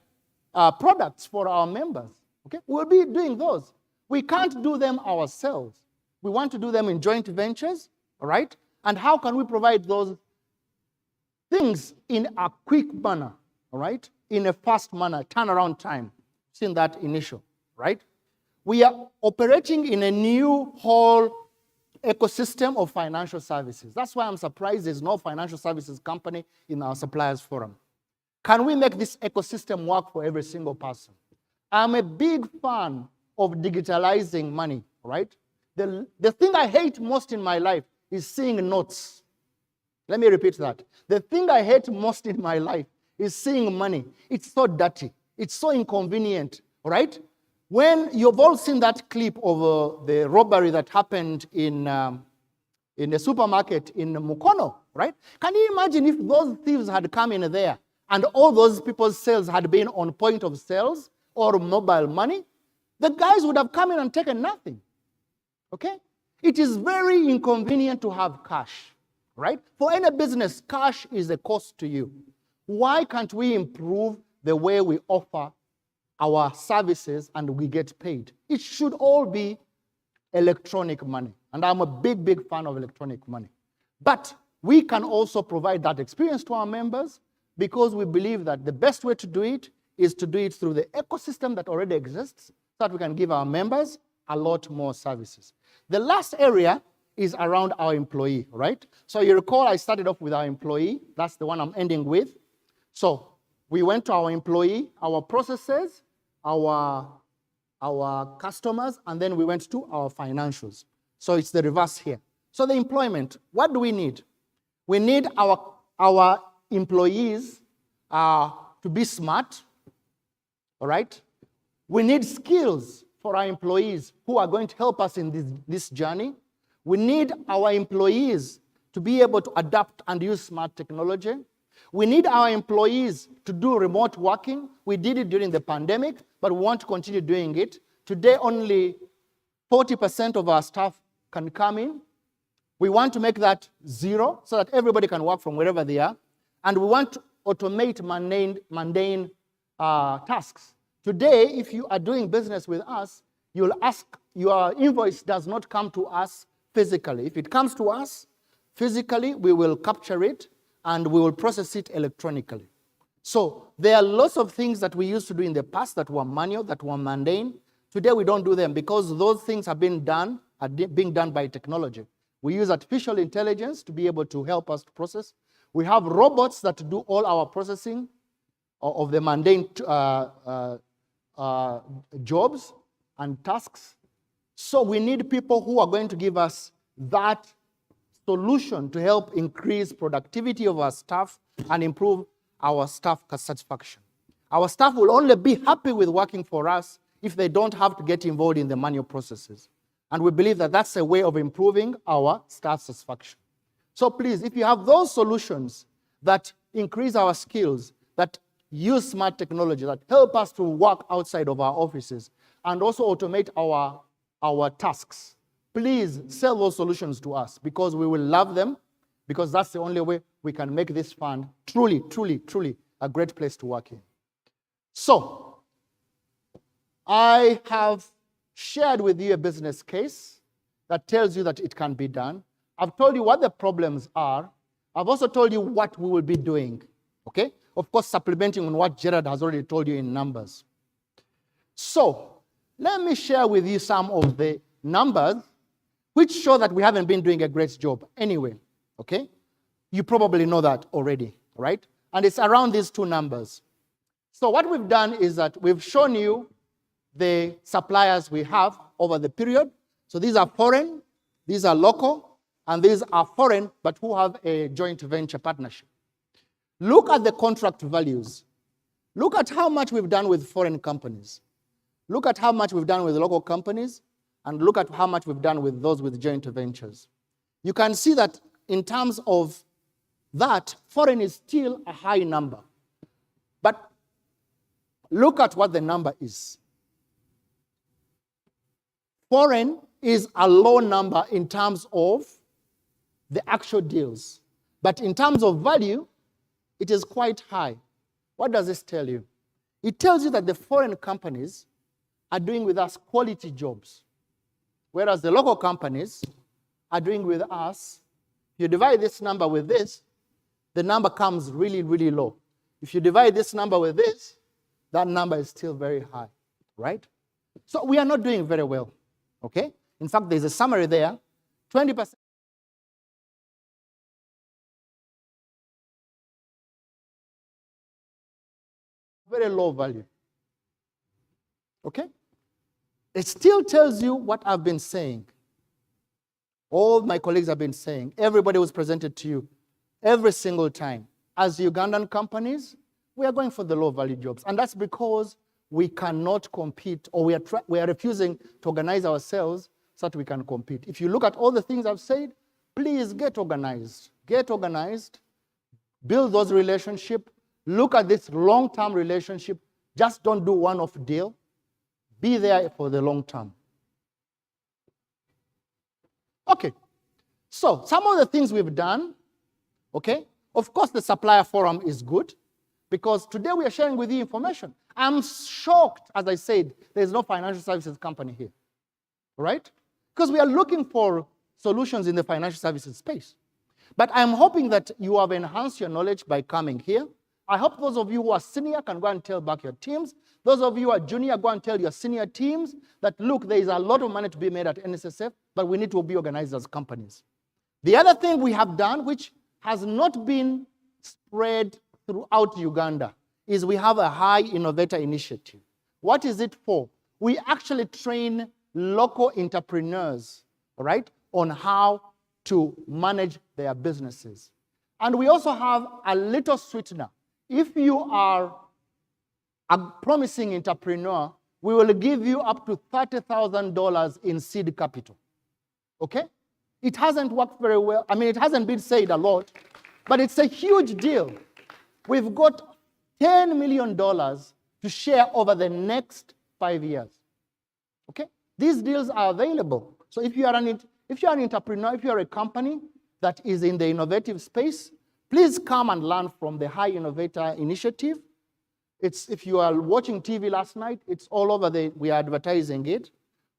products for our members. Okay, we'll be doing those. We can't do them ourselves. We want to do them in joint ventures, all right? And how can we provide those things in a quick manner, all right? In a fast manner, turnaround time. Seen that initial, right? We are operating in a new whole ecosystem of financial services. That's why I'm surprised there's no financial services company in our suppliers forum. Can we make this ecosystem work for every single person? I'm a big fan of digitalizing money, right? The thing I hate most in my life is seeing notes. Let me repeat that. The thing I hate most in my life is seeing money. It's so dirty. It's so inconvenient, right? When you've all seen that clip of the robbery that happened in the supermarket in Mukono, right? Can you imagine if those thieves had come in there and all those people's sales had been on point of sales or mobile money? The guys would have come in and taken nothing. Okay? It is very inconvenient to have cash, right? For any business, cash is a cost to you. Why can't we improve the way we offer our services and we get paid? It should all be electronic money. And I'm a big, big fan of electronic money. But we can also provide that experience to our members because we believe that the best way to do it is to do it through the ecosystem that already exists so that we can give our members a lot more services. The last area is around our employee, right? So you recall I started off with our employee. That's the one I'm ending with. So we went to our employee, our processes, our customers, and then we went to our financials. So it's the reverse here. So the employment, what do we need? We need our employees to be smart, all right? We need skills for our employees who are going to help us in this journey. We need our employees to be able to adapt and use smart technology. We need our employees to do remote working. We did it during the pandemic, but we want to continue doing it. Today, only 40% of our staff can come in. We want to make that 0 so that everybody can work from wherever they are. And we want to automate mundane tasks. Today, if you are doing business with us, you'll ask, your invoice does not come to us physically. If it comes to us physically, we will capture it and we will process it electronically. So there are lots of things that we used to do in the past that were manual, that were mundane. Today we don't do them because those things are being done by technology. We use artificial intelligence to be able to help us to process. We have robots that do all our processing of the mundane jobs and tasks. So we need people who are going to give us that solution to help increase productivity of our staff and improve our staff satisfaction. Our staff will only be happy with working for us if they don't have to get involved in the manual processes. And we believe that that's a way of improving our staff satisfaction. So please, if you have those solutions that increase our skills, that use smart technology, that help us to work outside of our offices, and also automate our tasks, please sell those solutions to us because we will love them, because that's the only way we can make this fund truly, truly, truly a great place to work in. So, I have shared with you a business case that tells you that it can be done. I've told you what the problems are. I've also told you what we will be doing, okay? Of course, supplementing on what Gerard has already told you in numbers. So, let me share with you some of the numbers which show that we haven't been doing a great job anyway, okay? You probably know that already, right? And it's around these two numbers. So what we've done is that we've shown you the suppliers we have over the period. So these are foreign, these are local, and these are foreign, but who have a joint venture partnership. Look at the contract values. Look at how much we've done with foreign companies. Look at how much we've done with local companies, and look at how much we've done with those with joint ventures. You can see that in terms of that, foreign is still a high number. But look at what the number is. Foreign is a low number in terms of the actual deals. But in terms of value, it is quite high. What does this tell you? It tells you that the foreign companies are doing with us quality jobs, whereas the local companies are doing with us. You divide this number with this, the number comes really, really low. If you divide this number with this, that number is still very high, right? So we are not doing very well, okay? In fact, there's a summary there. 20%. Very low value, okay? It still tells you what I've been saying. All my colleagues have been saying. Everybody was presented to you every single time. As Ugandan companies, we are going for the low-value jobs. And that's because we cannot compete, or we are refusing to organize ourselves so that we can compete. If you look at all the things I've said, please get organized. Get organized. Build those relationships. Look at this long-term relationship. Just don't do one-off deal. Be there for the long term. Okay. So, some of the things we've done, okay? Of course, the supplier forum is good because today we are sharing with you information. I'm shocked, as I said, there's no financial services company here, right? Because we are looking for solutions in the financial services space. But I'm hoping that you have enhanced your knowledge by coming here. I hope those of you who are senior can go and tell back your teams. Those of you who are junior, go and tell your senior teams that, look, there is a lot of money to be made at NSSF, but we need to be organized as companies. The other thing we have done, which has not been spread throughout Uganda, is we have a high innovator initiative. What is it for? We actually train local entrepreneurs, right, on how to manage their businesses. And we also have a little sweetener. If you are a promising entrepreneur, we will give you up to $30,000 in seed capital, okay? It hasn't worked very well. I mean, it hasn't been said a lot, but it's a huge deal. We've got $10 million to share over the next 5 years, okay? These deals are available. So if you are an If you're an entrepreneur, if you're a company that is in the innovative space, please come and learn from the High Innovator Initiative. If you are watching TV last night, it's all over, we are advertising it.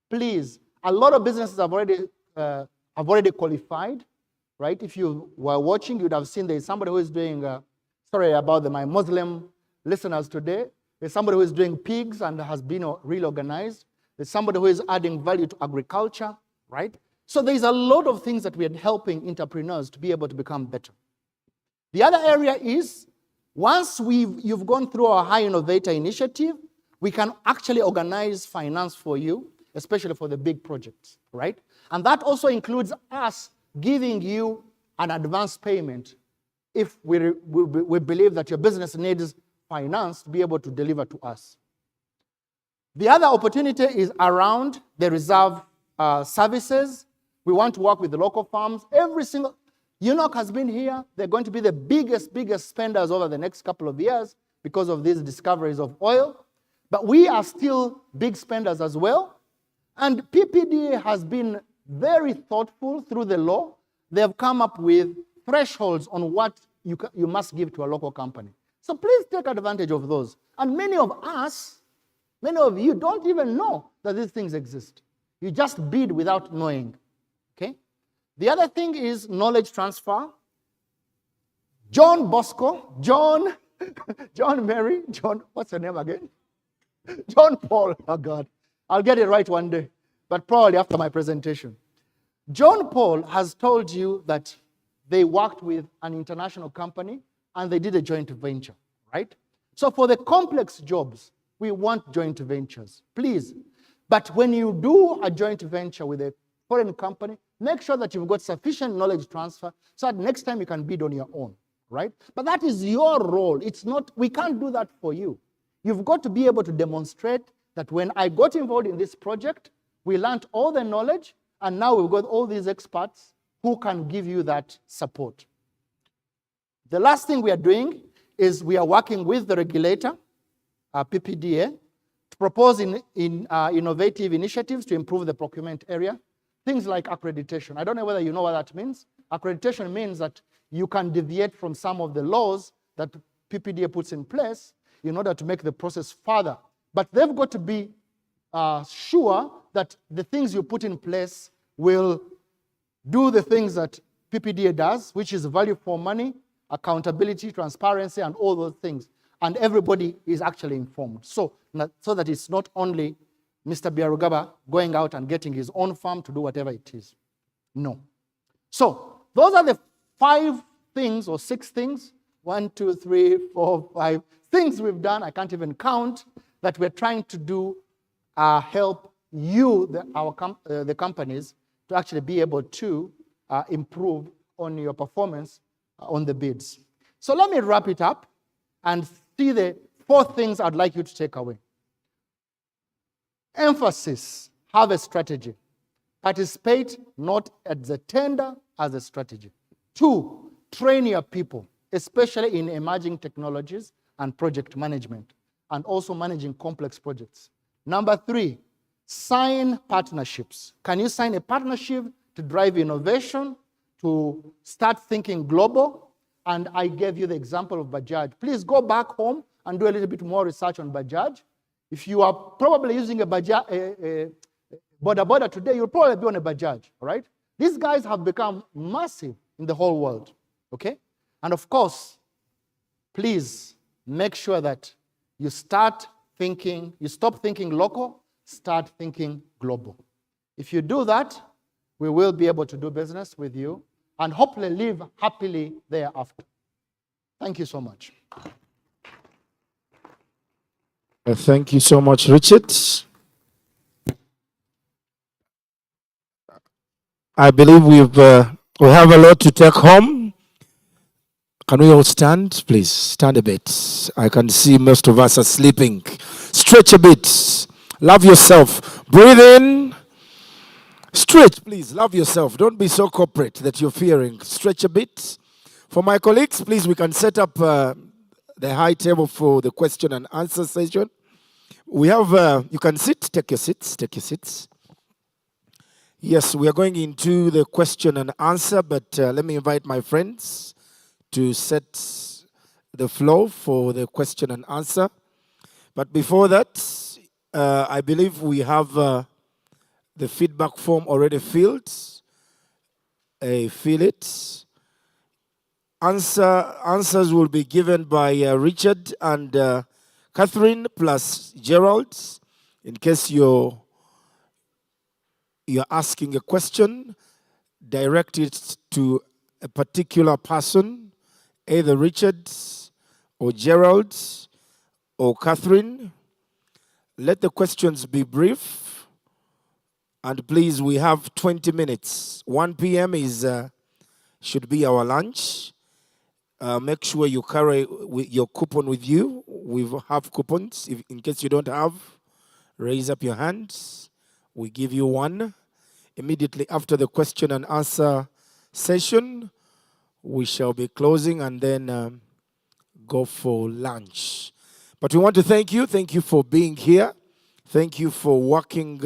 Please, a lot of businesses have already qualified, right? If you were watching, you'd have seen there's somebody who is doing, sorry about my Muslim listeners today. There's somebody who is doing pigs and has been reorganized. There's somebody who is adding value to agriculture, right? So there's a lot of things that we are helping entrepreneurs to be able to become better. The other area is, once you've gone through our High Innovator Initiative, we can actually organize finance for you, especially for the big projects, right? And that also includes us giving you an advance payment if we believe that your business needs finance to be able to deliver to us. The other opportunity is around the reserve services. We want to work with the local farms. Every single UNOC has been here. They're going to be the biggest spenders over the next couple of years because of these discoveries of oil. But we are still big spenders as well. And PPDA has been very thoughtful through the law. They have come up with thresholds on what you must give to a local company. So please take advantage of those. And many of you don't even know that these things exist. You just bid without knowing. Okay? The other thing is knowledge transfer. John Bosco, John Mary, what's her name again? John Paul, oh God. I'll get it right one day, but probably after my presentation. John Paul has told you that they worked with an international company and they did a joint venture, right? So for the complex jobs, we want joint ventures, please. But when you do a joint venture with a foreign company, make sure that you've got sufficient knowledge transfer so that next time you can bid on your own, right? But that is your role. It's not, we can't do that for you. You've got to be able to demonstrate that when I got involved in this project, we learned all the knowledge, and now we've got all these experts who can give you that support. The last thing we are doing is we are working with the regulator, PPDA, to propose innovative initiatives to improve the procurement area. Things like accreditation. I don't know whether you know what that means. Accreditation means that you can deviate from some of the laws that PPDA puts in place in order to make the process further. But they've got to be sure that the things you put in place will do the things that PPDA does, which is value for money, accountability, transparency, and all those things. And everybody is actually informed. So that it's not only Mr. Biarugaba going out and getting his own farm to do whatever it is. No. So those are the 5 things or 6 things, 1, 2, 3, 4, 5 things we've done, I can't even count, that we're trying to do help you, the companies, to actually be able to improve on your performance on the bids. So let me wrap it up and see the 4 things I'd like you to take away. Emphasis, have a strategy. Participate not at the tender, as a strategy. 2, train your people, especially in emerging technologies and project management, and also managing complex projects. Number 3, sign partnerships. Can you sign a partnership to drive innovation, to start thinking global? And I gave you the example of Bajaj. Please go back home and do a little bit more research on Bajaj. If you are probably using a Bajaj, boda today, you'll probably be on a Bajaj, all right? These guys have become massive in the whole world, okay? And of course, please make sure that you stop thinking local, start thinking global. If you do that, we will be able to do business with you and hopefully live happily thereafter. Thank you so much. Thank you so much, Richard. I believe we have a lot to take home. Can we all stand? Please, stand a bit. I can see most of us are sleeping. Stretch a bit. Love yourself. Breathe in. Stretch, please. Love yourself. Don't be so corporate that you're fearing. Stretch a bit. For my colleagues, please, we can set up the high table for the question and answer session. We have, you can sit, take your seats. Yes, we are going into the question and answer, but let me invite my friends to set the flow for the question and answer. But before that, I believe we have the feedback form already filled. Fill it. Answers will be given by Richard and Catherine plus Gerald. In case you're asking a question, direct it to a particular person, either Richard or Gerald or Catherine. Let the questions be brief. And please, we have 20 minutes. 1 p.m. should be our lunch. Make sure you carry your coupon with you. We have coupons. In case you don't have, raise up your hands. We give you one. Immediately after the question and answer session, we shall be closing and then go for lunch. But we want to thank you. Thank you for being here. Thank you for working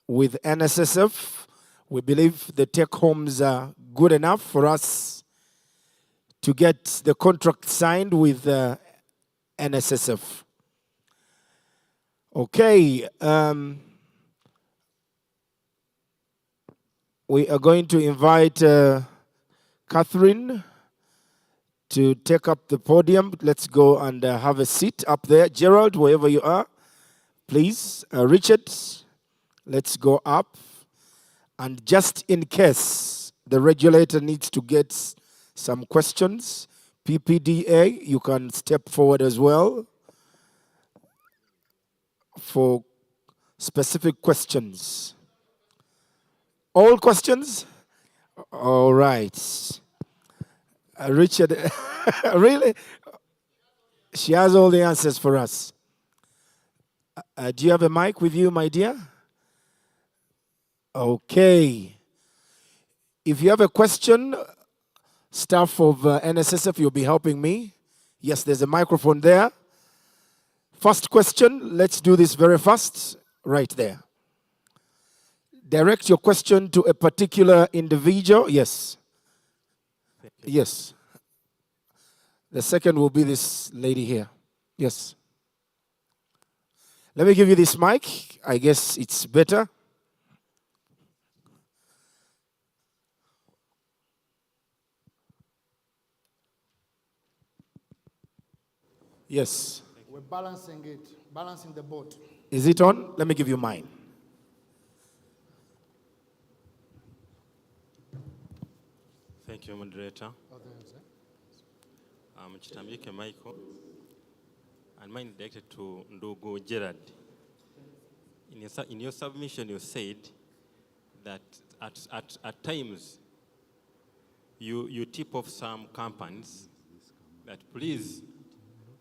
with NSSF. We believe the take homes are good enough for us to get the contract signed with NSSF. Okay. We are going to invite Catherine to take up the podium. Let's go and have a seat up there. Gerald, wherever you are, please. Richard, let's go up. And just in case the regulator needs to get some questions, PPDA, you can step forward as well for specific questions. All questions? All right. Richard, really? She has all the answers for us. Do you have a mic with you, my dear? Okay. If you have a question, staff of NSSF, you'll be helping me. Yes, there's a microphone there. First question, let's do this very fast. Right there. Direct your question to a particular individual. Yes. Yes. The second will be this lady here. Yes. Let me give you this mic. I guess it's better. Yes. We're balancing it, balancing the boat. Is it on? Let me give you mine. Thank you, moderator. I'm Chitambike Michael, and mine is directed to Ndogo Gerard. In your submission, you said that at times you tip off some companies that please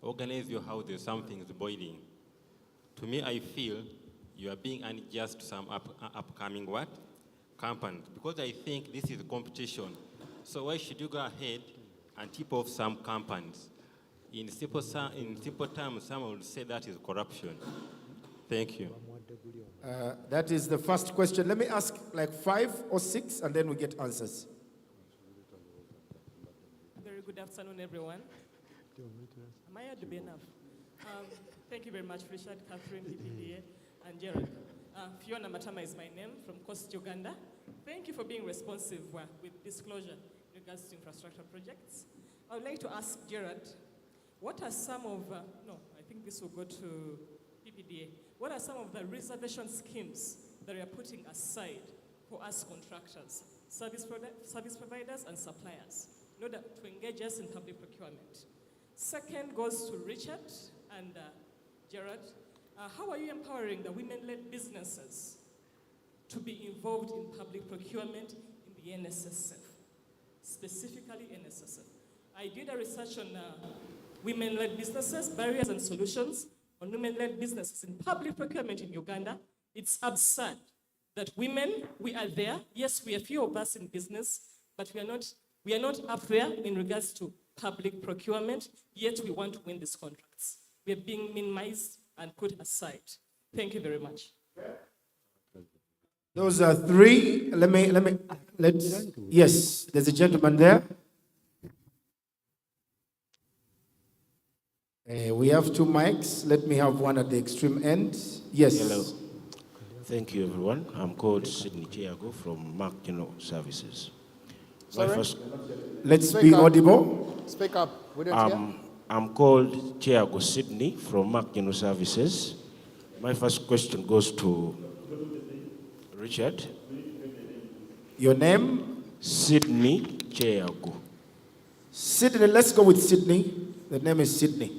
organize your house, there's something is boiling. To me, I feel you are being unjust to some upcoming what? Companies, because I think this is a competition. So why should you go ahead and tip off some companies? In simple terms, someone would say that is corruption. Thank you. That is the first question. Let me ask like 5 or 6, and then we get answers. Very good afternoon, everyone. Am I heard to be enough? Thank you very much, Richard, Catherine, PPDA, and Gerald. Fiona Matama is my name from Coast Uganda. Thank you for being responsive with disclosure in regards to infrastructure projects. I would like to ask Gerald, what are some of, I think this will go to PPDA. What are some of the reservation schemes that we are putting aside for us contractors, service providers and suppliers, in order to engage us in public procurement? Second goes to Richard and Gerard. How are you empowering the women-led businesses to be involved in public procurement in the NSSF, specifically NSSF? I did a research on women-led businesses, barriers and solutions on women-led businesses in public procurement in Uganda. It's absurd that women, we are there. Yes, we are few of us in business, but we are not up there in regards to public procurement, yet we want to win these contracts. We are being minimized and put aside. Thank you very much. Those are three. Yes, there's a gentleman there. We have two mics. Let me have one at the extreme end. Yes. Hello. Thank you, everyone. I'm called Sydney Chiago from Mark Services. Sorry? Let's Speak be up. audible. Speak up. We don't hear. I'm called Chiago Sydney from Mark Services. My first question goes to Richard. Your name? Sydney Chiago. Sydney. Let's go with Sydney. The name is Sydney.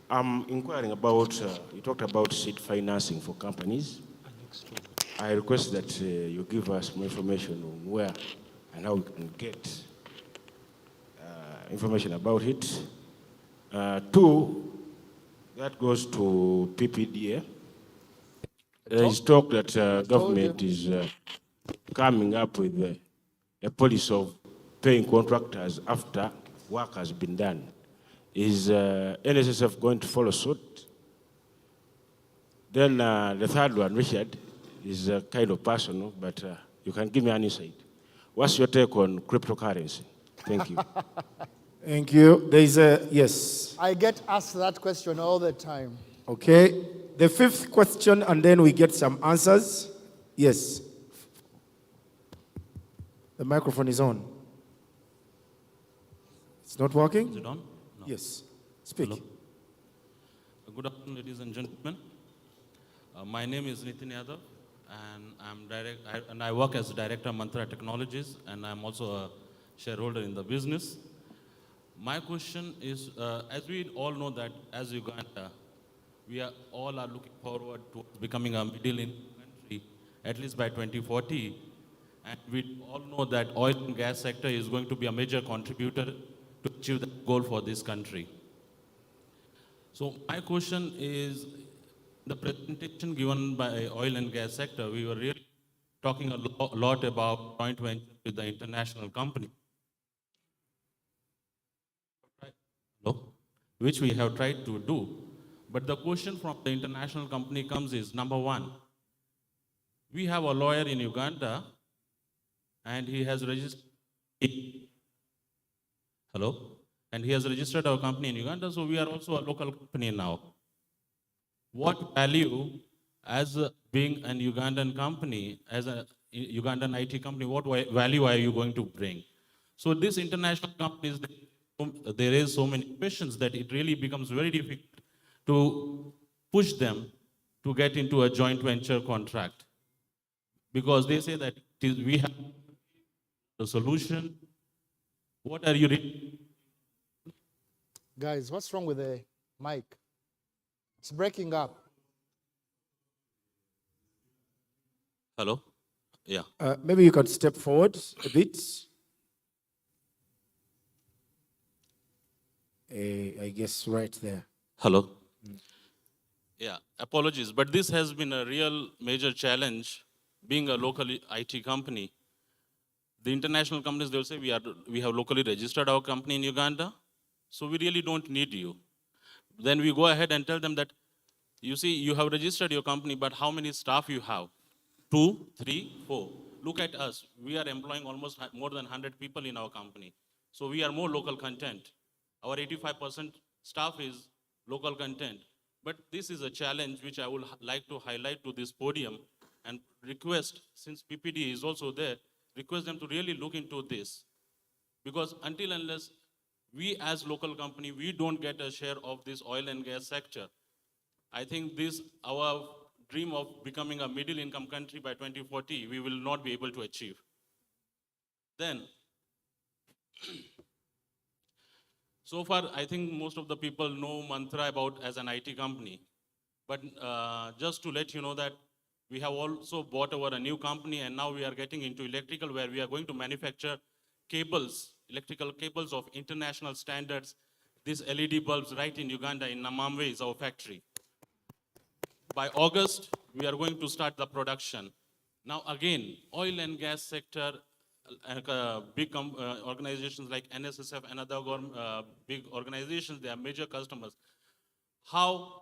I'm inquiring about, you talked about seed financing for companies. I request that you give us more information on where and how we can get information about it. Two, that goes to PPDA. There is talk that government is coming up with a policy of paying contractors after work has been done. Is NSSF going to follow suit? Then the third one, Richard, is kind of personal, but you can give me an insight. What's your take on cryptocurrency? Thank you. Thank you. There is a, yes. I get asked that question all the time. Okay. The fifth question, and then we get some answers. Yes. The microphone is on. It's not working? Is it on? No. Yes. Speak. Hello. Good afternoon, ladies and gentlemen. My name is Nitin Yadav, and I work as Director of Mantra Technologies, and I'm also a shareholder in the business. My question is, as we all know that as Uganda, we are all looking forward to becoming a middle-income country, at least by 2040. And we all know that oil and gas sector is going to be a major contributor to achieve that goal for this country. So my question is, the presentation given by oil and gas sector, we were really talking a lot about joint venture with the international company. Hello? Which we have tried to do. But the question from the international company comes is, number one, we have a lawyer in Uganda and he has registered, hello? And he has registered our company in Uganda, so we are also a local company now. What value, as being an Ugandan company, as a Ugandan IT company, what value are you going to bring? So these international companies, there is so many questions that it really becomes very difficult to push them to get into a joint venture contract. Because they say that we have the solution. What are you reading? Guys, what's wrong with the mic? It's breaking up. Hello? Yeah. Maybe you could step forward a bit. I guess right there. Hello? Yeah, apologies, but this has been a real major challenge being a local IT company. The international companies, they'll say we have locally registered our company in Uganda, so we really don't need you. Then we go ahead and tell them that, you see, you have registered your company, but how many staff you have? 2, 3, 4. Look at us. We are employing almost more than 100 people in our company. So we are more local content. Our 85% staff is local content. But this is a challenge which I would like to highlight to this podium and request, since PPD is also there, request them to really look into this. Because until unless we as local company, we don't get a share of this oil and gas sector, I think this, our dream of becoming a middle income country by 2040, we will not be able to achieve. Then, so far, I think most of the people know Mantra about as an IT company. But just to let you know that we have also bought over a new company, and now we are getting into electrical, where we are going to manufacture cables, electrical cables of international standards. These LED bulbs right in Uganda, in Namamwe is our factory. By August, we are going to start the production. Now again, oil and gas sector, big organizations like NSSF and other big organizations, they are major customers. How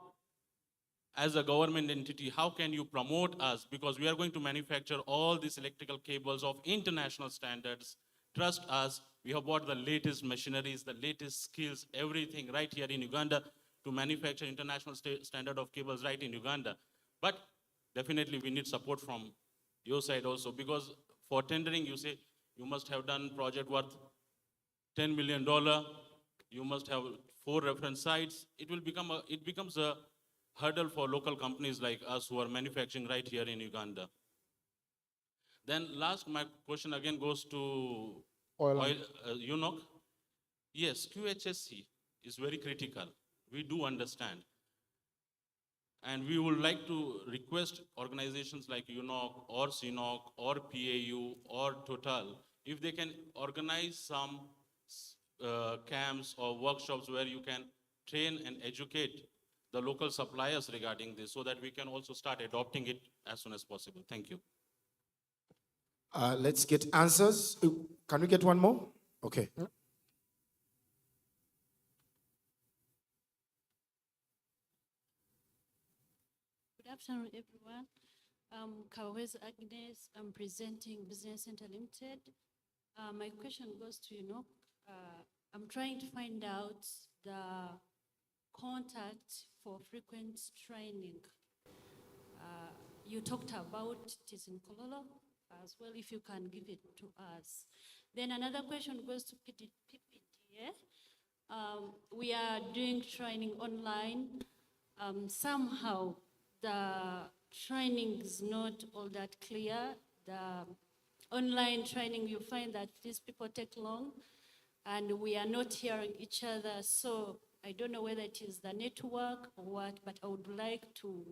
as a government entity, how can you promote us? Because we are going to manufacture all these electrical cables of international standards. Trust us, we have bought the latest machineries, the latest skills, everything right here in Uganda to manufacture international standard of cables right in Uganda. But definitely we need support from your side also, because for tendering, you say you must have done project worth $10 million, you must have 4 reference sites. It becomes a hurdle for local companies like us who are manufacturing right here in Uganda. Then last, my question again goes to UNOC. Yes, QHSC is very critical. We do understand. And we would like to request organizations like UNOC or CNOC or PAU or Total, if they can organize some camps or workshops where you can train and educate the local suppliers regarding this, so that we can also start adopting it as soon as possible. Thank you. Let's get answers. Can we get one more? Okay. Good afternoon, everyone. I'm Kawes Agnes. I'm presenting Business Center Limited. My question goes to UNOC. I'm trying to find out the contact for frequent training. You talked about it is in Kololo as well, if you can give it to us. Then another question goes to PPDA. We are doing training online. Somehow the training is not all that clear. The online training, you find that these people take long and we are not hearing each other. So I don't know whether it is the network or what, but I would like to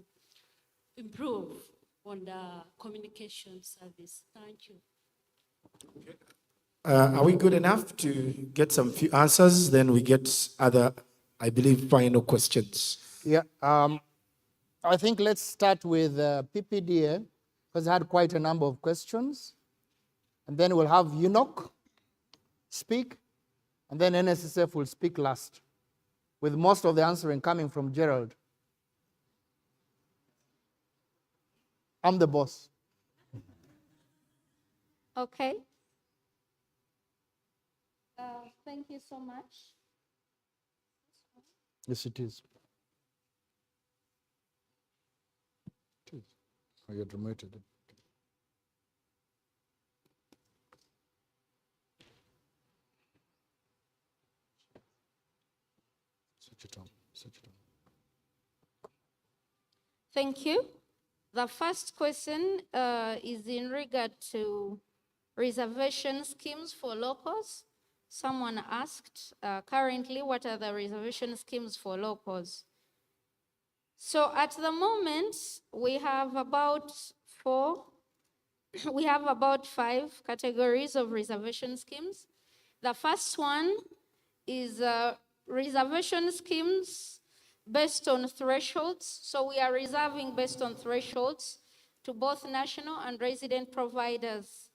improve on the communication service. Thank you. Okay. Are we good enough to get some few answers? Then we get other, I believe, final questions. Yeah. I think let's start with PPDA, because I had quite a number of questions. And then we'll have UNOC speak, and then NSSF will speak last, with most of the answering coming from Gerald. I'm the boss. Okay. Thank you so much. Yes, it is. Oh, you're promoted. Switch it on. Switch it on. Thank you. The first question is in regard to reservation schemes for locals. Someone asked, currently, what are the reservation schemes for locals? So at the moment, we have about 5 categories of reservation schemes. The first one is reservation schemes based on thresholds. So we are reserving based on thresholds to both national and resident providers.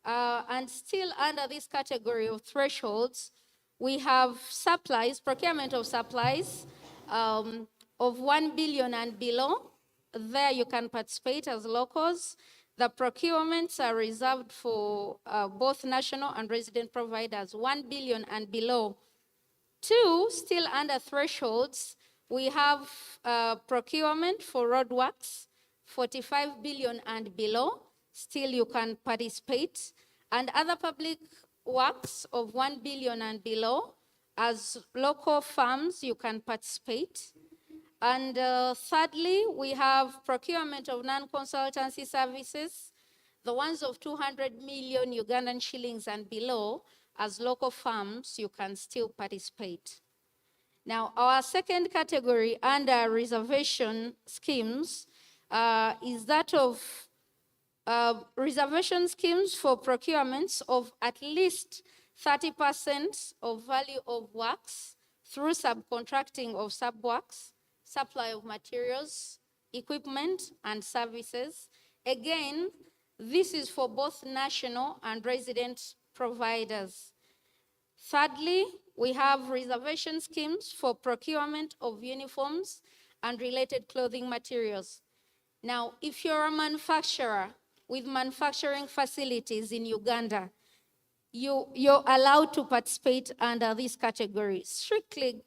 And still under this category of thresholds, we have supplies, procurement of supplies of 1 billion and below. There you can participate as locals. The procurements are reserved for both national and resident providers, 1 billion and below. 2, still under thresholds, we have procurement for roadworks, 45 billion and below. Still you can participate. And other public works of 1 billion and below, as local firms, you can participate. And thirdly, we have procurement of non-consultancy services, the ones of 200 million Ugandan shillings and below. As local firms, you can still participate. Now, our second category under reservation schemes is that of reservation schemes for procurements of at least 30% of value of works through subcontracting of subworks, supply of materials, equipment, and services. Again, this is for both national and resident providers. Thirdly, we have reservation schemes for procurement of uniforms and related clothing materials. Now, if you're a manufacturer with manufacturing facilities in Uganda, you're allowed to participate under this category. Strictly,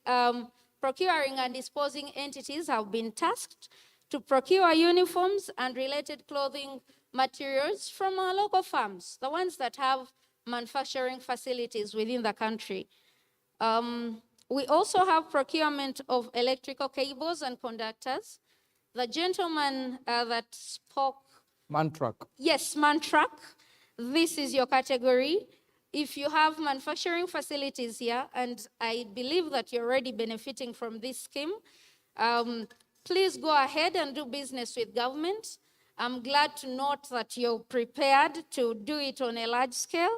procuring and disposing entities have been tasked to procure uniforms and related clothing materials from our local farms, the ones that have manufacturing facilities within the country. We also have procurement of electrical cables and conductors. The gentleman that spoke. Mantruck. Yes, Mantruck. This is your category. If you have manufacturing facilities here, and I believe that you're already benefiting from this scheme, please go ahead and do business with government. I'm glad to note that you're prepared to do it on a large scale.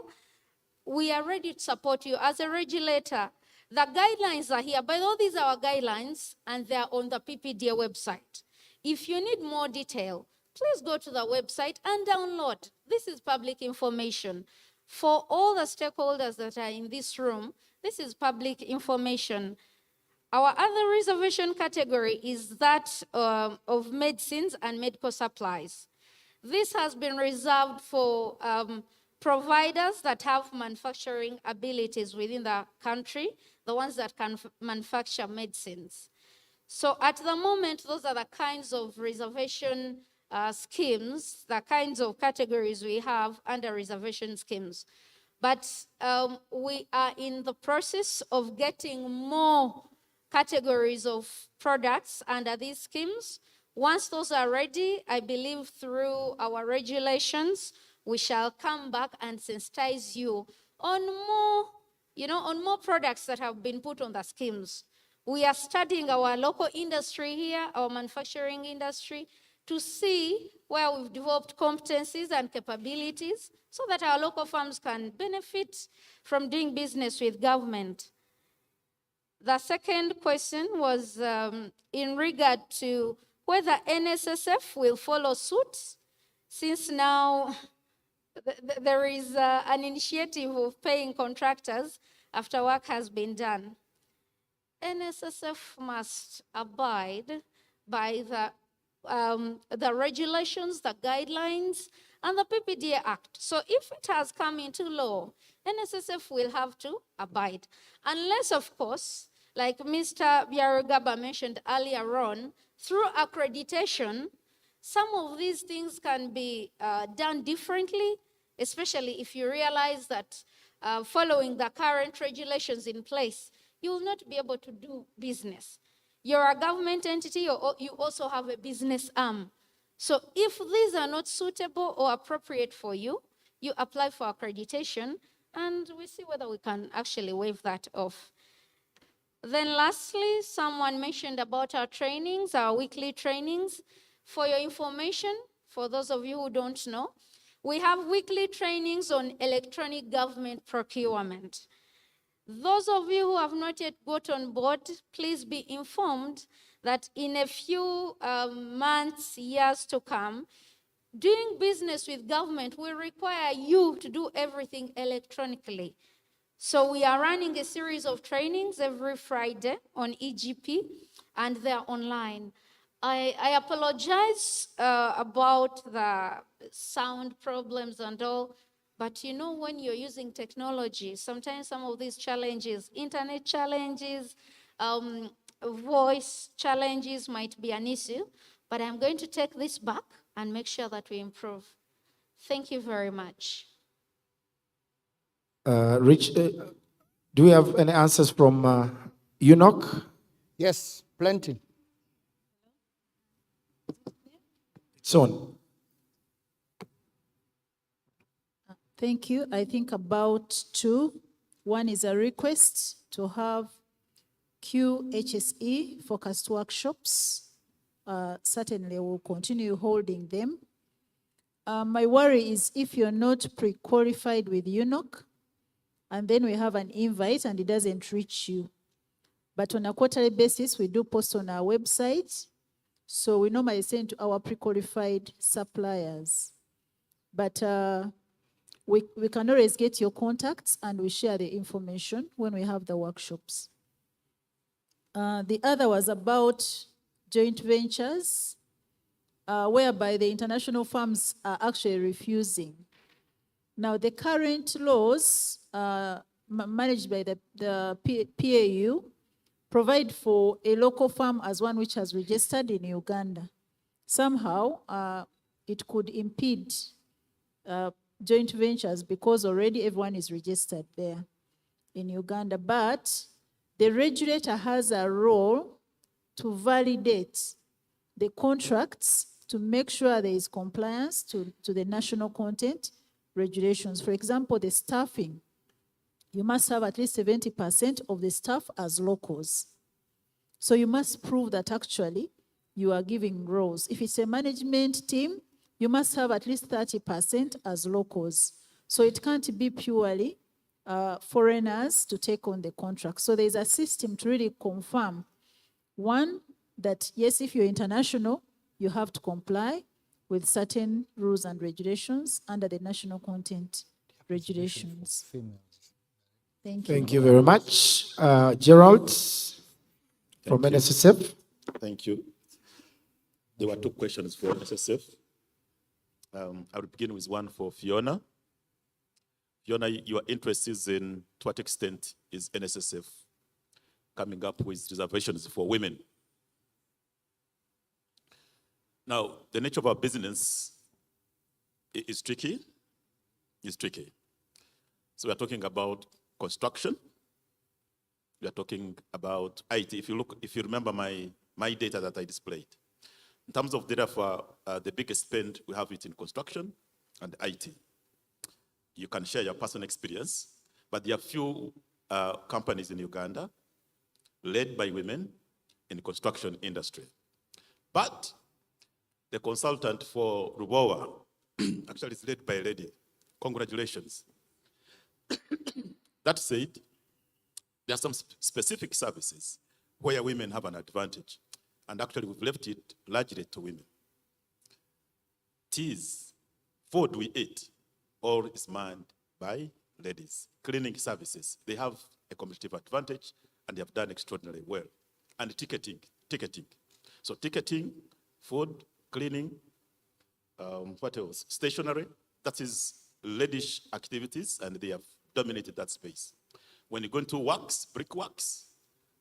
We are ready to support you as a regulator. The guidelines are here. By the way, these are our guidelines, and they're on the PPDA website. If you need more detail, please go to the website and download. This is public information. For all the stakeholders that are in this room, this is public information. Our other reservation category is that of medicines and medical supplies. This has been reserved for providers that have manufacturing abilities within the country, the ones that can manufacture medicines. So at the moment, those are the kinds of reservation schemes, the kinds of categories we have under reservation schemes. But we are in the process of getting more categories of products under these schemes. Once those are ready, I believe through our regulations, we shall come back and sensitize you on more, on more products that have been put on the schemes. We are studying our local industry here, our manufacturing industry, to see where we've developed competencies and capabilities so that our local firms can benefit from doing business with government. The second question was in regard to whether NSSF will follow suit, since now there is an initiative of paying contractors after work has been done. NSSF must abide by the regulations, the guidelines, and the PPDA Act. So if it has come into law, NSSF will have to abide. Unless, of course, like Mr. Byarugaba mentioned earlier on, through accreditation, some of these things can be done differently, especially if you realize that following the current regulations in place, you will not be able to do business. You're a government entity, you also have a business arm. So if these are not suitable or appropriate for you, you apply for accreditation, and we see whether we can actually waive that off. Then lastly, someone mentioned about our trainings, our weekly trainings. For your information, for those of you who don't know, we have weekly trainings on electronic government procurement. Those of you who have not yet got on board, please be informed that in a few months, years to come, doing business with government will require you to do everything electronically. So we are running a series of trainings every Friday on EGP, and they're online. I apologize about the sound problems and all, but when you're using technology, sometimes some of these challenges, internet challenges, voice challenges might be an issue, but I'm going to take this back and make sure that we improve. Thank you very much. Rich, do we have any answers from UNOC? Yes, plenty. It's on. Thank you. I think about two. One is a request to have QHSE focused workshops. Certainly we'll continue holding them. My worry is if you're not pre-qualified with UNOC, and then we have an invite and it doesn't reach you. But on a quarterly basis, we do post on our website. So we normally send to our pre-qualified suppliers. But we can always get your contacts and we share the information when we have the workshops. The other was about joint ventures, whereby the international firms are actually refusing. Now, the current laws managed by the PAU provide for a local firm as one which has registered in Uganda. Somehow, it could impede joint ventures because already everyone is registered there in Uganda. But the regulator has a role to validate the contracts to make sure there is compliance to the national content regulations. For example, the staffing. You must have at least 70% of the staff as locals. So you must prove that actually you are giving roles. If it's a management team, you must have at least 30% as locals. So it can't be purely foreigners to take on the contract. So there's a system to really confirm, one, that yes, if you're international, you have to comply with certain rules and regulations under the national content regulations. Thank you. Thank you very much. Gerald from Thank you. NSSF. Thank you. There were two questions for NSSF. I will begin with one for Fiona. Fiona, your interest is in, to what extent is NSSF coming up with reservations for women? Now, the nature of our business is tricky. It's tricky. So we're talking about construction. We are talking about IT. If you remember my data that I displayed, in terms of data for the biggest spend, we have it in construction and IT. You can share your personal experience, but there are few companies in Uganda led by women in the construction industry. But the consultant for Rubowa actually is led by a lady. Congratulations. That said, there are some specific services where women have an advantage, and actually we've left it largely to women. Teas, food we eat, all is manned by ladies. Cleaning services, they have a competitive advantage, and they have done extraordinarily well. And ticketing. So ticketing, food, cleaning, what else? Stationery, that is ladies' activities, and they have dominated that space. When you go into works, brickworks,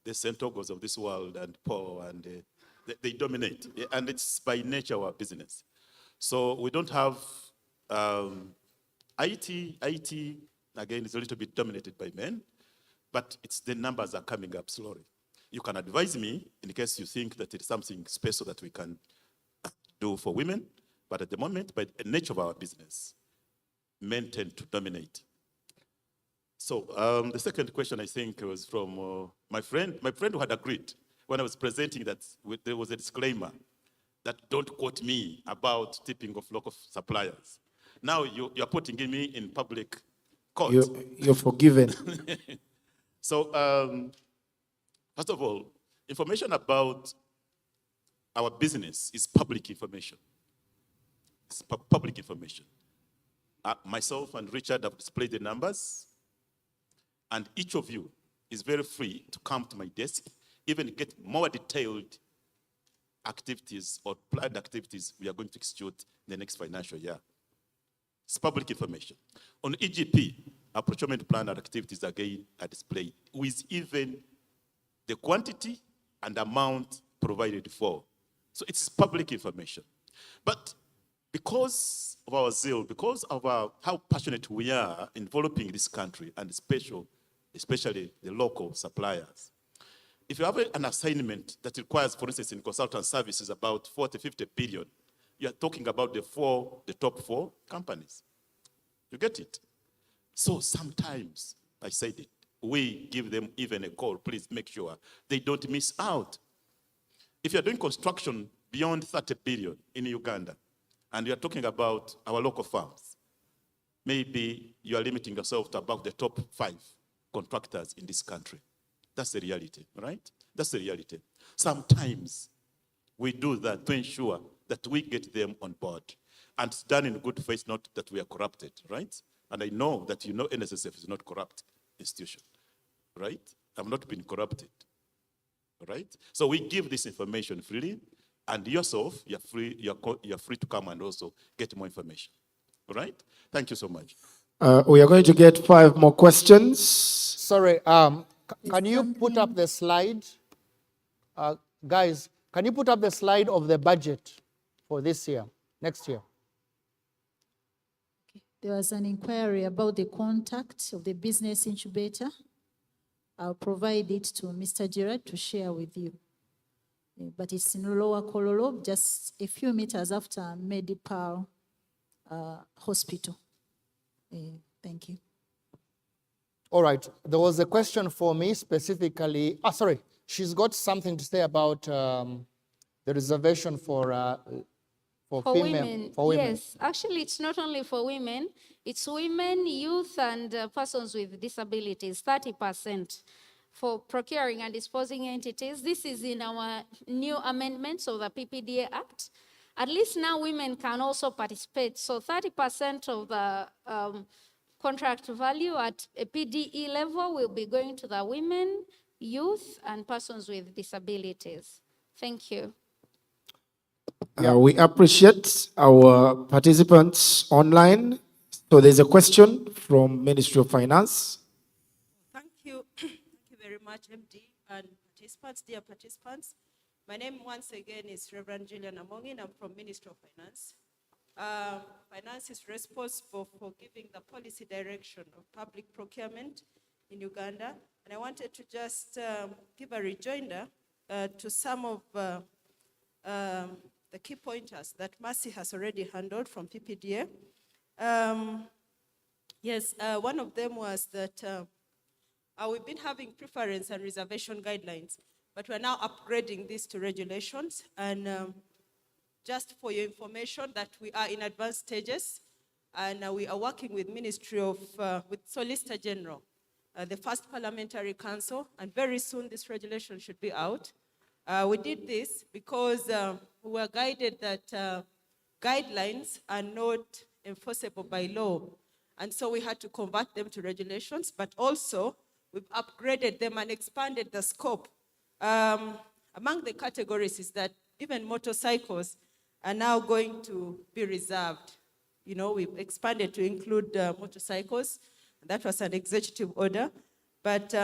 the Centogos of this world and Paul, and they dominate. And it's by nature our business. So we don't have IT, again, is a little bit dominated by men, but it's the numbers are coming up slowly. You can advise me in case you think that it's something special that we can do for women, but at the moment, by the nature of our business, men tend to dominate. So the second question, I think, was from my friend who had agreed when I was presenting that there was a disclaimer that don't quote me about tipping of local suppliers. Now you're putting me in public court. You're forgiven. So first of all, information about our business is public information. It's public information. Myself and Richard have displayed the numbers, and each of you is very free to come to my desk, even get more detailed activities or planned activities we are going to execute in the next financial year. It's public information. On EGP, our procurement plan and activities again are displayed with even the quantity and amount provided for. So it's public information. But because of our zeal, because of how passionate we are in developing this country, and especially the local suppliers, if you have an assignment that requires, for instance, in consultant services about 40, 50 billion, you are talking about the top four companies. You get it? So sometimes, I said it, we give them even a call. Please make sure they don't miss out. If you're doing construction beyond 30 billion in Uganda, and you're talking about our local firms, maybe you are limiting yourself to about the top 5 contractors in this country. That's the reality, right? That's the reality. Sometimes we do that to ensure that we get them on board. And it's done in good faith, not that we are corrupted, right? And I know that you know NSSF is not a corrupt institution, right? I've not been corrupted, right? So we give this information freely, and yourself, you're free to come and also get more information. All right? Thank you so much. We are going to get 5 more questions. Sorry, can you put up the slide? Guys, can you put up the slide of the budget for this year, next year? There was an inquiry about the contact of the business incubator. I'll provide it to Mr. Gerard to share with you. But it's in Lower Kololo, just a few meters after Medipal Hospital. Thank you. All right. There was a question for me specifically. Sorry. She's got something to say about the reservation for women. Yes, actually, it's not only for women. It's women, youth, and persons with disabilities, 30% for procuring and disposing entities. This is in our new amendments of the PPDA Act. At least now women can also participate. So 30% of the contract value at a PDE level will be going to the women, youth, and persons with disabilities. Thank you. We appreciate our participants online. So there's a question from Ministry of Finance. Thank you. Thank you very much, MD and participants, dear participants. My name once again is Reverend Julian Amongin. I'm from Ministry of Finance. Finance is responsible for giving the policy direction of public procurement in Uganda. And I wanted to just give a rejoinder to some of the key pointers that Mercy has already handled from PPDA. Yes, one of them was that we've been having preference and reservation guidelines, but we're now upgrading this to regulations. And just for your information that we are in advanced stages, and we are working with Ministry of, with Solicitor General, the first Parliamentary Council, and very soon this regulation should be out. We did this because we were guided that guidelines are not enforceable by law. And so we had to convert them to regulations, but also we've upgraded them and expanded the scope. Among the categories is that even motorcycles are now going to be reserved. You know, we've expanded to include motorcycles. That was an executive order. But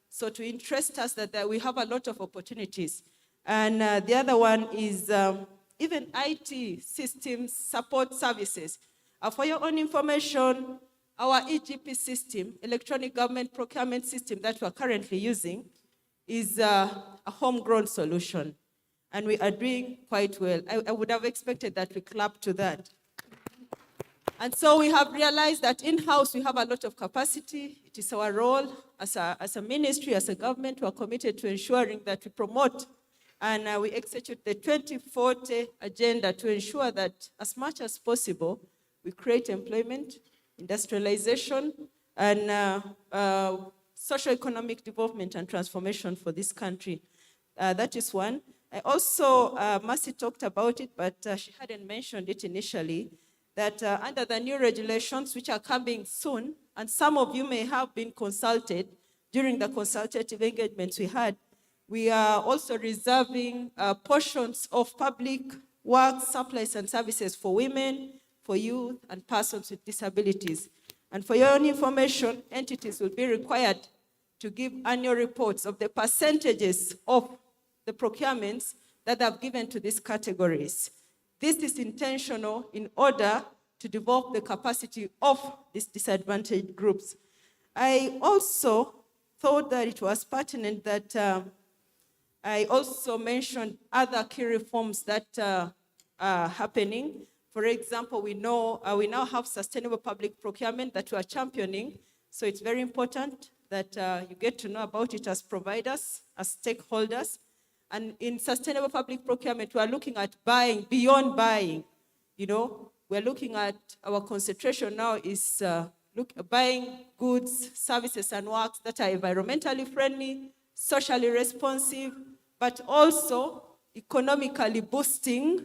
so to interest us that we have a lot of opportunities. And the other one is even IT systems support services. For your own information, our EGP system, electronic government procurement system that we're currently using, is a homegrown solution. And we are doing quite well. I would have expected that we clap to that. And so we have realized that in-house we have a lot of capacity. It is our role as a ministry, as a government, we are committed to ensuring that we promote and we execute the 2040 agenda to ensure that as much as possible, we create employment, industrialization, and socio-economic development and transformation for this country. That is one. I also, Mercy talked about it, but she hadn't mentioned it initially, that under the new regulations, which are coming soon, and some of you may have been consulted during the consultative engagements we had, we are also reserving portions of public work, supplies, and services for women, for youth, and persons with disabilities. And for your own information, entities will be required to give annual reports of the percentages of the procurements that they have given to these categories. This is intentional in order to develop the capacity of these disadvantaged groups. I also thought that it was pertinent that I also mentioned other key reforms that are happening. For example, we now have sustainable public procurement that we are championing. So it's very important that you get to know about it as providers, as stakeholders. And in sustainable public procurement, we are looking at buying beyond buying. You know, we're looking at our concentration now is buying goods, services, and works that are environmentally friendly, socially responsive, but also economically boosting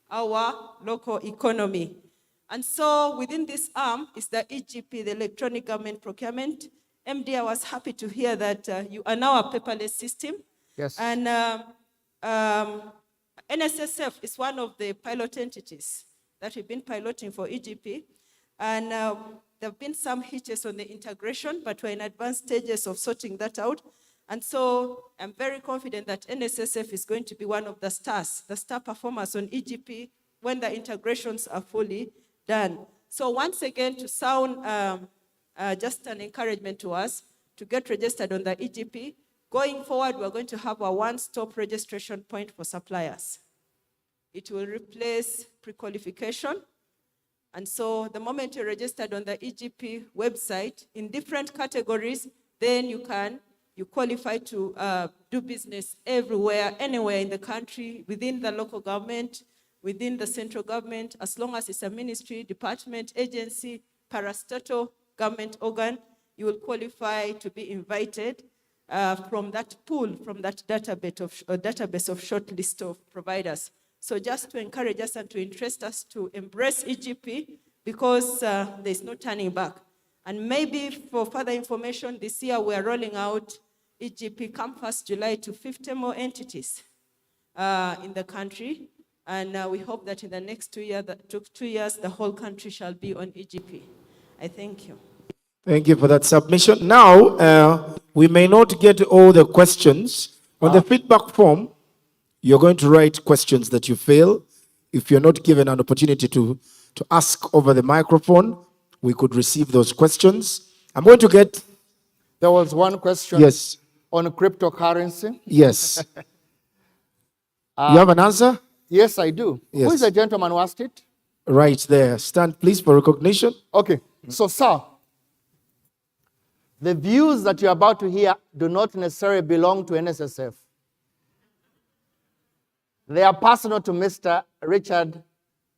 our local economy. And so within this arm is the EGP, the Electronic Government Procurement. MD, I was happy to hear that you are now a paperless system. Yes. And NSSF is one of the pilot entities that we've been piloting for EGP. And there have been some hitches on the integration, but we're in advanced stages of sorting that out. And so I'm very confident that NSSF is going to be one of the star performers on EGP when the integrations are fully done. So once again, to sound just an encouragement to us to get registered on the EGP. Going forward, we're going to have a one-stop registration point for suppliers. It will replace pre-qualification. And so the moment you're registered on the EGP website in different categories, then you qualify to do business everywhere, anywhere in the country, within the local government, within the central government, as long as it's a ministry, department, agency, parastatal government organ, you will qualify to be invited from that pool, from that database of short list of providers. So just to encourage us and to interest us to embrace EGP, because there's no turning back. And maybe for further information, this year we are rolling out EGP come 1st July to 50 more entities in the country. And we hope that in the next 2 years, the whole country shall be on EGP. I thank you. Thank you for that submission. Now, we may not get all the questions. On the feedback form, you're going to write questions that you feel. If you're not given an opportunity to ask over the microphone, we could receive those questions. I'm going to get... There was one question. Yes. On cryptocurrency. Yes. You have an answer? Yes, I do. Yes. Who is the gentleman who asked it? Right there. Stand, please, for recognition. Okay. So, sir, the views that you're about to hear do not necessarily belong to NSSF. They are personal to Mr. Richard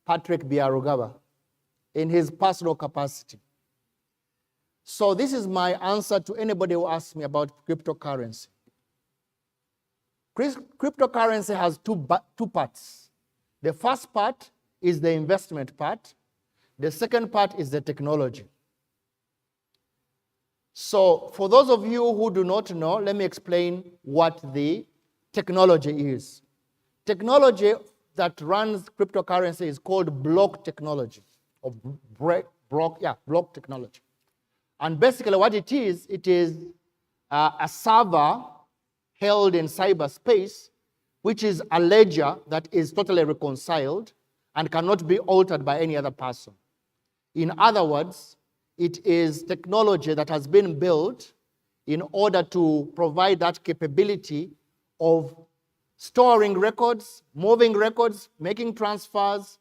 Patrick Biarugaba in his personal capacity. So this is my answer to anybody who asks me about cryptocurrency. Cryptocurrency has two parts. The first part is the investment part. The second part is the technology. So for those of you who do not know, let me explain what the technology is. Technology that runs cryptocurrency is called block technology, or block technology. And basically what it is a server held in cyberspace, which is a ledger that is totally reconciled and cannot be altered by any other person. In other words, it is technology that has been built in order to provide that capability of storing records, moving records, making transfers,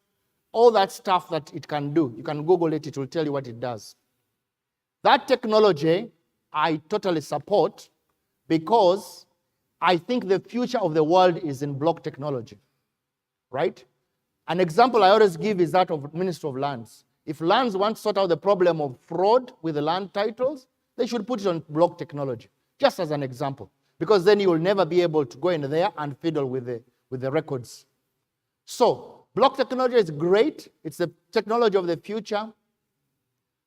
all that stuff that it can do. You can Google it, it will tell you what it does. That technology I totally support because I think the future of the world is in block technology, right? An example I always give is that of Ministry of Lands. If lands want to sort out the problem of fraud with the land titles, they should put it on block technology, just as an example, because then you will never be able to go in there and fiddle with the records. So block technology is great. It's the technology of the future.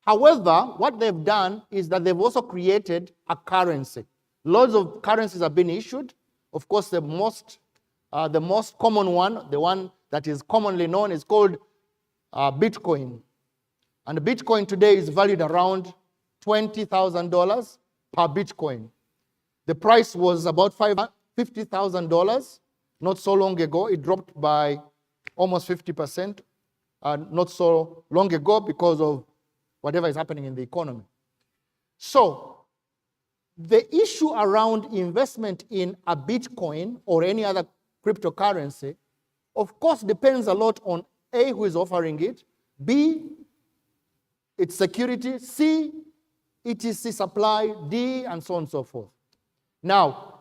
However, what they've done is that they've also created a currency. Loads of currencies have been issued. Of course, the most common one, the one that is commonly known, is called Bitcoin. And Bitcoin today is valued around $20,000 per Bitcoin. The price was about $50,000 not so long ago. It dropped by almost 50% not so long ago because of whatever is happening in the economy. So the issue around investment in a Bitcoin or any other cryptocurrency, of course, depends a lot on A, who is offering it, B, its security, C, etc. supply, D, and so on and so forth. Now,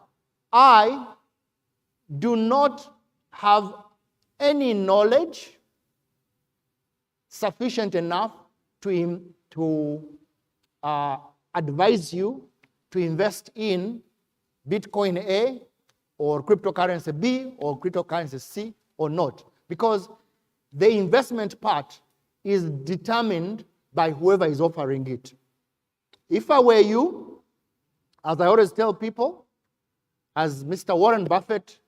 I do not have any knowledge sufficient enough to advise you to invest in Bitcoin A or cryptocurrency B or cryptocurrency C or not, because the investment part is determined by whoever is offering it. If I were you, as I always tell people, as Mr. Warren Buffett,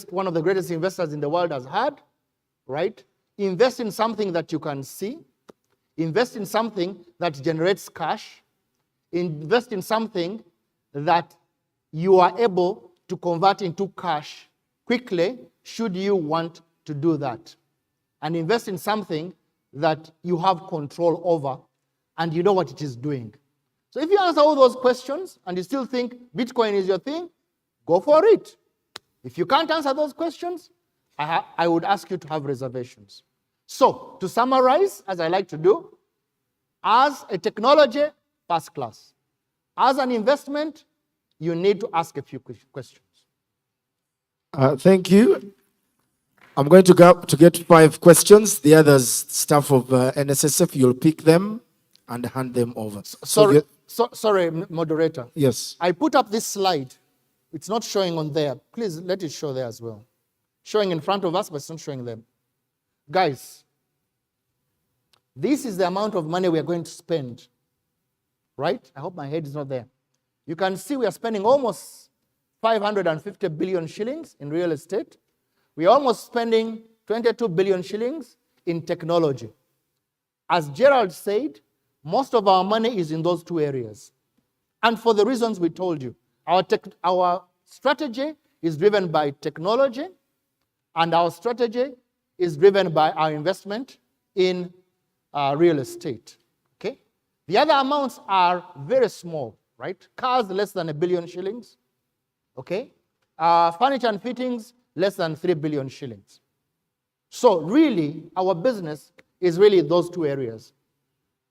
one of the greatest investors in the world, has had, right? Invest in something that you can see. Invest in something that generates cash. Invest in something that you are able to convert into cash quickly, should you want to do that. And invest in something that you have control over and you know what it is doing. So if you answer all those questions and you still think Bitcoin is your thing, go for it. If you can't answer those questions, I would ask you to have reservations. So, to summarize, as I like to do, as a technology, first class. As an investment, you need to ask a few questions. Thank you. I'm going to go to get 5 questions. The others, staff of NSSF, you'll pick them and hand them over. Sorry, moderator. Yes. I put up this slide. It's not showing on there. Please let it show there as well. Showing in front of us, but it's not showing them. Guys, this is the amount of money we are going to spend. Right? I hope my head is not there. You can see we are spending almost 550 billion shillings in real estate. We are almost spending 22 billion shillings in technology. As Gerald said, most of our money is in those 2 areas. And for the reasons we told you, our strategy is driven by technology, and our strategy is driven by our investment in real estate. Okay? The other amounts are very small, right? Cars, less than 1 billion shillings. Okay? Furniture and fittings, less than 3 billion shillings. So really, our business is really those 2 areas.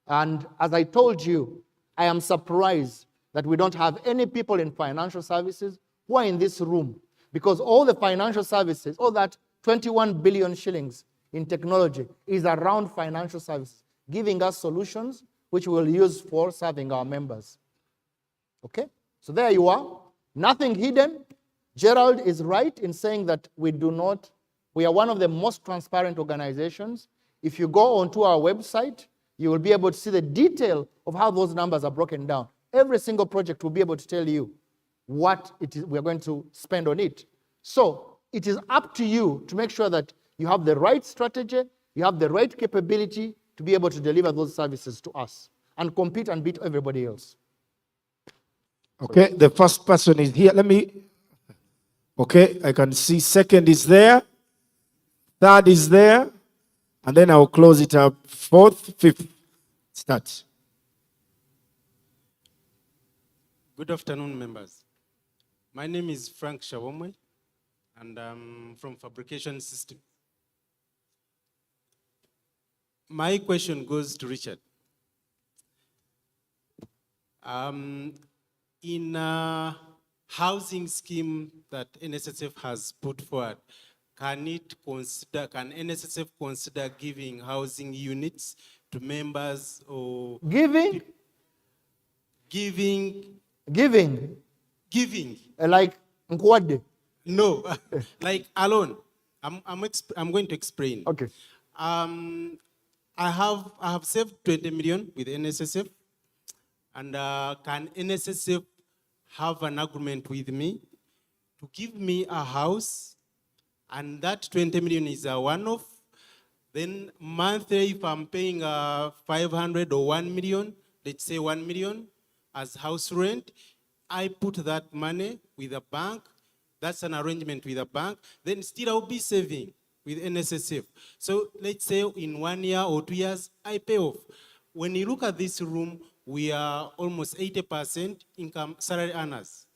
And as I told you, I am surprised that we don't have any people in financial services who are in this room, because all the financial services, all that 21 billion shillings in technology is around financial services, giving us solutions which we will use for serving our members. Okay? So there you are. Nothing hidden. Gerald is right in saying that we are one of the most transparent organizations. If you go onto our website, you will be able to see the detail of how those numbers are broken down. Every single project will be able to tell you what it is we're going to spend on it. So it is up to you to make sure that you have the right strategy, you have the right capability to be able to deliver those services to us and compete and beat everybody else. Okay, the first person is here. Okay, I can see 2nd is there, 3rd is there, and then I'll close it up. 4th, 5th. Start. Good afternoon, members. My name is Frank Shawomwe, and I'm from Fabrication System. My question goes to Richard. In a housing scheme that NSSF has put forward, can NSSF consider giving housing units to members or Giving? Like Nkwade? No, like alone. I'm going to explain. Okay. I have saved 20 million with NSSF, and can NSSF have an agreement with me to give me a house, and that 20 million is a one-off. Then monthly, if I'm paying 500 or 1 million, let's say 1 million as house rent, I put that money with a bank. That's an arrangement with a bank. Then still I'll be saving with NSSF. So let's say in 1 year or 2 years, I pay off. When you look at this room, we are almost 80% income salary earners.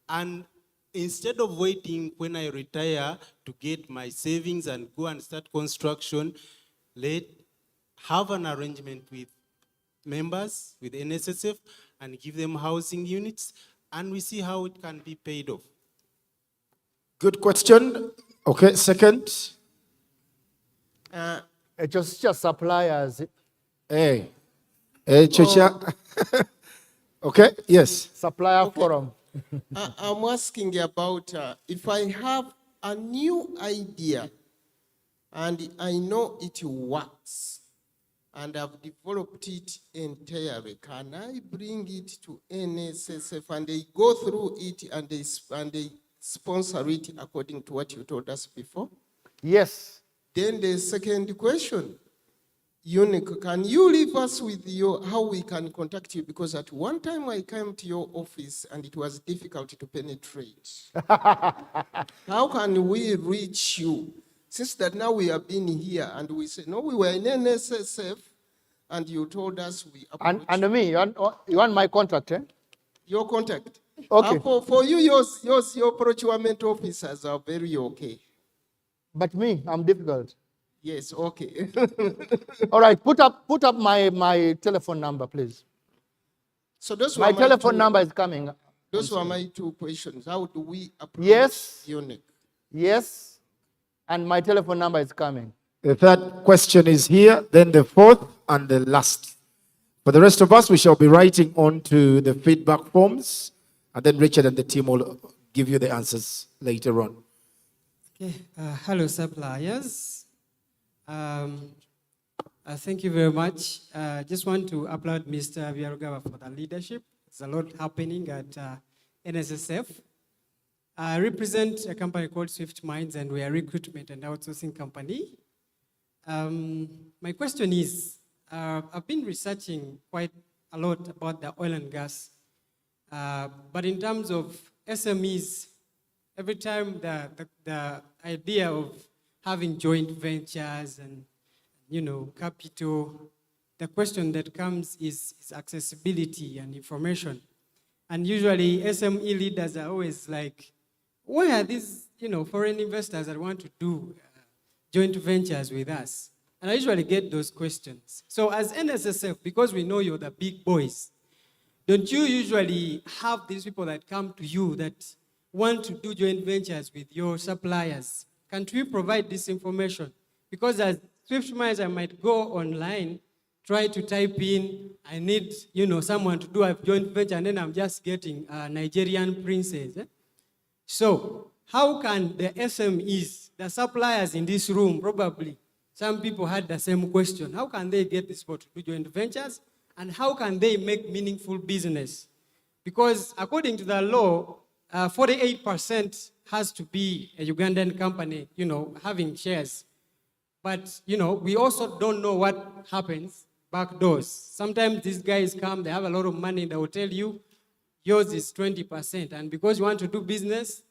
And instead of waiting when I retire to get my savings and go and start construction, let's have an arrangement with members, with NSSF, and give them housing units, and we see how it can be paid off. Good question. Okay, 2nd. It's just suppliers. Hey, Chocha. Okay, yes. Supplier forum. I'm asking about if I have a new idea and I know it works, and I've developed it entirely. Can I bring it to NSSF and they go through it and they sponsor it according to what you told us before? Yes. Then the second question, UNOC, can you leave us with how we can contact you? Because at one time I came to your office and it was difficult to penetrate. How can we reach you? Since that now we have been here and we said, no, we were in NSSF and you told us we approached. And me, you want my contact, eh? Your contact. Okay. For you, your procurement officers are very okay. But me, I'm difficult. Yes, okay. All right, put up my telephone number, please. So those my telephone number is coming. Those were my two questions. How do we approach UNOC? Yes. And my telephone number is coming. The third question is here, then the fourth and the last. For the rest of us, we shall be writing on to the feedback forms, and then Richard and the team will give you the answers later on. Okay. Hello, suppliers. Thank you very much. Just want to applaud Mr. Biarugawa for the leadership. There's a lot happening at NSSF. I represent a company called Swift Minds, and we are a recruitment and outsourcing company. My question is, I've been researching quite a lot about the oil and gas, but in terms of SMEs, every time the idea of having joint ventures and, capital, the question that comes is accessibility and information. And usually SME leaders are always like, where are these, foreign investors that want to do joint ventures with us? And I usually get those questions. So as NSSF, because we know you're the big boys, don't you usually have these people that come to you that want to do joint ventures with your suppliers? Can't we provide this information? Because as Swift Minds, I might go online, try to type in, I need, someone to do a joint venture, and then I'm just getting a Nigerian princess. Eh? So how can the SMEs, the suppliers in this room, probably some people had the same question, how can they get this people to do joint ventures? And how can they make meaningful business? Because according to the law, 48% has to be a Ugandan company, having shares. But, we also don't know what happens back doors. Sometimes these guys come, they have a lot of money, they will tell you, yours is 20%. And because you want to do business,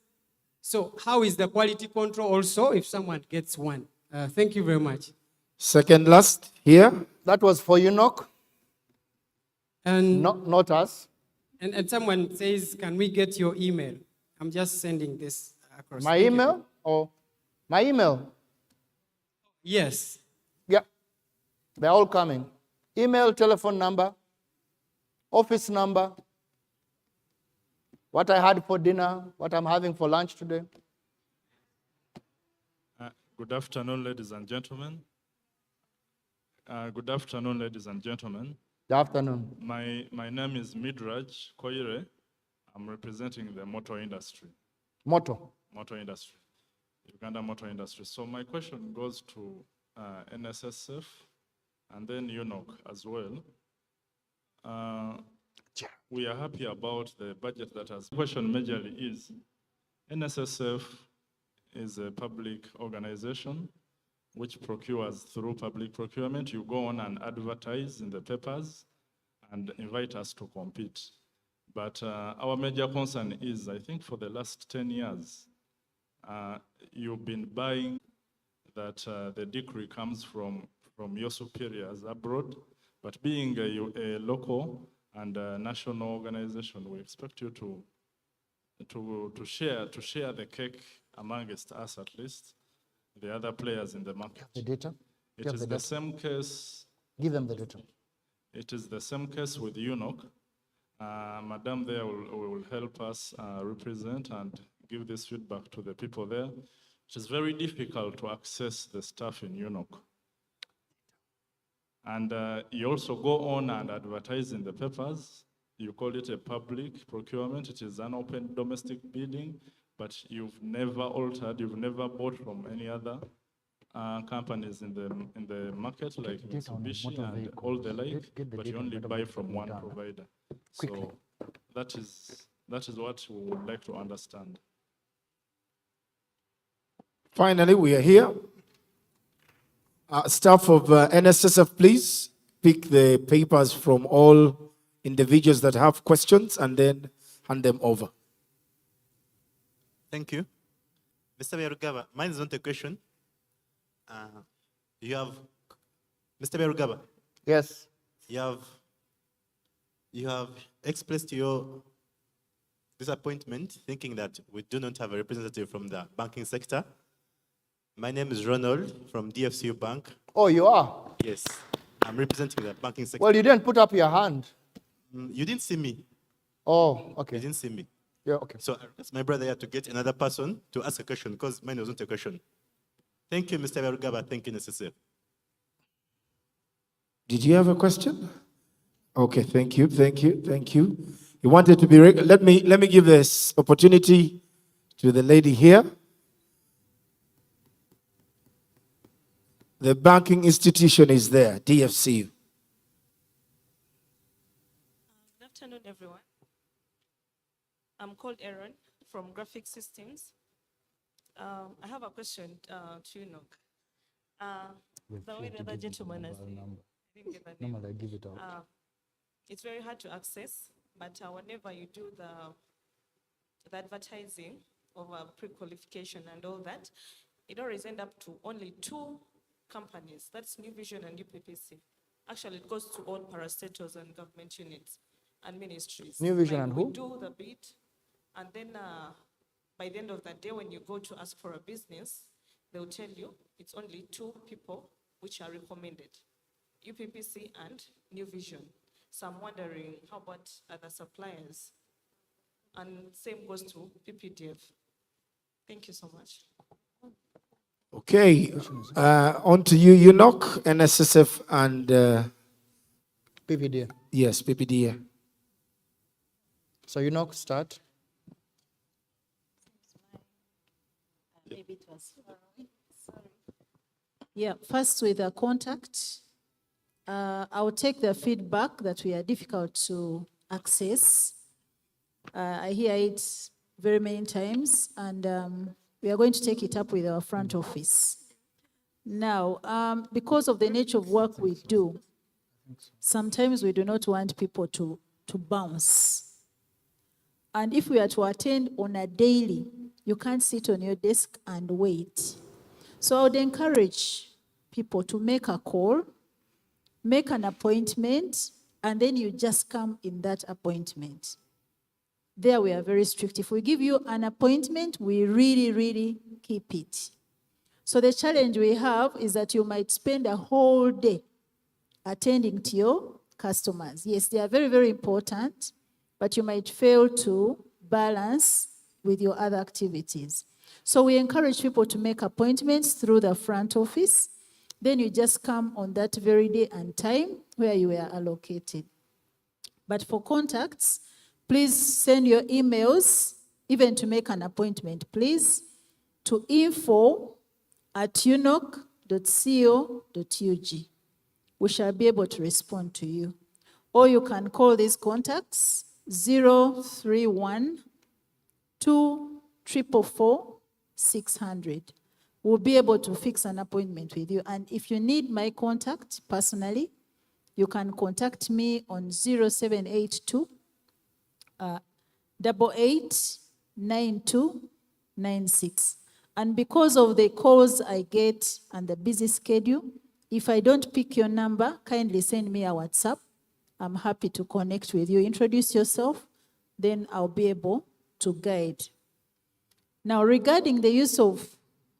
so how is the quality control also if someone gets one? Thank you very much. Second last here. That was for UNOC. And not us. And someone says, can we get your email? I'm just sending this across. My email? Or my email? Yes. Yeah. They're all coming. Email, telephone number, office number, what I had for dinner, what I'm having for lunch today. Good afternoon, ladies and gentlemen. Good afternoon, ladies and gentlemen. Good afternoon. My name is Midraj Koire. I'm representing the motor industry. Motor industry. Uganda motor industry. So my question goes to NSSF and then UNOC as well. We are happy about the budget that has. The question majorly is, NSSF is a public organization which procures through public procurement. You go on and advertise in the papers and invite us to compete. But our major concern is, I think for the last 10 years, you've been buying that the decree comes from your superiors abroad, but being a local and a national organization, we expect you to share the cake amongst us, at least, the other players in the market. The data? It is the same case. Give them the data. It is the same case with UNOC. Madam there will help us represent and give this feedback to the people there. It is very difficult to access the staff in UNOC. And you also go on and advertise in the papers. You call it a public procurement. It is an open domestic bidding, but you've never altered, you've never bought from any other companies in the market like Mitsubishi and all the like, but you only buy from one provider. So that is what we would like to understand. Finally, we are here. Staff of NSSF, please pick the papers from all individuals that have questions and then hand them over. Thank you. Mr. Berugaba, mine is not a question. You have, Mr. Berugaba. Yes. You have expressed your disappointment thinking that we do not have a representative from the banking sector. My name is Ronald from DFCU Bank. Oh, you are? Yes, I'm representing the banking sector. Well, you didn't put up your hand. You didn't see me. Oh, okay. You didn't see me. Yeah, okay. So I request my brother here to get another person to ask a question because mine wasn't a question. Thank you, Mr. Berugaba. Thank you, NSSF. Did you have a question? Okay, thank you. You wanted to be, let me give this opportunity to the lady here. The banking institution is there, DFCU. Good afternoon, everyone. I'm called Aaron from Graphic Systems. I have a question to UNOC. The way the other gentleman has said, I didn't get the name. Normally I give it out. It's very hard to access, but whenever you do the advertising of pre-qualification and all that, it always ends up to only 2 companies. That's New Vision and UPPC. Actually, it goes to all parastatals and government units and ministries. New Vision Like and we who? do the bid, and then by the end of the day, when you go to ask for a business, they'll tell you it's only 2 people which are recommended, UPPC and New Vision. So I'm wondering, how about other suppliers? And same goes to PPDF. Thank you so much. Okay, on to you, UNOC, NSSF, and PPDA. Yes, PPDA. So UNOC, start. Maybe it was far away. Sorry. Yeah, first with the contact, I'll take the feedback that we are difficult to access. I hear it very many times, and we are going to take it up with our front office. Now, because of the nature of work we do, sometimes we do not want people to bounce. And if we are to attend on a daily, you can't sit on your desk and wait. So I would encourage people to make a call, make an appointment, and then you just come in that appointment. There we are very strict. If we give you an appointment, we really keep it. So the challenge we have is that you might spend a whole day attending to your customers. Yes, they are very important, but you might fail to balance with your other activities. So we encourage people to make appointments through the front office. Then you just come on that very day and time where you were allocated. But for contacts, please send your emails, even to make an appointment, please, to info@unoc.co.ug. We shall be able to respond to you. Or you can call these contacts 031 244 600. We'll be able to fix an appointment with you. And if you need my contact personally, you can contact me on 0782 889296. And because of the calls I get and the busy schedule, if I don't pick your number, kindly send me a WhatsApp. I'm happy to connect with you. Introduce yourself, then I'll be able to guide. Now, regarding the use of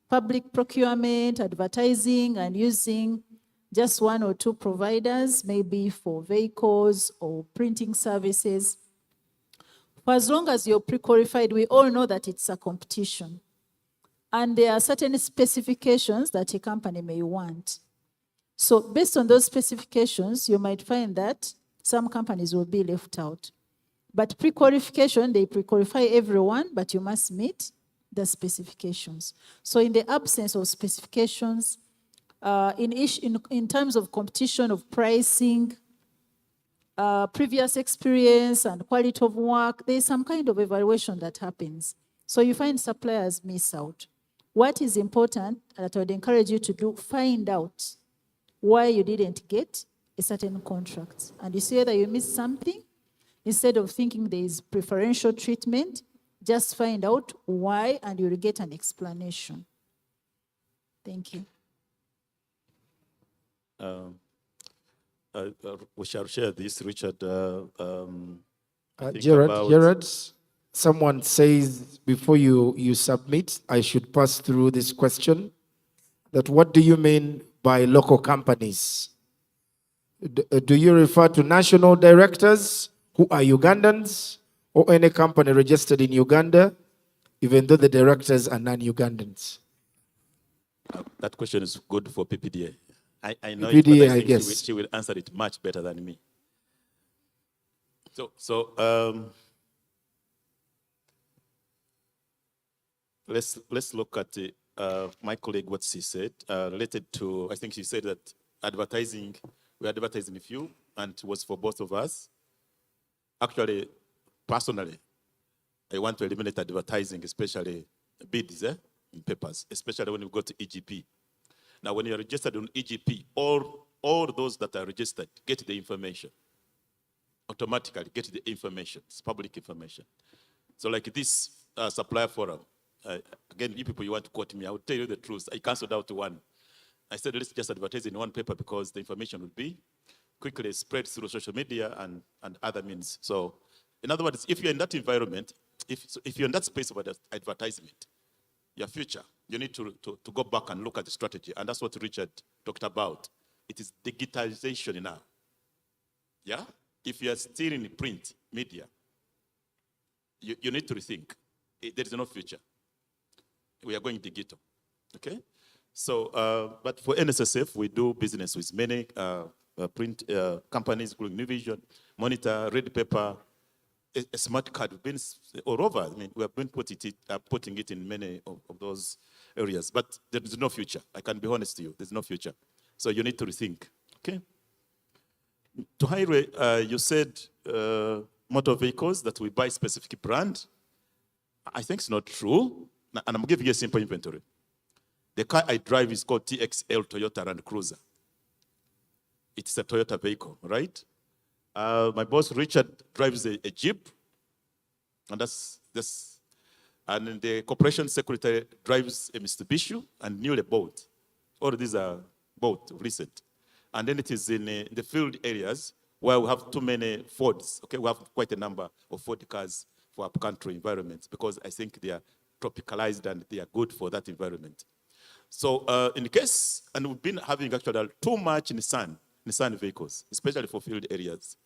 public procurement, advertising, and using just 1 or 2 providers, maybe for vehicles or printing services, for as long as you're pre-qualified, we all know that it's a competition. And there are certain specifications that a company may want. So based on those specifications, you might find that some companies will be left out. But pre-qualification, they pre-qualify everyone, but you must meet the specifications. So in the absence of specifications, in terms of competition of pricing, previous experience and quality of work, there's some kind of evaluation that happens. So you find suppliers miss out. What is important that I would encourage you to do, find out why you didn't get a certain contract. And you see whether you missed something, instead of thinking there is preferential treatment, just find out why and you'll get an explanation. Thank you. We shall share this, Richard. Gerard, someone says before you submit, I should pass through this question, that what do you mean by local companies? Do you refer to national directors who are Ugandans, or any company registered in Uganda, even though the directors are non-Ugandans? That question is good for PPDA. I know PPDA, it, but I think guess. she will answer it much better than me. Let's look at my colleague, what she said, related to, I think she said that advertising, we're advertising a few, and it was for both of us. Actually, personally, I want to eliminate advertising, especially bids in papers, especially when you go to EGP. Now, when you're registered on EGP, all those that are registered get the information. Automatically get the information. It's public information. So like this supplier forum, again, you people, you want to quote me, I will tell you the truth. I canceled out one. I said, let's just advertise in one paper because the information would be quickly spread through social media and other means. So, in other words, if you're in that environment, if you're in that space of advertisement, your future, you need to go back and look at the strategy. And that's what Richard talked about. It is digitalization now. Yeah? If you are still in print media, you need to rethink. There is no future. We are going digital. Okay? So, but for NSSF, we do business with many print companies, including New Vision, Monitor, Red Paper, a smart card. We've been all over. I mean, we have been putting it in many of those areas. But there is no future. I can be honest to you. There's no future. So you need to rethink. Okay? To Haire, you said motor vehicles that we buy specific brand. I think it's not true. And I'm giving you a simple inventory. The car I drive is called TXL Toyota Land Cruiser. It's a Toyota vehicle, right? My boss, Richard, drives a Jeep. And and the corporation secretary drives a Mitsubishi and newly bought. All of these are bought recent. And then it is in the field areas where we have too many Fords. Okay, we have quite a number of Ford cars for upcountry environments because I think they are tropicalized and they are good for that environment. So in the case, and we've been having actually too much Nissan vehicles, especially for field areas.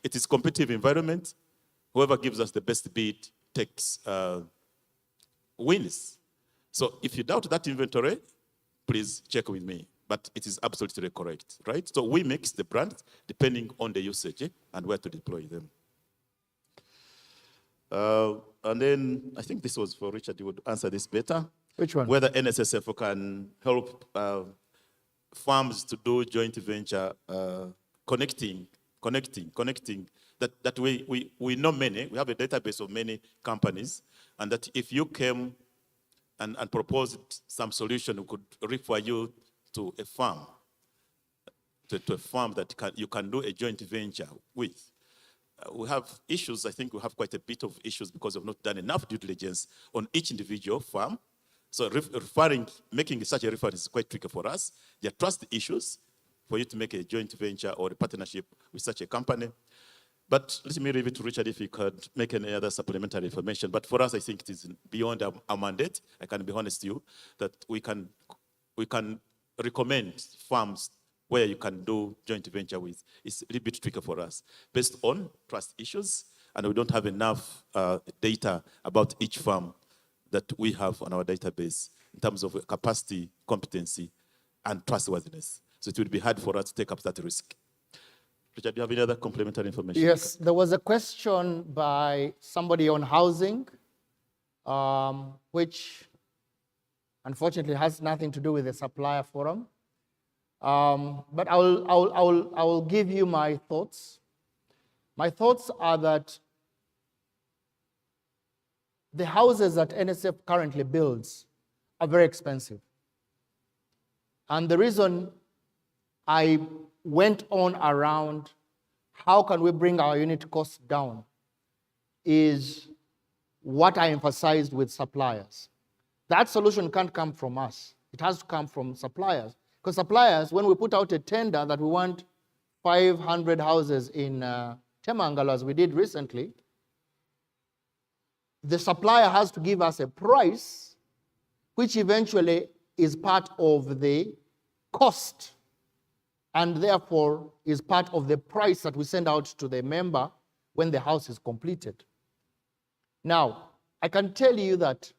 It is competitive environment. Whoever gives us the best bid takes wins. So if you doubt that inventory, please check with me. But it is absolutely correct, right? So we mix the brands depending on the usage and where to deploy them. And then I think this was for Richard. You would answer this better. Which one? Whether NSSF can help farms to do joint venture, connecting. That we know many. We have a database of many companies, and that if you came and proposed some solution, we could refer you to a farm, to a farm that you can do a joint venture with. We have issues. I think we have quite a bit of issues because we've not done enough due diligence on each individual farm. So making such a reference is quite tricky for us. There are trust issues for you to make a joint venture or a partnership with such a company. But let me leave it to Richard if he could make any other supplementary information. But for us, I think it is beyond our mandate. I can be honest to you that we can recommend farms where you can do joint venture with. It's a little bit tricky for us based on trust issues, and we don't have enough data about each farm that we have on our database in terms of capacity, competency, and trustworthiness. So it would be hard for us to take up that risk. Richard, do you have any other complementary information? Yes, there was a question by somebody on housing, which unfortunately has nothing to do with the supplier forum. But I will give you my thoughts. My thoughts are that the houses that NSF currently builds are very expensive. And the reason I went on around how can we bring our unit costs down is what I emphasized with suppliers. That solution can't come from us. It has to come from suppliers. Because suppliers, when we put out a tender that we want 500 houses in Temangalo, as we did recently, the supplier has to give us a price which eventually is part of the cost and therefore is part of the price that we send out to the member when the house is completed. Now, I can tell you that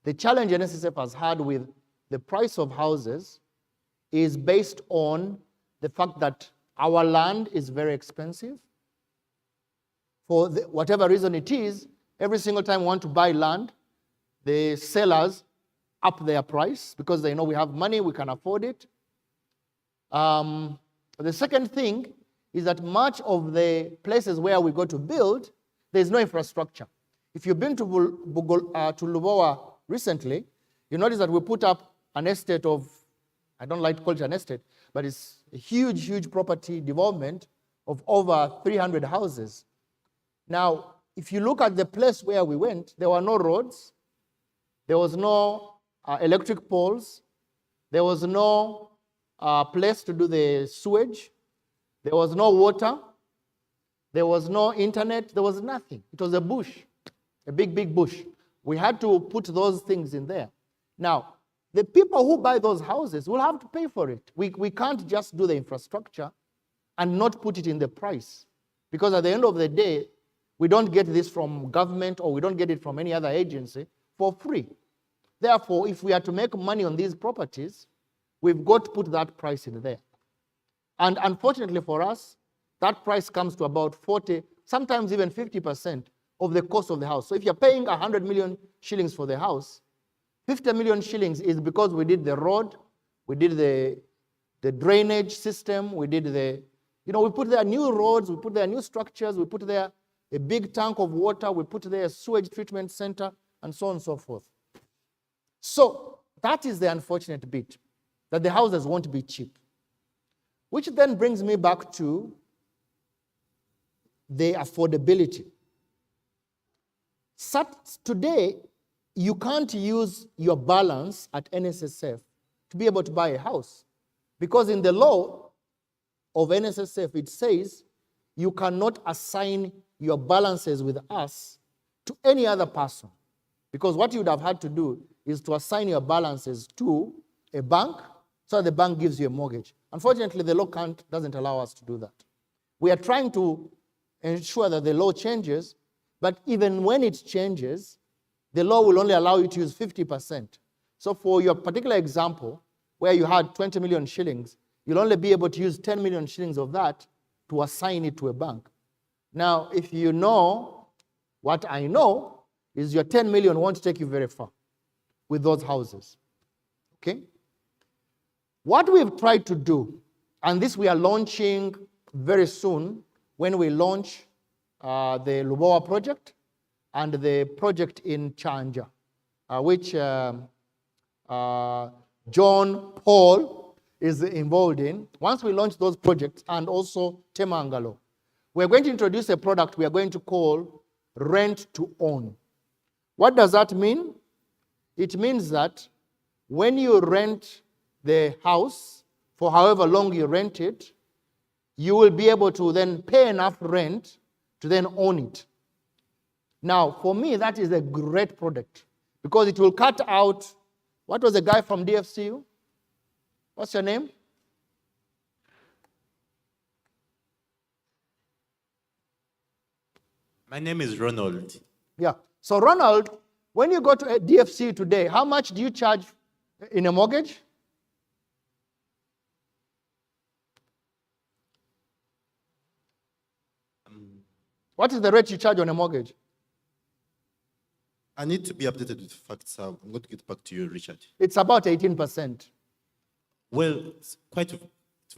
the challenge NSSF has had with the price of houses is based on the fact that our land is very expensive. For whatever reason it is, every single time we want to buy land, the sellers up their price because they know we have money, we can afford it. The second thing is that much of the places where we go to build, there's no infrastructure. If you've been to Lubowa recently, you notice that we put up an estate of, I don't like to call it an estate, but it's a huge, huge property development of over 300 houses. Now, if you look at the place where we went, there were no roads, there was no electric poles, there was no place to do the sewage, there was no water, there was no internet, there was nothing. It was a bush, a big, big bush. We had to put those things in there. Now, the people who buy those houses will have to pay for it. We can't just do the infrastructure and not put it in the price. Because at the end of the day, we don't get this from government or we don't get it from any other agency for free. Therefore, if we are to make money on these properties, we've got to put that price in there. And unfortunately for us, that price comes to about 40, sometimes even 50% of the cost of the house. So if you're paying 100 million shillings for the house, 50 million shillings is because we did the road, we did the drainage system, we did we put there new roads, we put there new structures, we put there a big tank of water, we put there a sewage treatment center, and so on and so forth. So that is the unfortunate bit, that the houses won't be cheap. Which then brings me back to the affordability. Today, you can't use your balance at NSSF to be able to buy a house. Because in the law of NSSF, it says you cannot assign your balances with us to any other person. Because what you would have had to do is to assign your balances to a bank so that the bank gives you a mortgage. Unfortunately, the law doesn't allow us to do that. We are trying to ensure that the law changes, but even when it changes, the law will only allow you to use 50%. So for your particular example, where you had 20 million shillings, you'll only be able to use 10 million shillings of that to assign it to a bank. Now, if you know what I know, is your 10 million won't take you very far with those houses. Okay? What we've tried to do, and this we are launching very soon when we launch the Lubowa project and the project in Chanja, which John Paul is involved in. Once we launch those projects, and also Temangalo, we're going to introduce a product we are going to call rent to own. What does that mean? It means that when you rent the house for however long you rent it, you will be able to then pay enough rent to then own it. Now, for me, that is a great product because it will cut out, what was the guy from DFCU? What's your name? My name is Ronald. Yeah. So Ronald, when you go to a DFCU today, how much do you charge in a mortgage? What is the rate you charge on a mortgage? I need to be updated with facts. I'm going to get back to you, Richard. It's about 18%. Well, it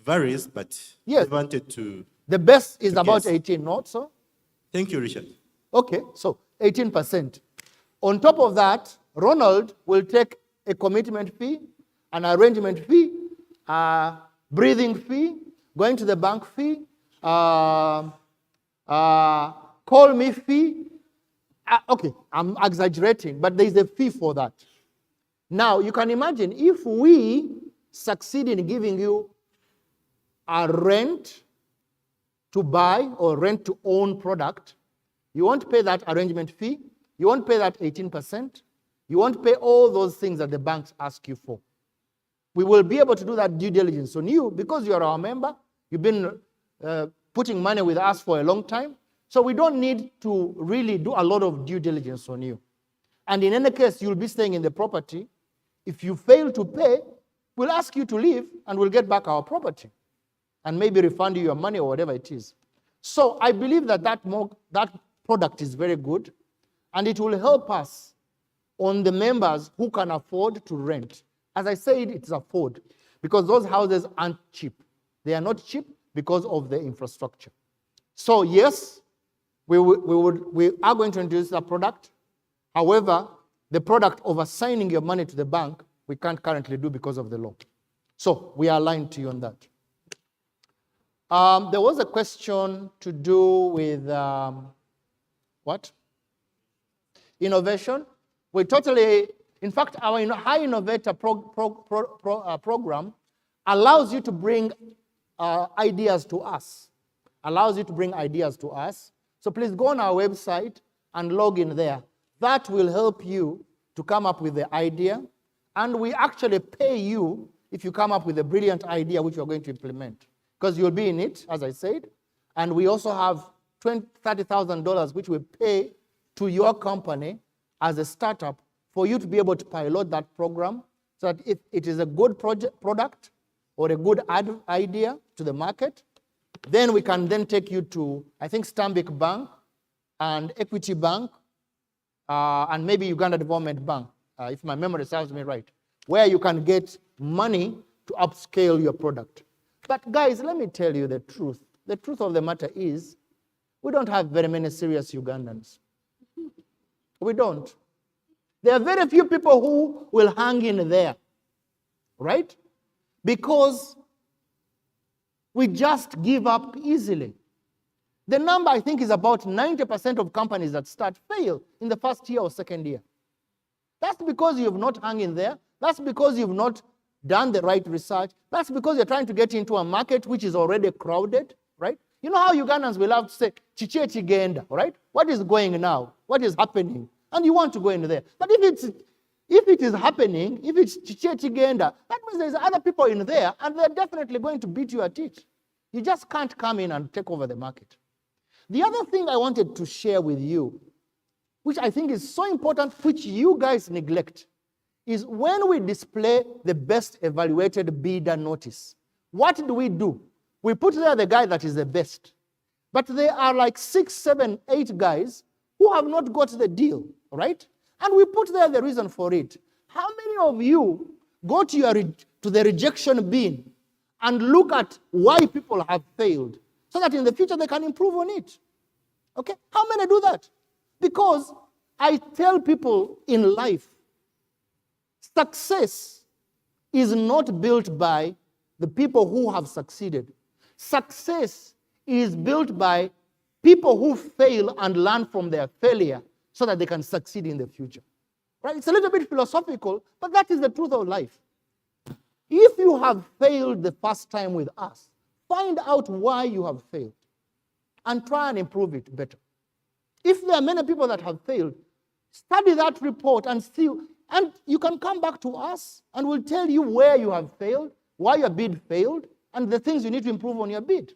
varies, but Yes. I wanted to. The best is to about guess. 18, not so? Thank you, Richard. Okay, so 18%. On top of that, Ronald will take a commitment fee, an arrangement fee, a breathing fee, going to the bank fee, call me fee. Okay, I'm exaggerating, but there's a fee for that. Now, you can imagine if we succeed in giving you a rent to buy or rent to own product, you won't pay that arrangement fee, you won't pay that 18%, you won't pay all those things that the banks ask you for. We will be able to do that due diligence on you because you're our member, you've been putting money with us for a long time, so we don't need to really do a lot of due diligence on you. And in any case, you'll be staying in the property. If you fail to pay, we'll ask you to leave and we'll get back our property and maybe refund you your money or whatever it is. So I believe that that product is very good and it will help us on the members who can afford to rent. As I said, it's afford because those houses aren't cheap. They are not cheap because of the infrastructure. So yes, we are going to introduce that product. However, the product of assigning your money to the bank, we can't currently do because of the law. So we are aligned to you on that. There was a question to do with what? Innovation. We totally, in fact, our High Innovator program allows you to bring ideas to us. Allows you to bring ideas to us. So please go on our website and log in there. That will help you to come up with the idea. And we actually pay you if you come up with a brilliant idea which you're going to implement. Because you'll be in it, as I said. And we also have $30,000 which we pay to your company as a startup for you to be able to pilot that program so that if it is a good product or a good idea to the market, then we can then take you to, I think, Stanbic Bank and Equity Bank and maybe Uganda Development Bank, if my memory serves me right, where you can get money to upscale your product. But guys, let me tell you the truth. The truth of the matter is, we don't have very many serious Ugandans. We don't. There are very few people who will hang in there, right? Because we just give up easily. The number, I think, is about 90% of companies that start fail in the first year or second year. That's because you've not hung in there. That's because you've not done the right research. That's because you're trying to get into a market which is already crowded, right? You know how Ugandans will love to say, chiche chigenda, right? What is going now? What is happening? And you want to go in there. But if it is happening, if it's chiche chigenda, that means there's other people in there and they're definitely going to beat you at it. You just can't come in and take over the market. The other thing I wanted to share with you, which I think is so important, which you guys neglect, is when we display the best evaluated bidder notice, what do? We put there the guy that is the best. But there are like 6, 7, 8 guys who have not got the deal, right? And we put there the reason for it. How many of you go to the rejection bin and look at why people have failed so that in the future they can improve on it? Okay? How many do that? Because I tell people in life, success is not built by the people who have succeeded. Success is built by people who fail and learn from their failure so that they can succeed in the future. Right? It's a little bit philosophical, but that is the truth of life. If you have failed the first time with us, find out why you have failed and try and improve it better. If there are many people that have failed, study that report and see, and you can come back to us and we'll tell you where you have failed, why your bid failed, and the things you need to improve on your bid.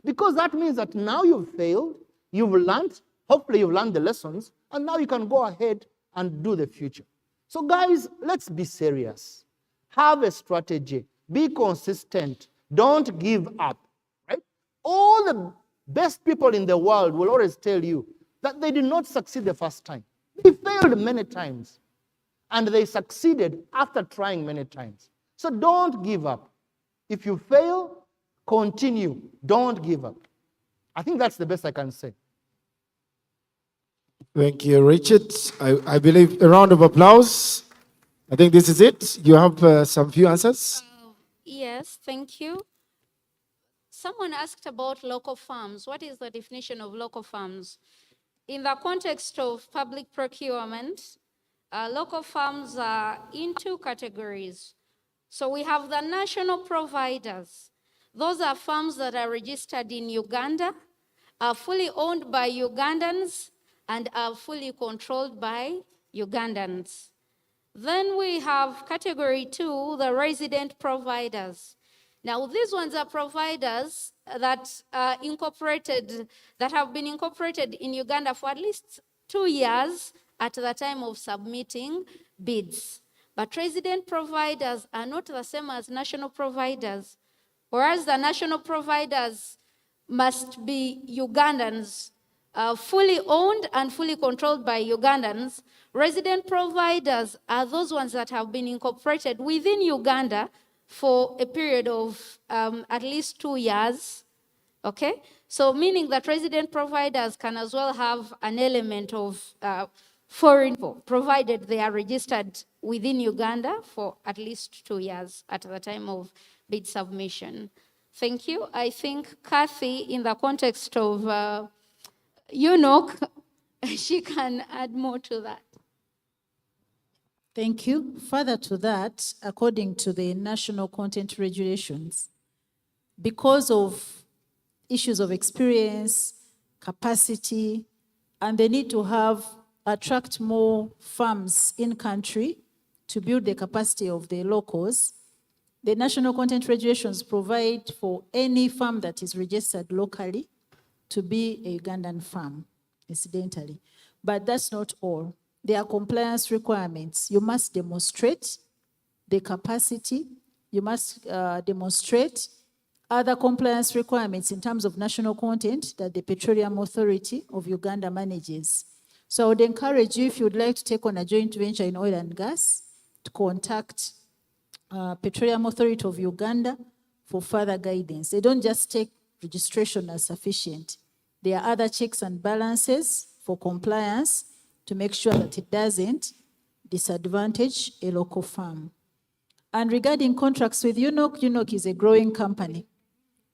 Because that means that now you've failed, you've learned, hopefully you've learned the lessons, and now you can go ahead and do the future. So guys, let's be serious. Have a strategy. Be consistent. Don't give up. Right? All the best people in the world will always tell you that they did not succeed the first time. They failed many times. And they succeeded after trying many times. So don't give up. If you fail, continue. Don't give up. I think that's the best I can say. Thank you, Richard. I believe a round of applause. I think this is it. You have some few answers? Yes, thank you. Someone asked about local farms. What is the definition of local farms? In the context of public procurement, local farms are in two categories. So we have the national providers. Those are farms that are registered in Uganda, are fully owned by Ugandans, and are fully controlled by Ugandans. Then we have category 2, the resident providers. Now, these ones are providers that are incorporated, that have been incorporated in Uganda for at least 2 years at the time of submitting bids. But resident providers are not the same as national providers, whereas the national providers must be Ugandans, fully owned and fully controlled by Ugandans. Resident providers are those ones that have been incorporated within Uganda for a period of at least 2 years, okay? So meaning that resident providers can as well have an element of foreign, provided they are registered within Uganda for at least 2 years at the time of bid submission. Thank you. I think Kathy, in the context of UNOC, she can add more to that. Thank you. Further to that, according to the national content regulations, because of issues of experience, capacity, and the need to attract more farms in country to build the capacity of the locals, the national content regulations provide for any farm that is registered locally to be a Ugandan farm, incidentally. But that's not all. There are compliance requirements. You must demonstrate the capacity. You must demonstrate other compliance requirements in terms of national content that the Petroleum Authority of Uganda manages. So I would encourage you, if you would like to take on a joint venture in oil and gas, to contact Petroleum Authority of Uganda for further guidance. They don't just take registration as sufficient. There are other checks and balances for compliance to make sure that it doesn't disadvantage a local farm. And regarding contracts with UNOC, UNOC is a growing company.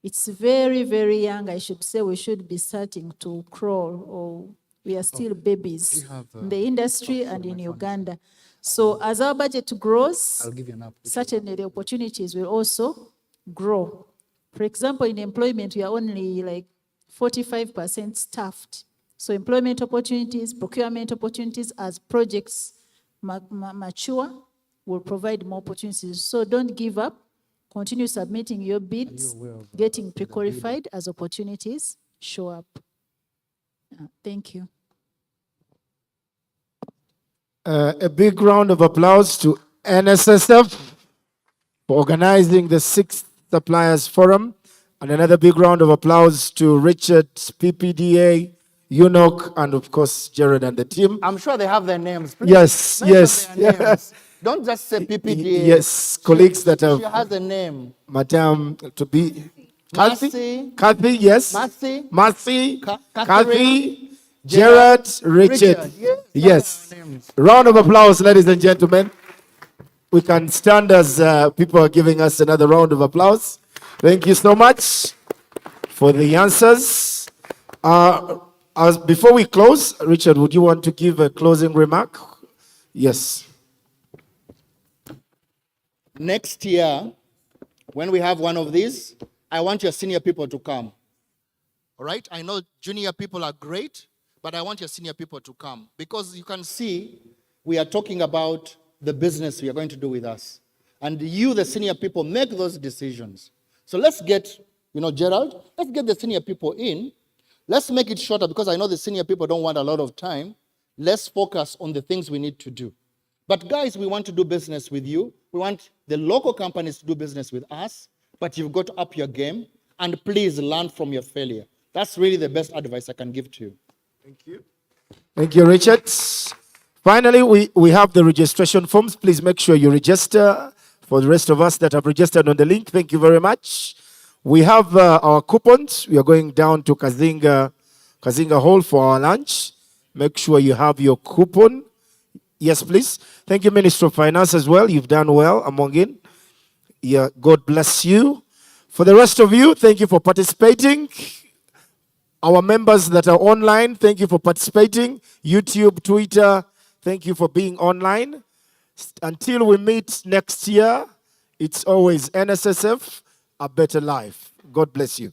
It's very, very young. I should say we should be starting to crawl, or we are still babies in the industry and in Uganda. So as our budget grows, I'll give you an update. certainly the opportunities will also grow. For example, in employment, we are only like 45% staffed. So employment opportunities, procurement opportunities, as projects mature, will provide more opportunities. So don't give up. Continue submitting your bids, getting pre-qualified as opportunities show up. Thank you. A big round of applause to NSSF for organizing the 6th Suppliers Forum. And another big round of applause to Richard, PPDA, UNOC, and of course, Jared and the team. I'm sure they have their names. Please Yes, mention yes. their names. Don't just say PPDA. Yes, colleagues that have. She has a name. Madam, to be. Mercy. Kathy, yes. Mercy. Mercy. Catherine. Kathy. Jared, Richard. Yes. Round of applause, ladies and gentlemen. We can stand as people are giving us another round of applause. Thank you so much for the answers. Before we close, Richard, would you want to give a closing remark? Yes. Next year, when we have one of these, I want your senior people to come. All right? I know junior people are great, but I want your senior people to come, because you can see we are talking about the business we are going to do with us. And you, the senior people, make those decisions. So let's get, Gerald, let's get the senior people in. Let's make it shorter, because I know the senior people don't want a lot of time. Let's focus on the things we need to do. But guys, we want to do business with you. We want the local companies to do business with us, but you've got to up your game, and please learn from your failure. That's really the best advice I can give to you. Thank you. Thank you, Richard. Finally, we have the registration forms. Please make sure you register For the rest of us that have registered on the link, thank you very much. We have our coupons. We are going down to Kazinga Hall for our lunch. Make sure you have your coupon. Yes, please. Thank you, Minister of Finance, as well. You've done well among it. Yeah, God bless you. For the rest of you, thank you for participating. Our members that are online, thank you for participating. YouTube, Twitter, thank you for being online. Until we meet next year, it's always NSSF, a better life. God bless you.